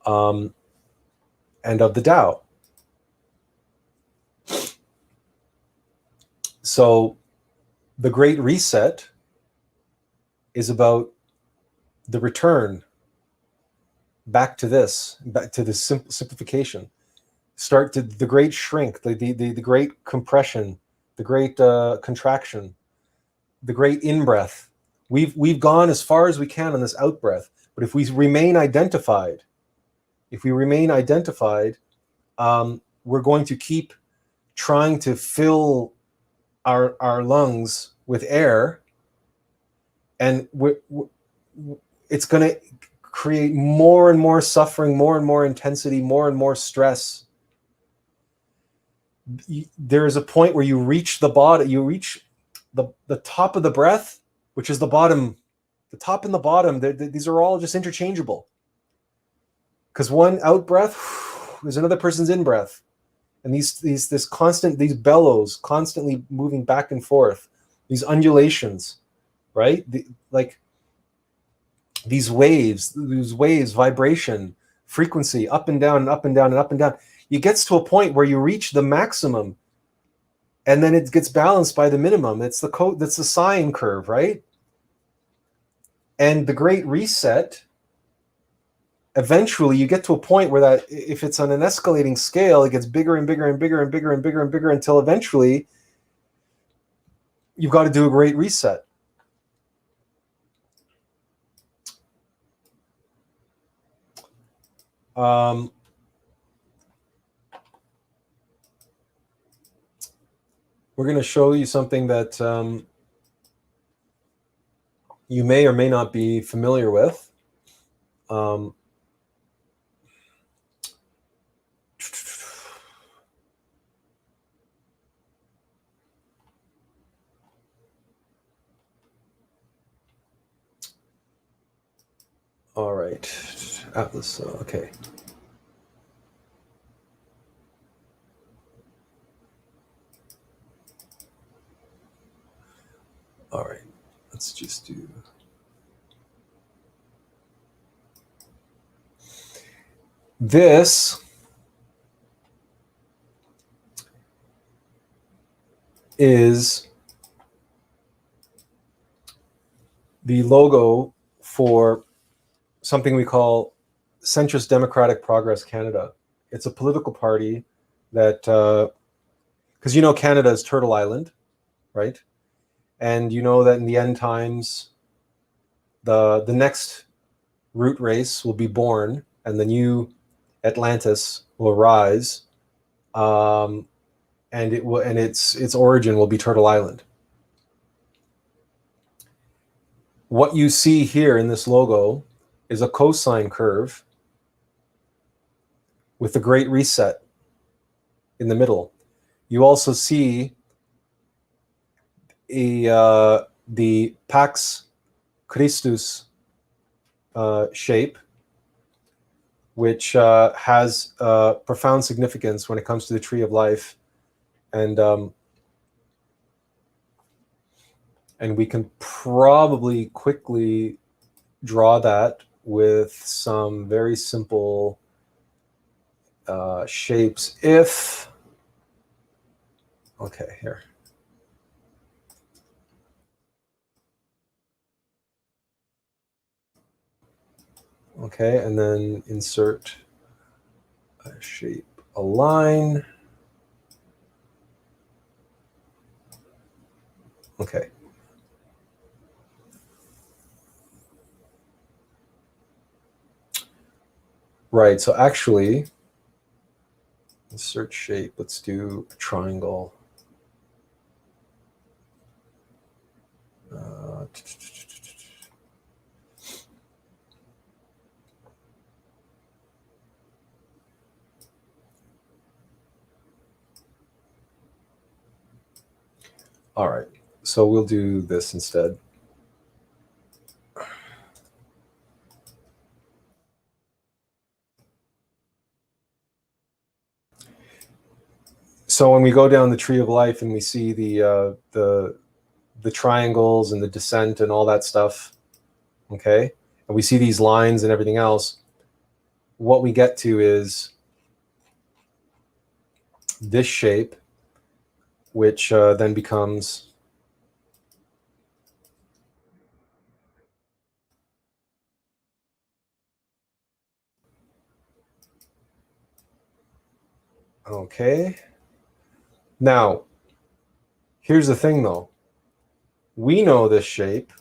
and of the Tao. So the Great Reset is about the return back to this simplification. Start to the great shrink, the great compression, the great contraction, the great in-breath. We've gone as far as we can on this out-breath, but if we remain identified, we're going to keep trying to fill our lungs with air, and it's going to create more and more suffering, more and more intensity, more and more stress. There is a point where you reach the bottom, you reach the top of the breath, which is the bottom. The top and the bottom, these are all just interchangeable. Because one out breath is another person's in breath. And these bellows constantly moving back and forth, these undulations, right? Like these waves, vibration, frequency, up and down and up and down and up and down. It gets to a point where you reach the maximum, and then it gets balanced by the minimum. That's the sine curve, right? And the Great Reset, eventually you get to a point where that, if it's on an escalating scale, it gets bigger and bigger and bigger and bigger and bigger and bigger until eventually you've got to do a Great Reset. We're going to show you something that you may or may not be familiar with. All right, Atlas, okay. All right, let's just do. This is the logo for something we call Centrist Democratic Progress Canada. It's a political party that, because you know Canada is Turtle Island, right? And you know that in the end times, the next root race will be born, and the new Atlantis will rise, and its origin will be Turtle Island. What you see here in this logo is a cosine curve with the Great Reset in the middle. You also see the Pax Christus shape, which has profound significance when it comes to the Tree of Life. And And we can probably quickly draw that with some very simple shapes. If, okay, here. Okay, and then insert a shape, a line. Okay. Right, so actually, insert shape, let's do a triangle. All right, so we'll do this instead. So when we go down the tree of life and we see the triangles and the descent and all that stuff, okay, and we see these lines and everything else, what we get to is this shape, which then becomes okay. Now, here's the thing though. We know this shape.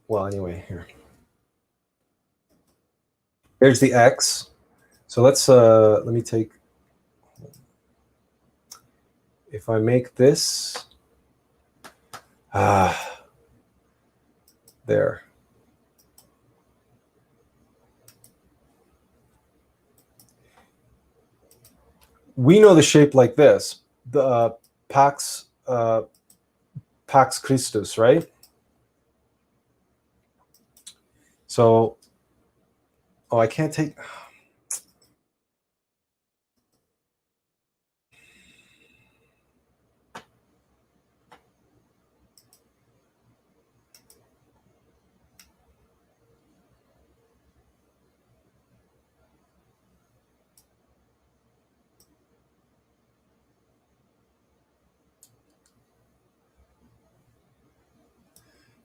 Well, anyway, here. Here's the X. So let's let me take, if I make this there. We know the shape like this, the Pax Christus, right? So, oh, I can't take.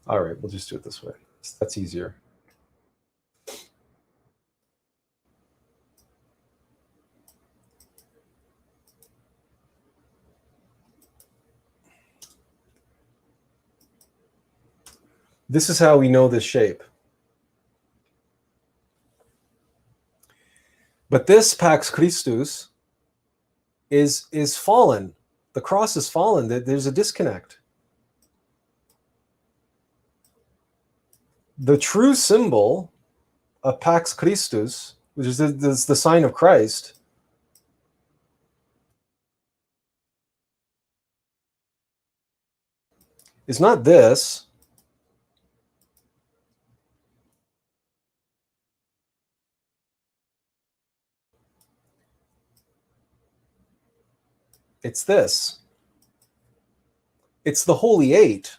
All right, we'll just do it this way. That's easier. This is how we know this shape. But this Pax Christus is fallen. The cross is fallen. There's a disconnect. The true symbol of Pax Christus, which is the sign of Christ, is not this. It's this. It's the Holy Eight,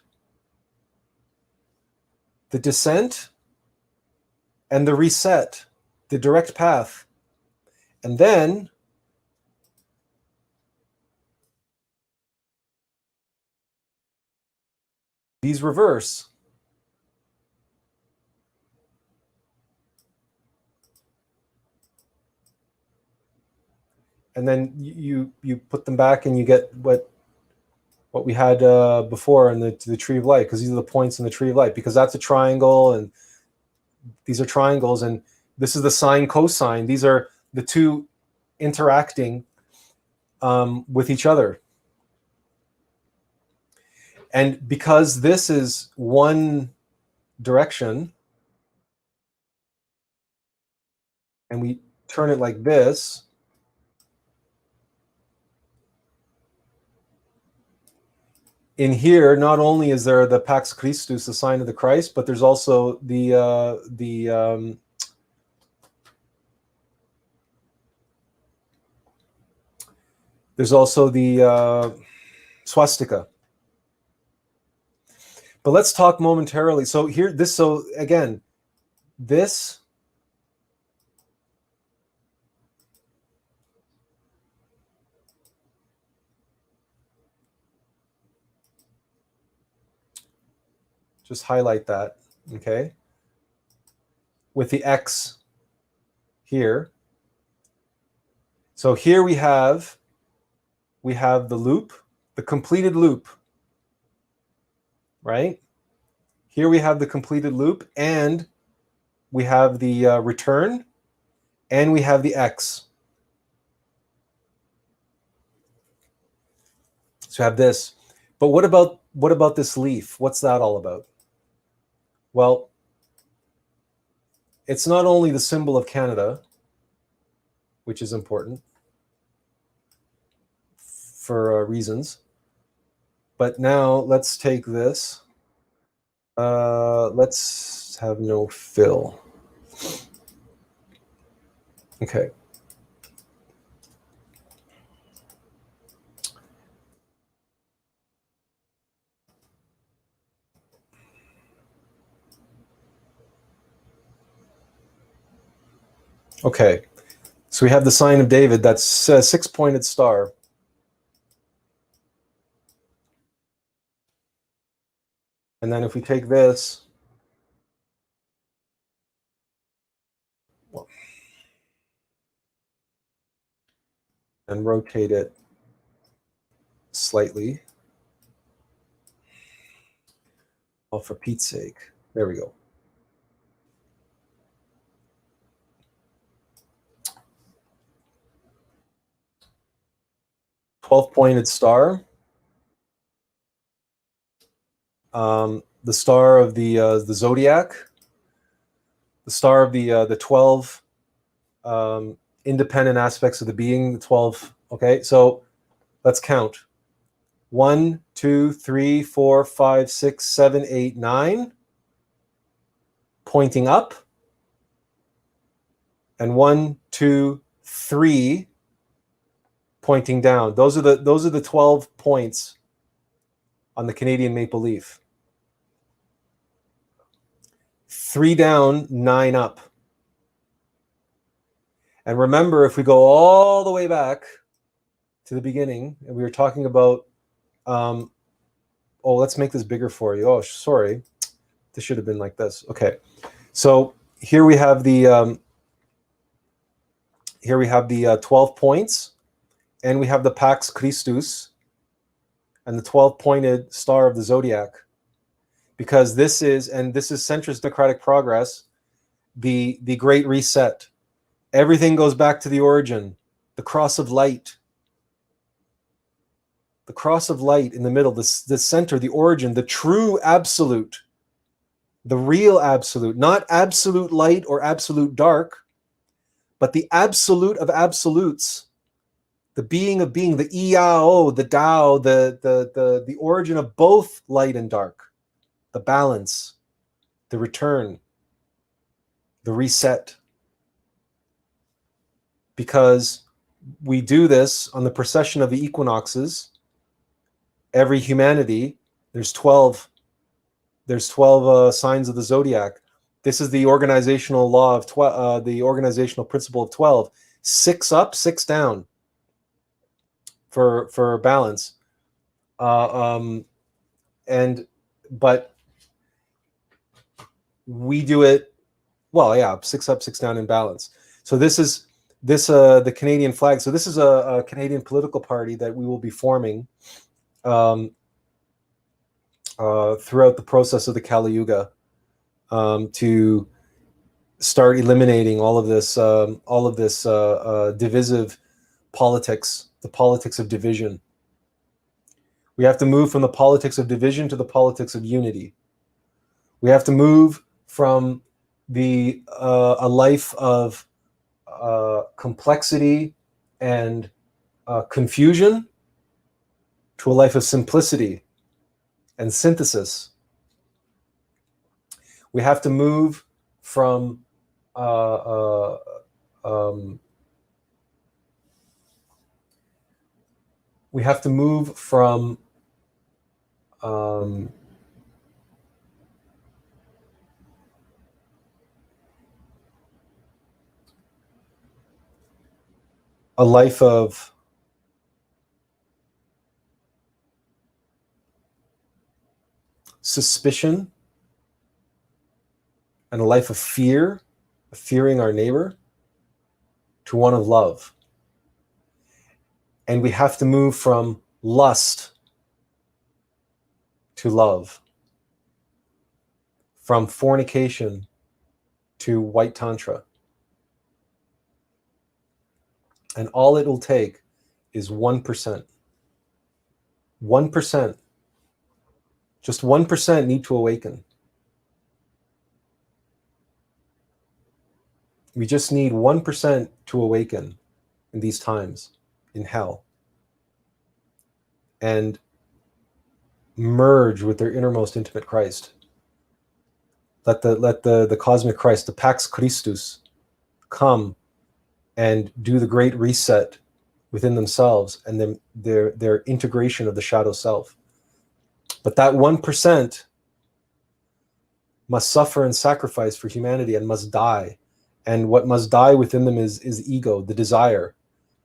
the descent and the reset, the direct path. And then these reverse. And then you put them back and you get what we had before in the tree of light, because these are the points in the tree of light, because that's a triangle and these are triangles, and this is the sine cosine. These are the two interacting with each other. And because this is one direction, and we turn it like this, in here, not only is there the Pax Christus, the sign of the Christ, but there's also the There's also the swastika. But let's talk momentarily. So here, so again, this just highlight that, okay? With the X here. So here we have the loop, the completed loop, right? Here we have the completed loop, and we have the return, and we have the X. So we have this. But what about this leaf? What's that all about? Well, it's not only the symbol of Canada, which is important for reasons, but now let's take this. Let's have no fill. Okay. Okay. So we have the sign of David. That's a six-pointed star. And then if we take this, and rotate it slightly. Oh, for Pete's sake. There we go. $12-pointed star. The star of the zodiac. The star of the 12 independent aspects of the being, the 12. Okay, so let's count. 1, 2, 3, 4, 5, 6, 7, 8, 9. Pointing up. And 1, 2, 3 pointing down. Those are the 12 points on the Canadian maple leaf. 3 down, 9 up. And remember, if we go all the way back to the beginning, and we were talking about, oh, let's make this bigger for you. Oh, sorry. This should have been like this. Okay. So here we have the 12 points, and we have the Pax Christus and the 12-pointed star of the zodiac. Because this is centrist democratic progress, the great reset. Everything goes back to the origin, the cross of light. The cross of light in the middle, the center, the origin, the true absolute, the real absolute, not absolute light or absolute dark, but the absolute of absolutes, the being of being, the IAO, the TAO, the origin of both light and dark, the balance, the return, the reset. Because we do this on the precession of the equinoxes. Every humanity, there's 12 signs of the zodiac. This is the organizational law of 12, the organizational principle of 12. 6 up, 6 down for balance. But we do it, well, yeah, 6 up, 6 down in balance. So this is the Canadian flag. So this is a Canadian political party that we will be forming throughout the process of the Kali Yuga, to start eliminating all of this divisive politics, the politics of division. We have to move from the politics of division to the politics of unity. We have to move from a life of complexity and confusion to a life of simplicity and synthesis. We have to move from we have to move from a life of suspicion and a life of fear, of fearing our neighbor, to one of love. And we have to move from lust to love, from fornication to white tantra. And all it will take is 1%. 1%. Just 1% need to awaken. We just need 1% to awaken in these times in hell and merge with their innermost intimate Christ. Let the cosmic Christ, the Pax Christus, come and do the great reset within themselves and then their integration of the shadow self. But that 1% must suffer and sacrifice for humanity and must die. And what must die within them is ego, the desire,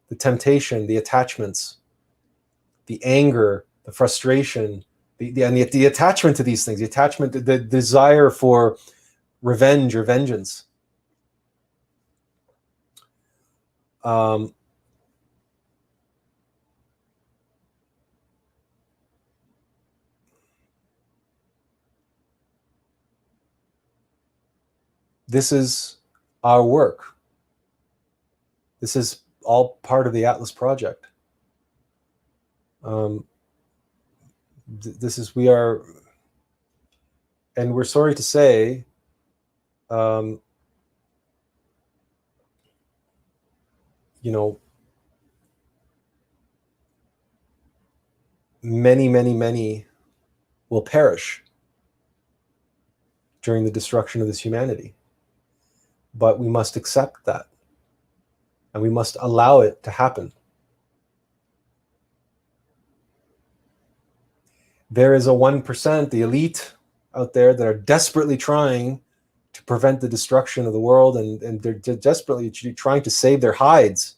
the temptation, the attachments, the anger, the frustration, the attachment to these things, the attachment, the desire for revenge or vengeance. This is our work. This is all part of the Atlas project. This is, we are, and we're sorry to say, you know, many will perish during the destruction of this humanity. But we must accept that. And we must allow it to happen. There is a 1%, the elite out there, that are desperately trying to prevent the destruction of the world, and they're desperately trying to save their hides.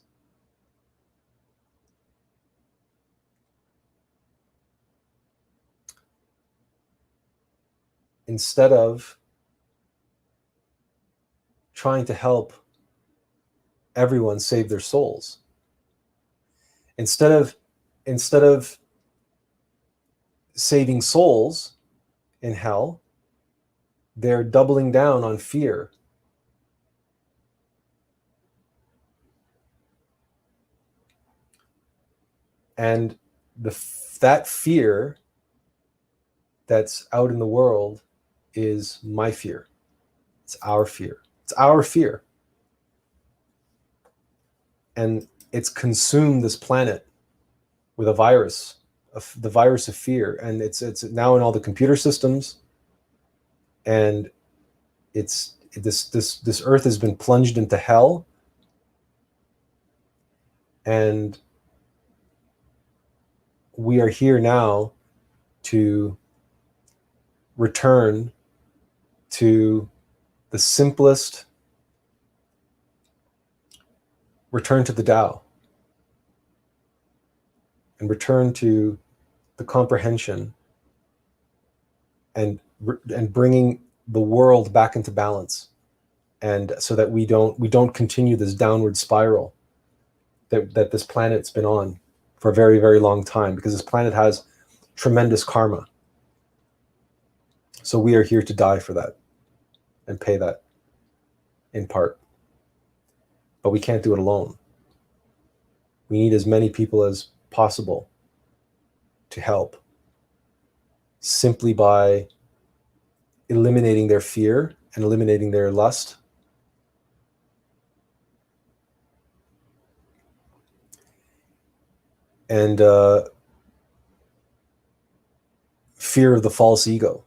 Instead of trying to help everyone save their souls. Instead of saving souls in hell, they're doubling down on fear. And that fear that's out in the world is my fear. It's our fear. It's our fear. And it's consumed this planet with a virus, the virus of fear. And it's now in all the computer systems. And this earth has been plunged into hell. And we are here now to return to the simplest, return to the Tao, and return to the comprehension and bringing the world back into balance, and so that we don't continue this downward spiral that this planet's been on for a very, very long time, because this planet has tremendous karma. So we are here to die for that and pay that in part. But we can't do it alone. We need as many people as possible to help, simply by eliminating their fear and eliminating their lust. And fear of the false ego.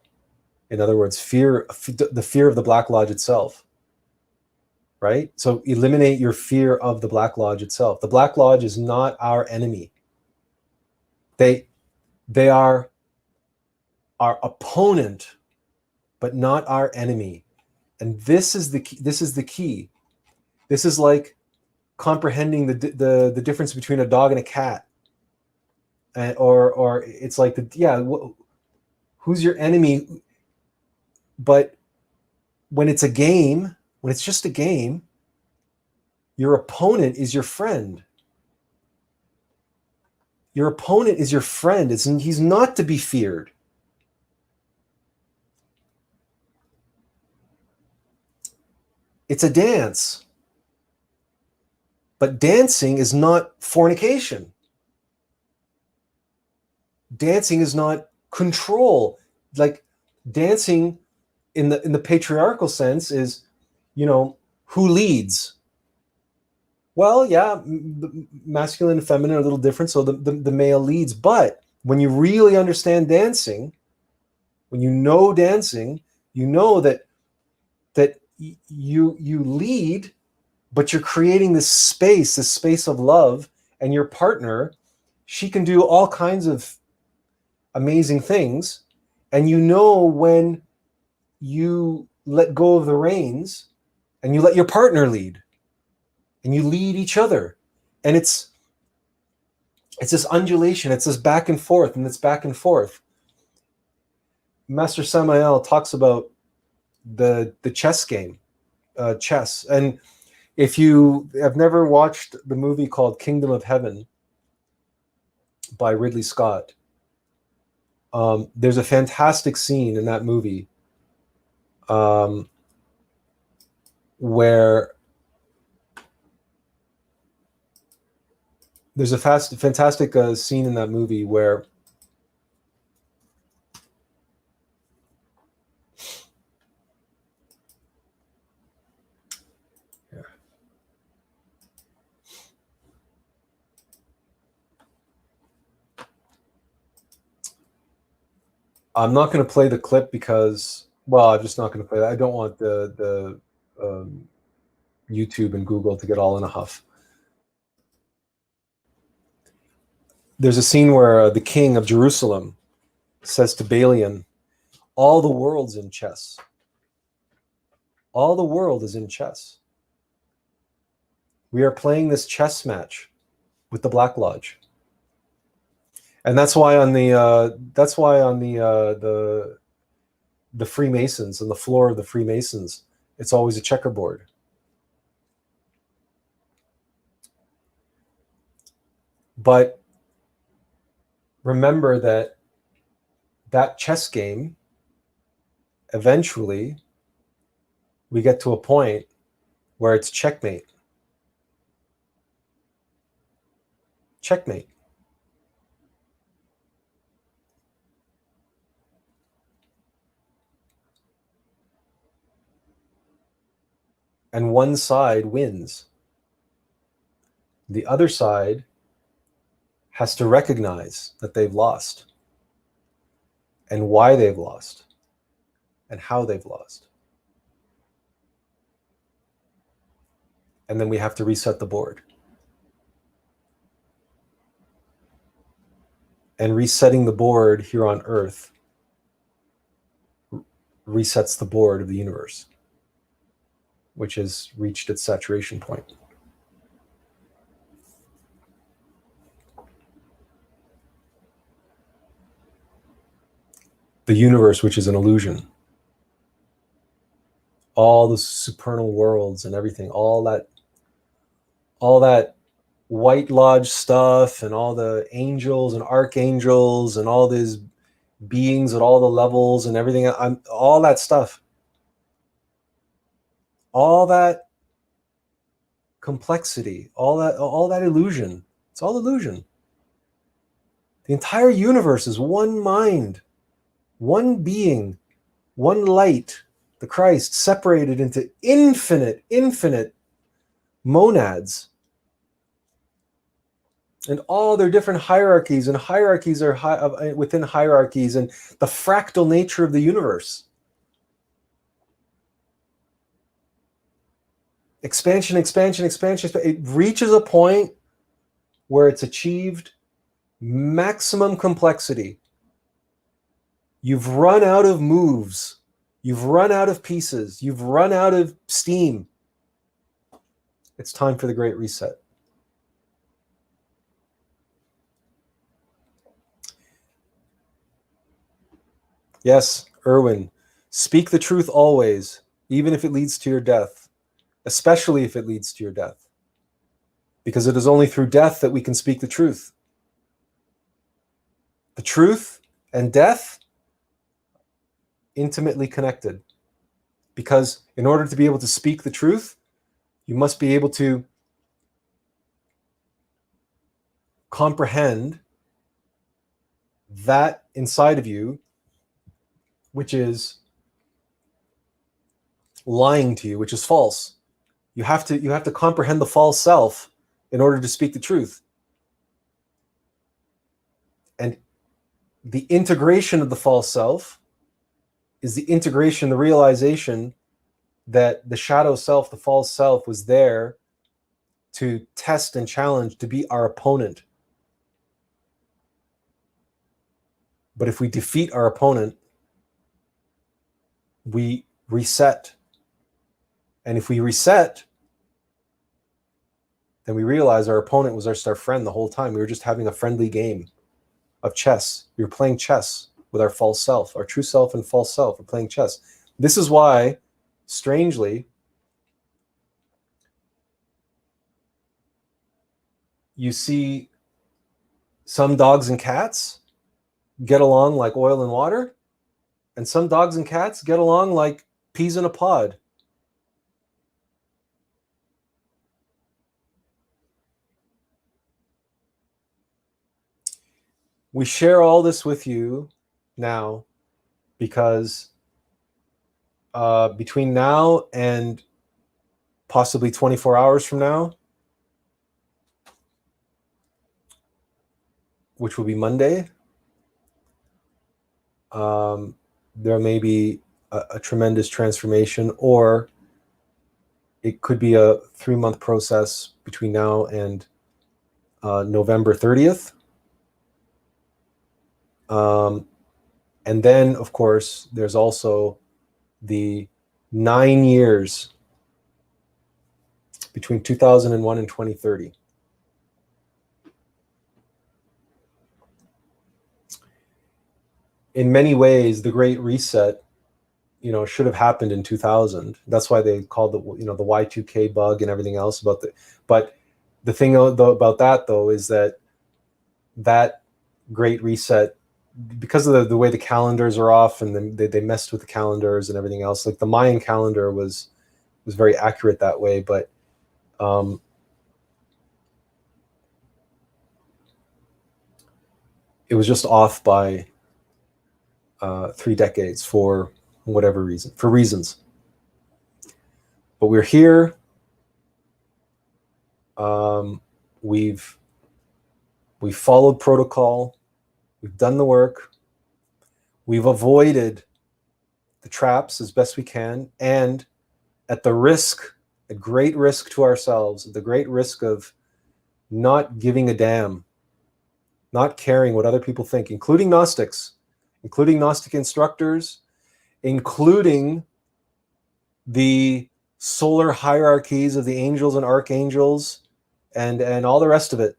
In other words, the fear of the Black Lodge itself. Right? So eliminate your fear of the Black Lodge itself. The Black Lodge is not our enemy. They are our opponent, but not our enemy. And this is the key. This is the key. This is like comprehending the difference between a dog and a cat. Or it's like who's your enemy? But when it's a game, when it's just a game, your opponent is your friend. Your opponent is your friend. He's not to be feared. It's a dance. But dancing is not fornication. Dancing is not control. Like dancing in the patriarchal sense is, who leads? Well, yeah, masculine and feminine are a little different, so the male leads. But when you really understand dancing, when you know dancing, you know that you lead, but you're creating this space of love, and your partner, she can do all kinds of amazing things, and when you let go of the reins and you let your partner lead, and you lead each other, and it's this undulation, it's this back and forth, and it's back and forth. Master Samael talks about the chess game, chess. And if you have never watched the movie called Kingdom of Heaven by Ridley Scott, there's a fantastic scene in that movie where there's a fantastic scene in that movie where I'm not going to play the clip because, well, I'm just not going to play that. I don't want the YouTube and Google to get all in a huff. There's a scene where the king of Jerusalem says to Balian, all the world's in chess. All the world is in chess. We are playing this chess match with the Black Lodge. And that's why on the Freemasons, on the floor of the Freemasons, it's always a checkerboard. But remember that chess game, eventually we get to a point where it's checkmate. Checkmate. And one side wins. The other side has to recognize that they've lost, and why they've lost, and how they've lost. And then we have to reset the board. And resetting the board here on Earth resets the board of the universe, which has reached its saturation point. The universe, which is an illusion. All the supernal worlds and everything, all that White Lodge stuff, and all the angels and archangels and all these beings at all the levels and everything, all that stuff, all that complexity, all that illusion, it's all illusion. The entire universe is one mind, one being, one light, the Christ, separated into infinite monads, and all their different hierarchies, and hierarchies are within hierarchies, and the fractal nature of the universe. Expansion. It reaches a point where it's achieved maximum complexity. You've run out of moves. You've run out of pieces. You've run out of steam. It's time for the Great Reset. Yes, Erwin, speak the truth always, even if it leads to your death, especially if it leads to your death, because it is only through death that we can speak the truth. The truth and death, intimately connected, because in order to be able to speak the truth, you must be able to comprehend that inside of you which is lying to you, which is false. You have to comprehend the false self in order to speak the truth. And the integration of the false self is the integration, the realization that the shadow self, the false self, was there to test and challenge, to be our opponent. But if we defeat our opponent, we reset. And if we reset, then we realize our opponent was our friend the whole time. We were just having a friendly game of chess. We were playing chess with our false self, our true self and false self. We're playing chess. This is why, strangely, you see some dogs and cats get along like oil and water, and some dogs and cats get along like peas in a pod. We share all this with you now because between now and possibly 24 hours from now, which will be Monday, there may be a tremendous transformation, or it could be a 3-month process between now and November 30th. And then, of course, there's also the 9 years between 2001 and 2030. In many ways, the Great Reset, should have happened in 2000. That's why they called the Y2K bug and everything else about the. But the thing about that though is that Great Reset, because of the way the calendars are off, and then they messed with the calendars and everything else. Like the Mayan calendar was very accurate that way, but it was just off by 3 decades for whatever reason, for reasons. But we're here. We've followed protocol. We've done the work. We've avoided the traps as best we can, and at great risk to ourselves, at the great risk of not giving a damn, not caring what other people think, including Gnostics, including Gnostic instructors, including the solar hierarchies of the angels and archangels, and all the rest of it,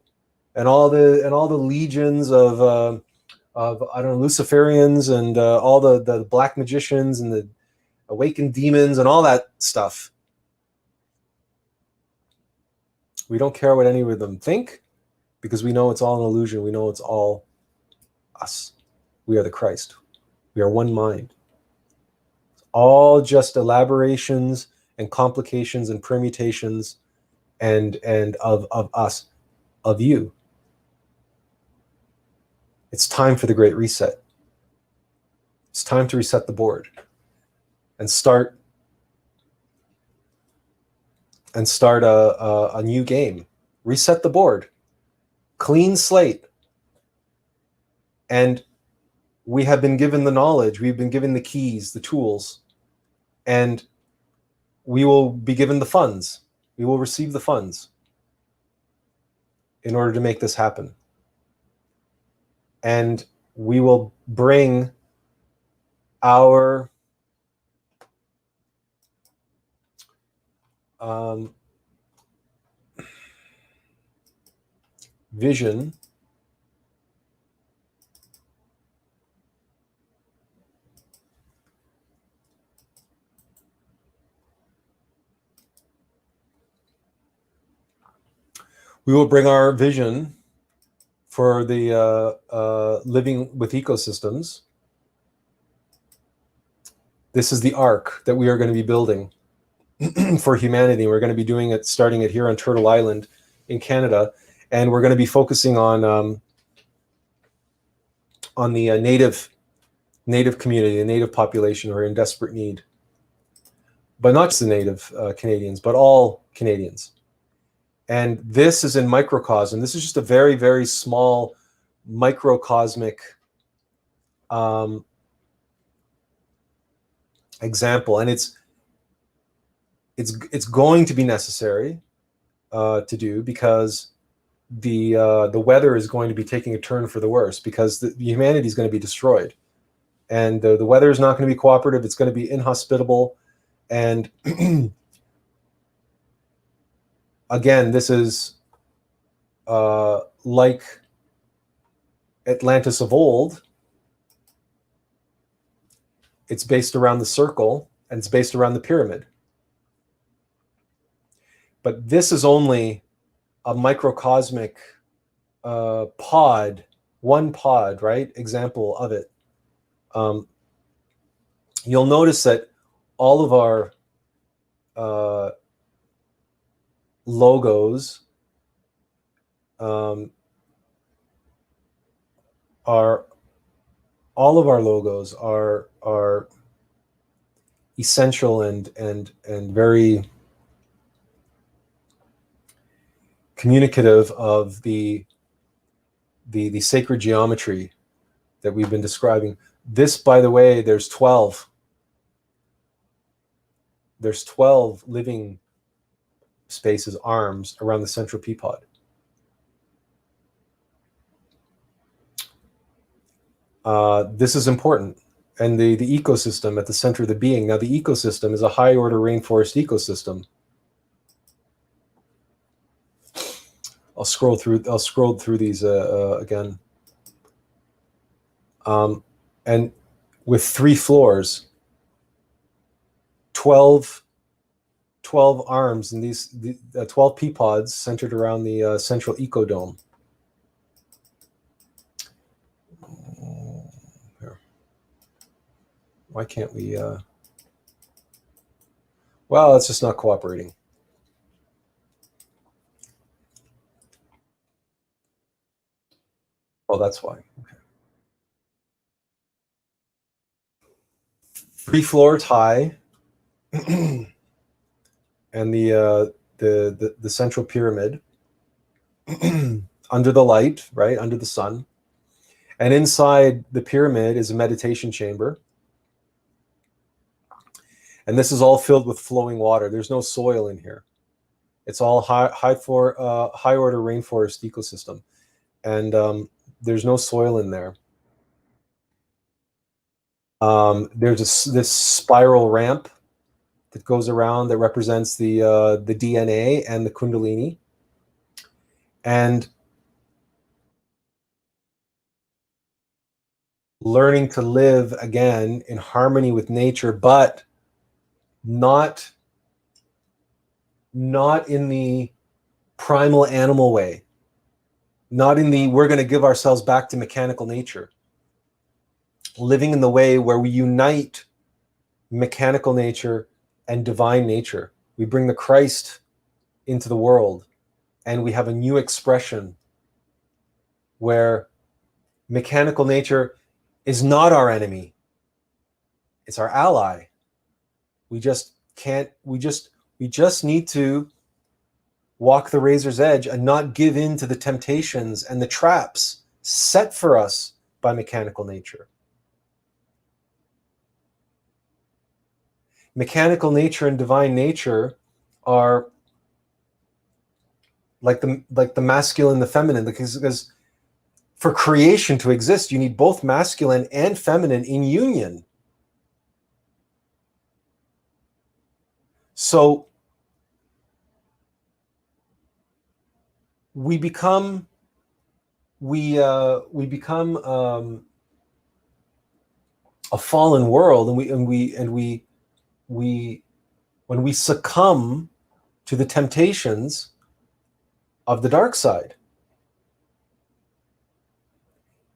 and all the legions of I don't know, Luciferians, and all the black magicians and the awakened demons and all that stuff. We don't care what any of them think, because we know it's all an illusion. We know it's all us. We are the Christ. We are one mind. It's all just elaborations and complications and permutations and of us, of you. It's time for the Great Reset. It's time to reset the board and start a new game. Reset the board. Clean slate. And we have been given the knowledge. We've been given the keys, the tools, and we will be given the funds. We will receive the funds in order to make this happen. and we will bring our vision for the living with ecosystems. This is the ark that we are going to be building for humanity. We're going to be doing it, starting it here on Turtle Island in Canada, and we're going to be focusing on the native community, the native population who are in desperate need, but not just the native Canadians, but all Canadians. And this is in microcosm. This is just a very, very small microcosmic example, and it's going to be necessary to do, because the weather is going to be taking a turn for the worse, because humanity is going to be destroyed, and the weather is not going to be cooperative. It's going to be inhospitable, and again, this is like Atlantis of old. It's based around the circle, and it's based around the pyramid. But this is only a microcosmic pod, one pod, right? Example of it. You'll notice that all of our logos are essential and very communicative of the sacred geometry that we've been describing. This, by the way, there's 12 living spaces, arms, around the central pea pod. This is important. And the ecosystem at the center of the being. Now, the ecosystem is a high order rainforest ecosystem. I'll scroll through these again. And with 3 floors, 12 arms, and these 12 pea pods centered around the central ecodome. Here. Why can't we? Well, it's just not cooperating. Oh, that's why. Okay. 3 floors high, and the central pyramid under the light, right under the sun, and inside the pyramid is a meditation chamber. And this is all filled with flowing water. There's no soil in here. It's all high order rainforest ecosystem, and there's no soil in there. There's this spiral ramp that goes around that represents the DNA and the Kundalini, and learning to live again in harmony with nature, but not in the primal animal way, not in the we're going to give ourselves back to mechanical nature. Living in the way where we unite mechanical nature and divine nature. We bring the Christ into the world, and we have a new expression where mechanical nature is not our enemy. It's our ally. We just need to walk the razor's edge and not give in to the temptations and the traps set for us by mechanical nature. Mechanical nature and divine nature are like the masculine and the feminine, because For creation to exist, you need both masculine and feminine in union. So we become a fallen world, and we when we succumb to the temptations of the dark side.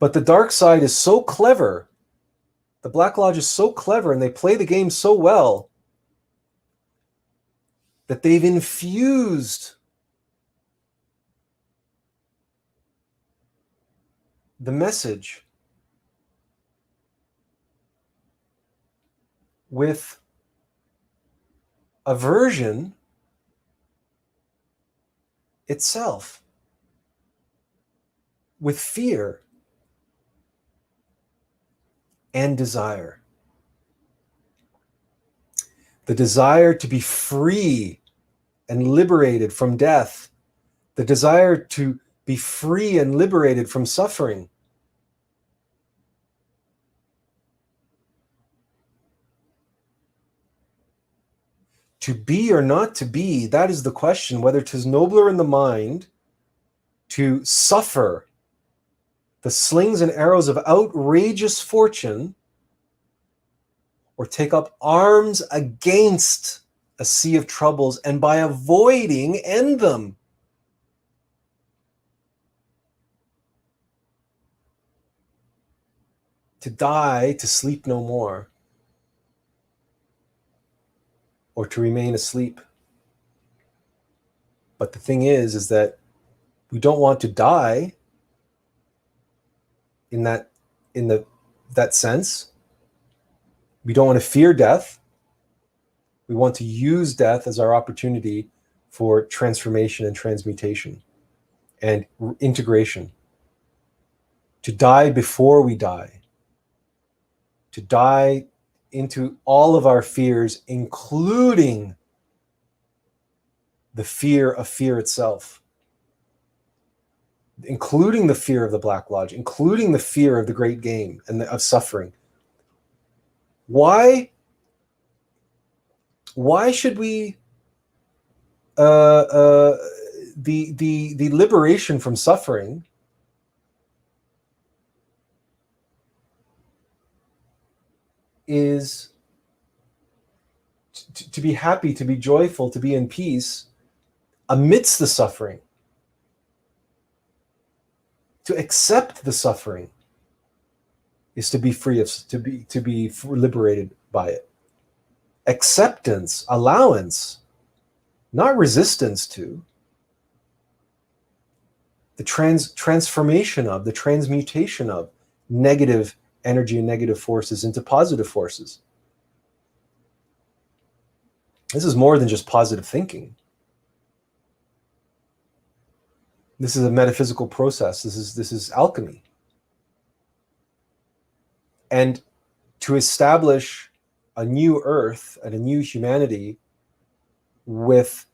But the dark side is so clever. The Black Lodge is so clever, and they play the game so well that they've infused the message with aversion itself, with fear and desire. The desire to be free and liberated from death, the desire to be free and liberated from suffering. To be or not to be, that is the question, whether 'tis nobler in the mind to suffer the slings and arrows of outrageous fortune, or take up arms against a sea of troubles, and by avoiding end them. To die, to sleep no more, or to remain asleep. But the thing is that we don't want to die in that sense. We don't want to fear death. We want to use death as our opportunity for transformation and transmutation and integration. To die before we die. To die into all of our fears, including the fear of fear itself, including the fear of the Black Lodge, including the fear of the great game and of suffering. Why should we the liberation from suffering is to be happy, to be joyful, to be in peace amidst the suffering, to accept the suffering is to be free of, to be liberated by it. Acceptance, allowance, not resistance to. The transformation of, the transmutation of negative energy and negative forces into positive forces. This is more than just positive thinking. This is a metaphysical process. This is alchemy. And to establish a new earth and a new humanity with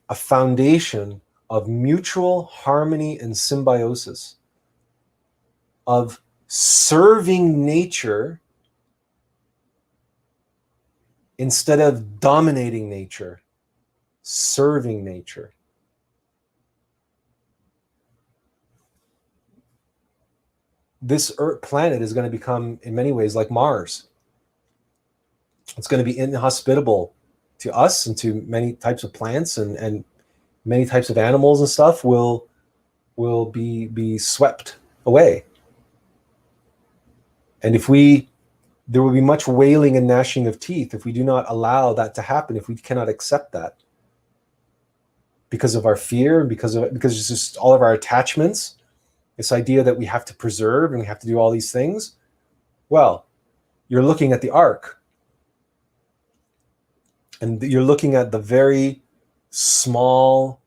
a foundation of mutual harmony and symbiosis, of serving nature instead of dominating nature, serving nature. This Earth planet is going to become, in many ways, like Mars. It's going to be inhospitable to us and to many types of plants, and many types of animals and stuff will be swept away. And there will be much wailing and gnashing of teeth if we do not allow that to happen, if we cannot accept that, because of our fear, because it's just all of our attachments, this idea that we have to preserve and we have to do all these things. Well, you're looking at the ark, and you're looking at the very small,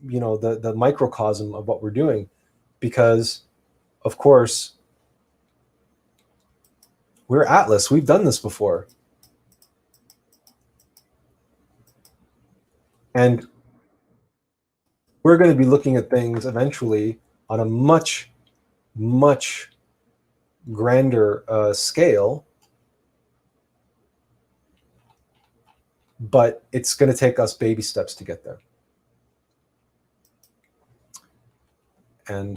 the microcosm of what we're doing, because of course we're Atlas. We've done this before. And we're going to be looking at things eventually on a much, much grander scale, but it's going to take us baby steps to get there. And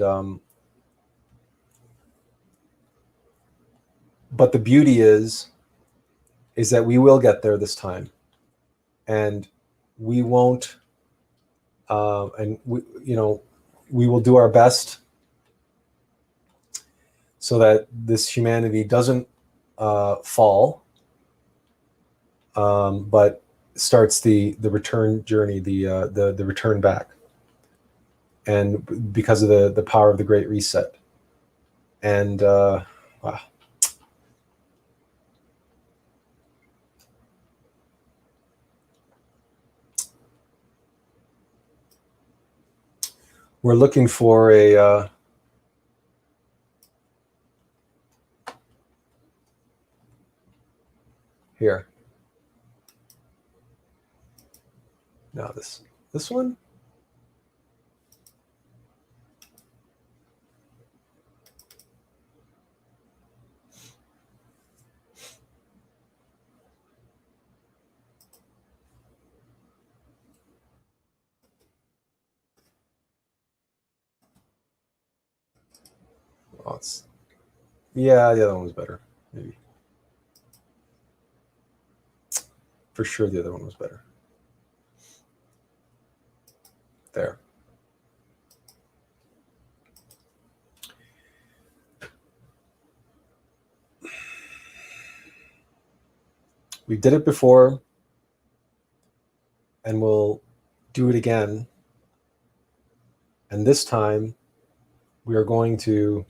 but the beauty is that we will get there this time, and we won't, and we will do our best so that this humanity doesn't fall, but starts the return journey, the return back, and because of the power of the Great Reset. And wow. We're looking for a here. Now this one. Oh, yeah, the other one was better, maybe. For sure, the other one was better. There. We did it before, and we'll do it again. And this time, we are going to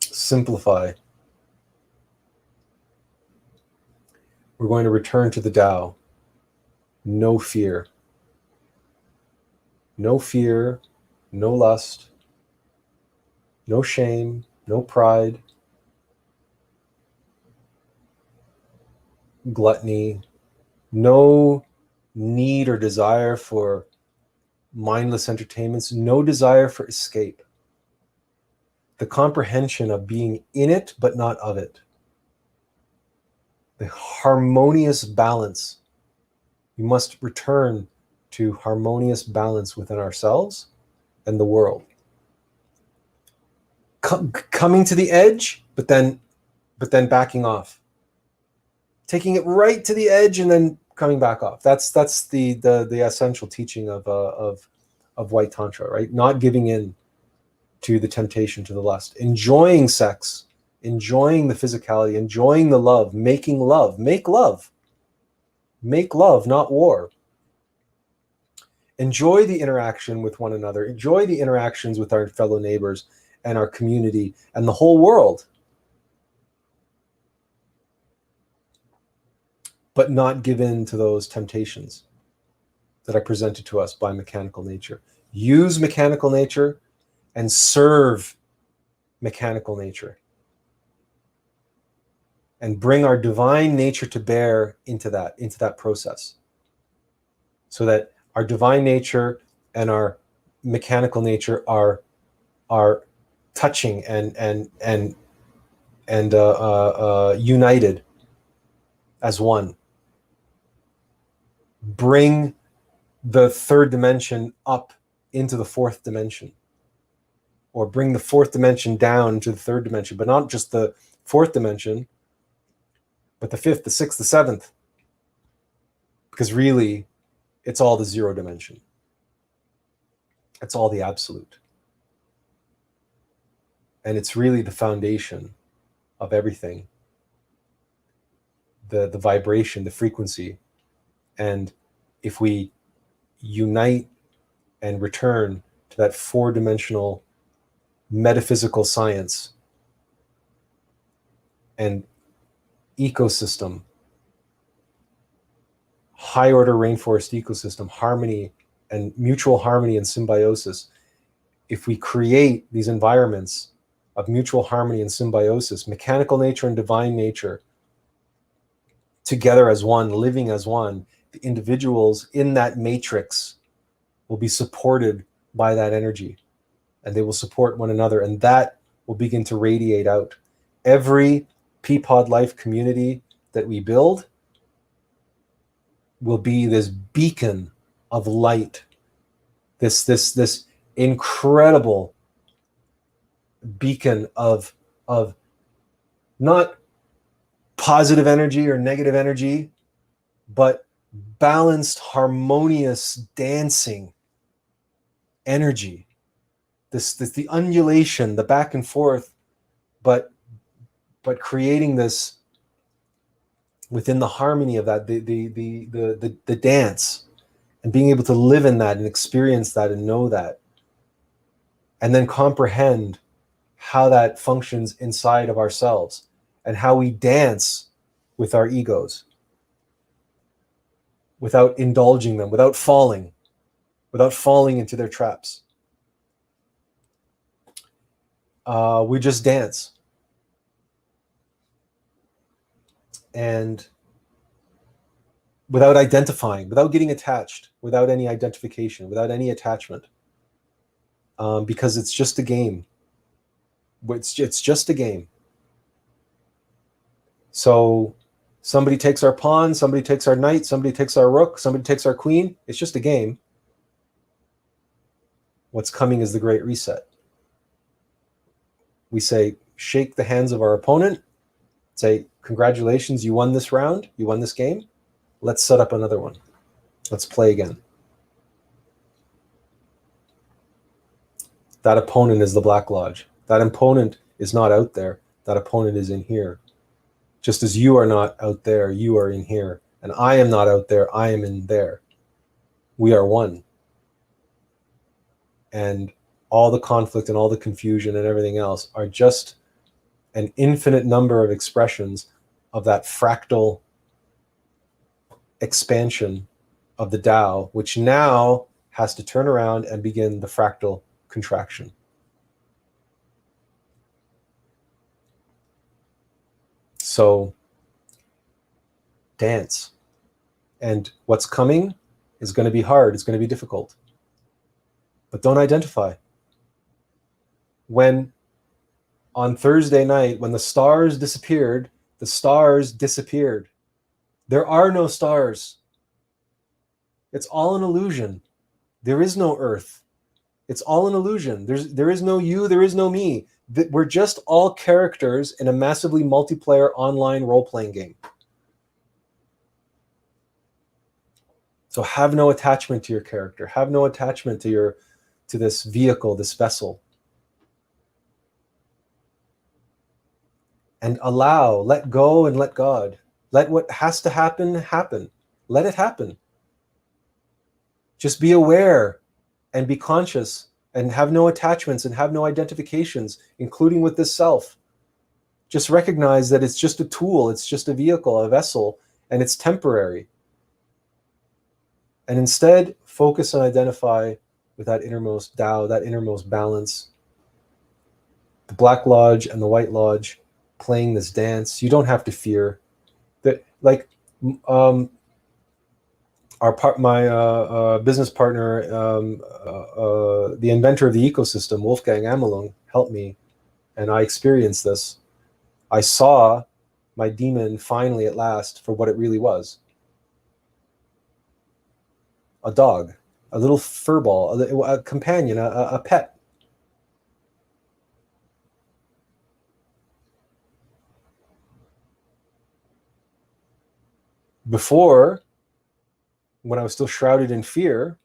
simplify. We're going to return to the Tao. No fear. No fear, no lust, no shame, no pride, gluttony, no need or desire for mindless entertainments, no desire for escape. The comprehension of being in it, but not of it. The harmonious balance. We must return to harmonious balance within ourselves and the world. Coming to the edge, but then backing off. Taking it right to the edge and then coming back off. That's the essential teaching of White Tantra, right? Not giving in to the temptation, to the lust, enjoying sex, enjoying the physicality, enjoying the love, making love, make love, not war. Enjoy the interaction with one another, enjoy the interactions with our fellow neighbors and our community and the whole world, but not give in to those temptations that are presented to us by mechanical nature. Use mechanical nature and serve mechanical nature, and bring our divine nature to bear into that process, so that our divine nature and our mechanical nature are touching and united as one. Bring the third dimension up into the fourth dimension, or bring the fourth dimension down to the third dimension, but not just the fourth dimension, but the fifth, the sixth, the seventh, because really it's all the zero dimension. It's all the absolute. And it's really the foundation of everything. The vibration, the frequency. And if we unite and return to that four-dimensional metaphysical science and ecosystem, high-order rainforest ecosystem, harmony and mutual harmony and symbiosis, if we create these environments of mutual harmony and symbiosis, mechanical nature and divine nature, together as one, living as one, the individuals in that matrix will be supported by that energy. and they will support one another, and that will begin to radiate out. Every Peapod Life community that we build will be this beacon of light, this incredible beacon of not positive energy or negative energy, but balanced, harmonious, dancing energy. This the undulation, the back and forth, but creating this within the harmony of that, the dance, and being able to live in that and experience that and know that, and then comprehend how that functions inside of ourselves and how we dance with our egos without indulging them, without falling into their traps. We just dance. And without identifying, without getting attached, without any identification, without any attachment, because it's just a game. It's just a game. So somebody takes our pawn, somebody takes our knight, somebody takes our rook, somebody takes our queen. It's just a game. What's coming is the Great Reset. We say, shake the hands of our opponent, say, congratulations, you won this round, you won this game. Let's set up another one. Let's play again. That opponent is the Black Lodge. That opponent is not out there. That opponent is in here. Just as you are not out there, you are in here. And I am not out there, I am in there. We are one. And all the conflict and all the confusion and everything else are just an infinite number of expressions of that fractal expansion of the Tao, which now has to turn around and begin the fractal contraction. So dance. And what's coming is going to be hard. It's going to be difficult. But don't identify. When on Thursday night, when the stars disappeared, the stars disappeared. There are no stars. It's all an illusion. There is no earth. It's all an illusion. There is no you, there is no me. We're just all characters in a massively multiplayer online role-playing game. So have no attachment to your character. Have no attachment to this vehicle, this vessel. And allow, let go and let God. Let what has to happen, happen. Let it happen. Just be aware and be conscious and have no attachments and have no identifications, including with this self. Just recognize that it's just a tool, it's just a vehicle, a vessel, and it's temporary. And instead, focus and identify with that innermost Tao, that innermost balance. The Black Lodge and the White Lodge playing this dance. You don't have to fear that. Like my business partner, the inventor of the ecosystem, Wolfgang Amelung, helped me, and I experienced this. I saw my demon finally at last for what it really was. A dog, a little furball, a companion, a pet. Before, when I was still shrouded in fear,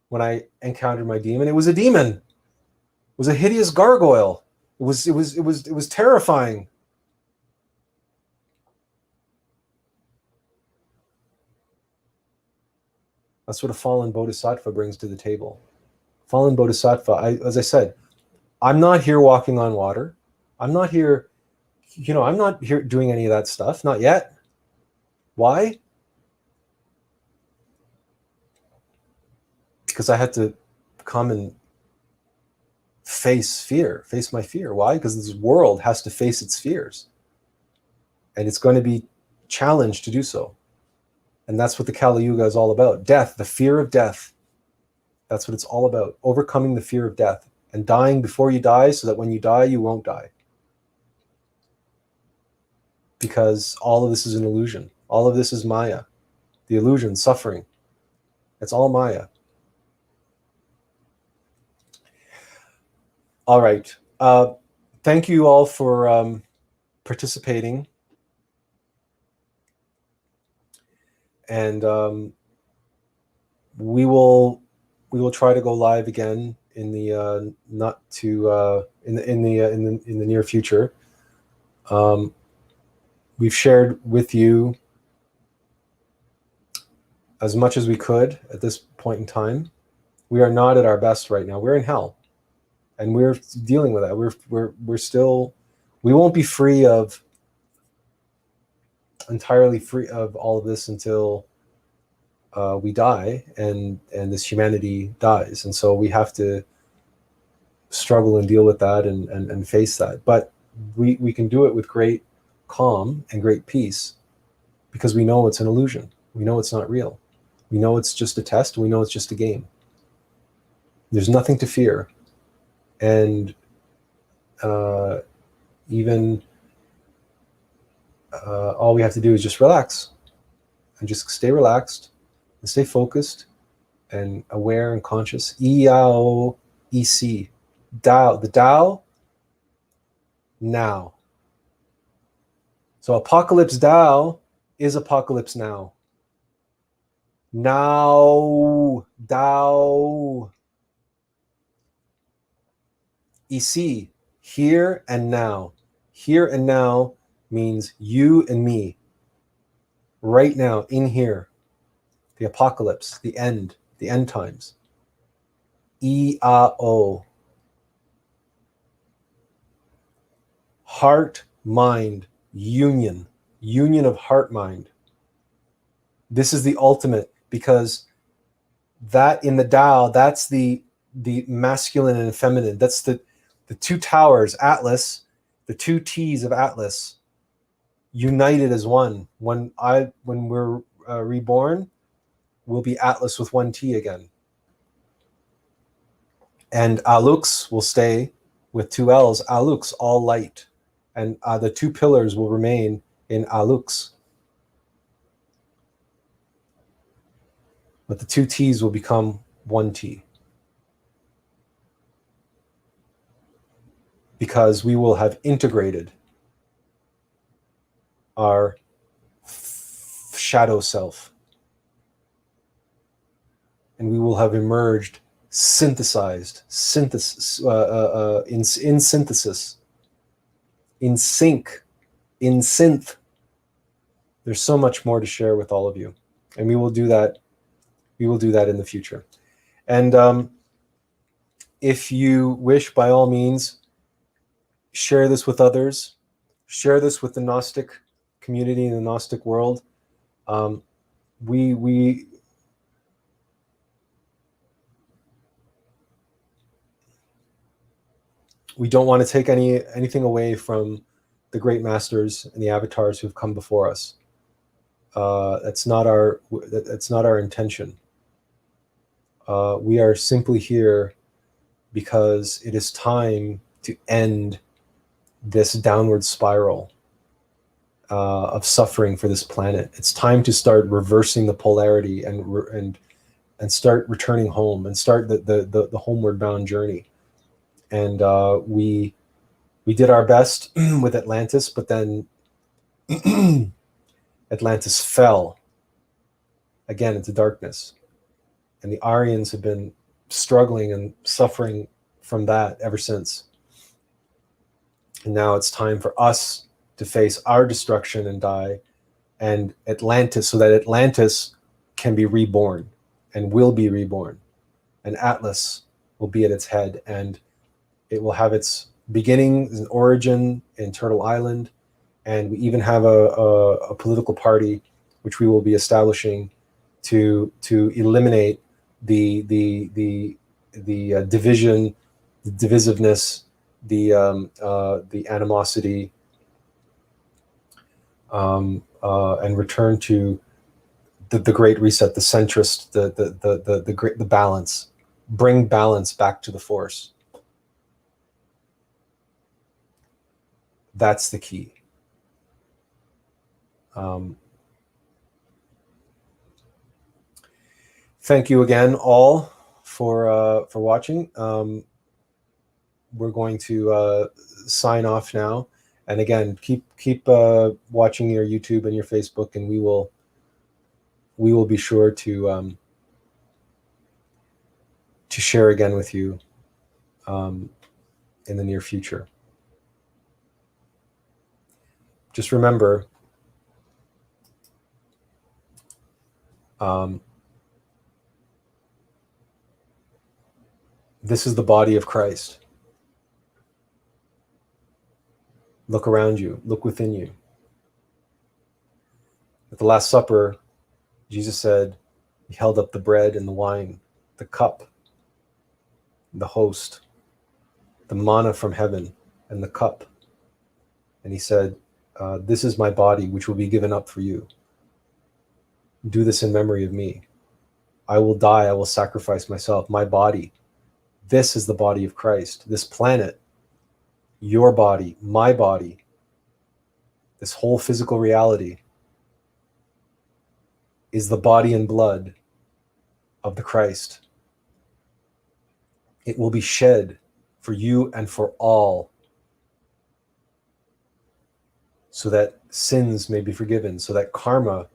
when I encountered my demon, it was a demon. It was a hideous gargoyle. It was terrifying. That's what a fallen bodhisattva brings to the table. Fallen bodhisattva, as I said, I'm not here walking on water. I'm not here, I'm not here doing any of that stuff. Not yet. Why? Because I had to come and face my fear. Why? Because this world has to face its fears. And it's going to be challenged to do so. And that's what the Kali Yuga is all about. Death, the fear of death. That's what it's all about. Overcoming the fear of death and dying before you die, so that when you die, you won't die. Because all of this is an illusion. All of this is Maya. The illusion, suffering. It's all Maya. All right. Thank you all for participating. And we will try to go live again in the in the near future. We've shared with you as much as we could at this point in time. We are not at our best right now. We're in hell, and we're dealing with that. We're still, we won't be entirely free of all of this until we die, and this humanity dies. And so we have to struggle and deal with that and face that. But we can do it with great calm and great peace, because we know it's an illusion. We know it's not real. We know it's just a test. We know it's just a game. There's nothing to fear. And even all we have to do is just relax, and just stay relaxed and stay focused and aware and conscious. IAO, EC, TAO, the TAO, now. So Apocalypse TAO is Apocalypse now. Now, TAO. EC, here and now. Here and now means you and me. Right now, in here. The apocalypse, the end times. IAO. Heart, mind, union of heart, mind. This is the ultimate, because that in the Tao, that's the masculine and feminine. That's the two towers, Attlas, the two T's of Attlas, united as one. When we're reborn, we'll be Attlas with one T again. And Allux will stay with two L's, Allux, all light. And the two pillars will remain in Allux. But the two T's will become one T. Because we will have integrated our shadow self. And we will have emerged synthesized, in synthesis, in sync, in synth. There's so much more to share with all of you. And we will do that. We will do that in the future. And if you wish, by all means, share this with others. Share this with the Gnostic community in the Gnostic world. We don't want to take anything away from the great masters and the avatars who've come before us. That's not our intention. We are simply here because it is time to end this downward spiral of suffering for this planet. It's time to start reversing the polarity and start returning home and start the homeward bound journey. And we did our best with Atlantis, but then Atlantis fell again into darkness. And the Aryans have been struggling and suffering from that ever since. And now it's time for us to face our destruction and die, and Atlantis, so that Atlantis can be reborn and will be reborn. And Attlas will be at its head, and it will have its beginning and origin in Turtle Island. And we even have a political party which we will be establishing to eliminate the division, the divisiveness, the animosity, and return to the great reset, the centrist, the balance. bring balance back to the force. That's the key. Thank you again, all, for watching. We're going to sign off now, and again, keep watching your YouTube and your Facebook, and we will be sure to share again with you in the near future. Just remember, this is the body of Christ. Look around you. Look within you. At the Last Supper, Jesus said, he held up the bread and the wine, the cup, the host, the manna from heaven, and the cup. And he said, this is my body, which will be given up for you. Do this in memory of me. I will die. I will sacrifice myself. My body. This is the body of Christ. This planet, your body, my body, this whole physical reality is the body and blood of the Christ. It will be shed for you and for all, so that sins may be forgiven, so that karma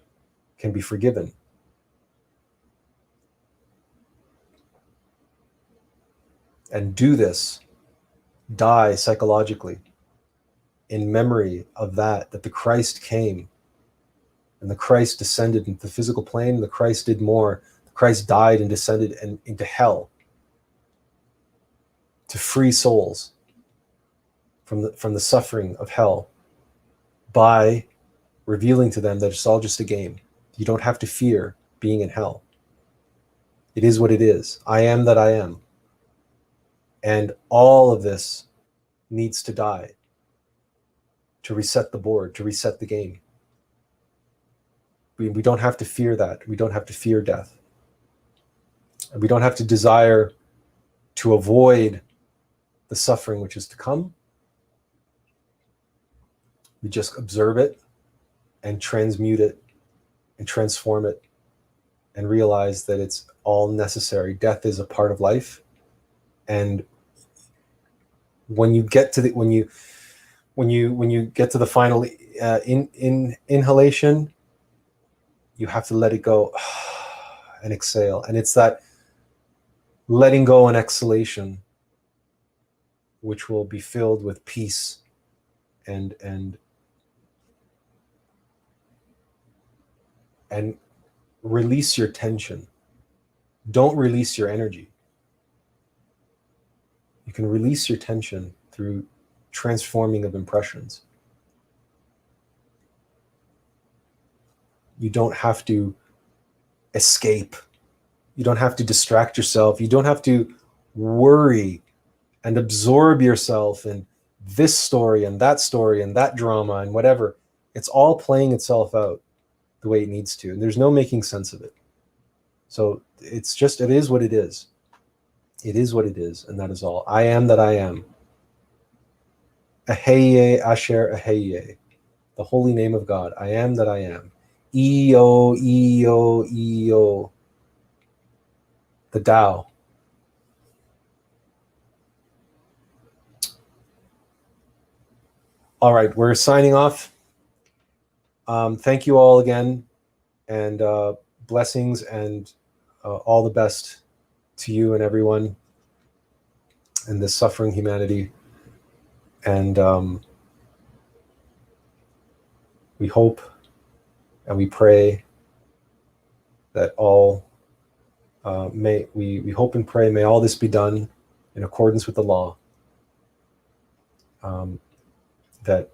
can be forgiven. And do this, die psychologically in memory of that the Christ came, and the Christ descended into the physical plane. The Christ did more. The Christ died and descended into hell to free souls from the suffering of hell by revealing to them that it's all just a game. You don't have to fear being in hell. It is what it is. I am that I am. And all of this needs to die to reset the board, to reset the game. We don't have to fear that. We don't have to fear death. And we don't have to desire to avoid the suffering which is to come. We just observe it and transmute it and transform it and realize that it's all necessary. Death is a part of life. And when you get to the when you get to the final inhalation, you have to let it go and exhale. And it's that letting go and exhalation which will be filled with peace and release your tension. Don't release your energy. You can release your tension through transforming of impressions. You don't have to escape. You don't have to distract yourself. You don't have to worry and absorb yourself in this story and that drama and whatever. It's all playing itself out the way it needs to. And there's no making sense of it. So it's just, it is what it is. It is what it is. And that is all. I am that I am. Aheye Asher Aheye. The holy name of God. I am that I am. IOIO, IOIO. The TAO. All right, we're signing off. Thank you all again, and blessings and all the best to you and everyone in this suffering humanity. And we hope and we pray that all we hope and pray may all this be done in accordance with the law, that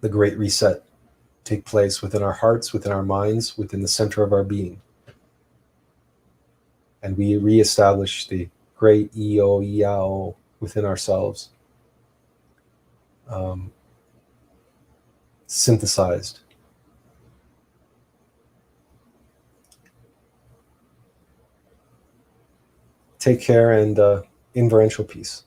the great reset take place within our hearts, within our minds, within the center of our being. And we reestablish the great IOIO within ourselves, synthesized. Take care, and inferential peace.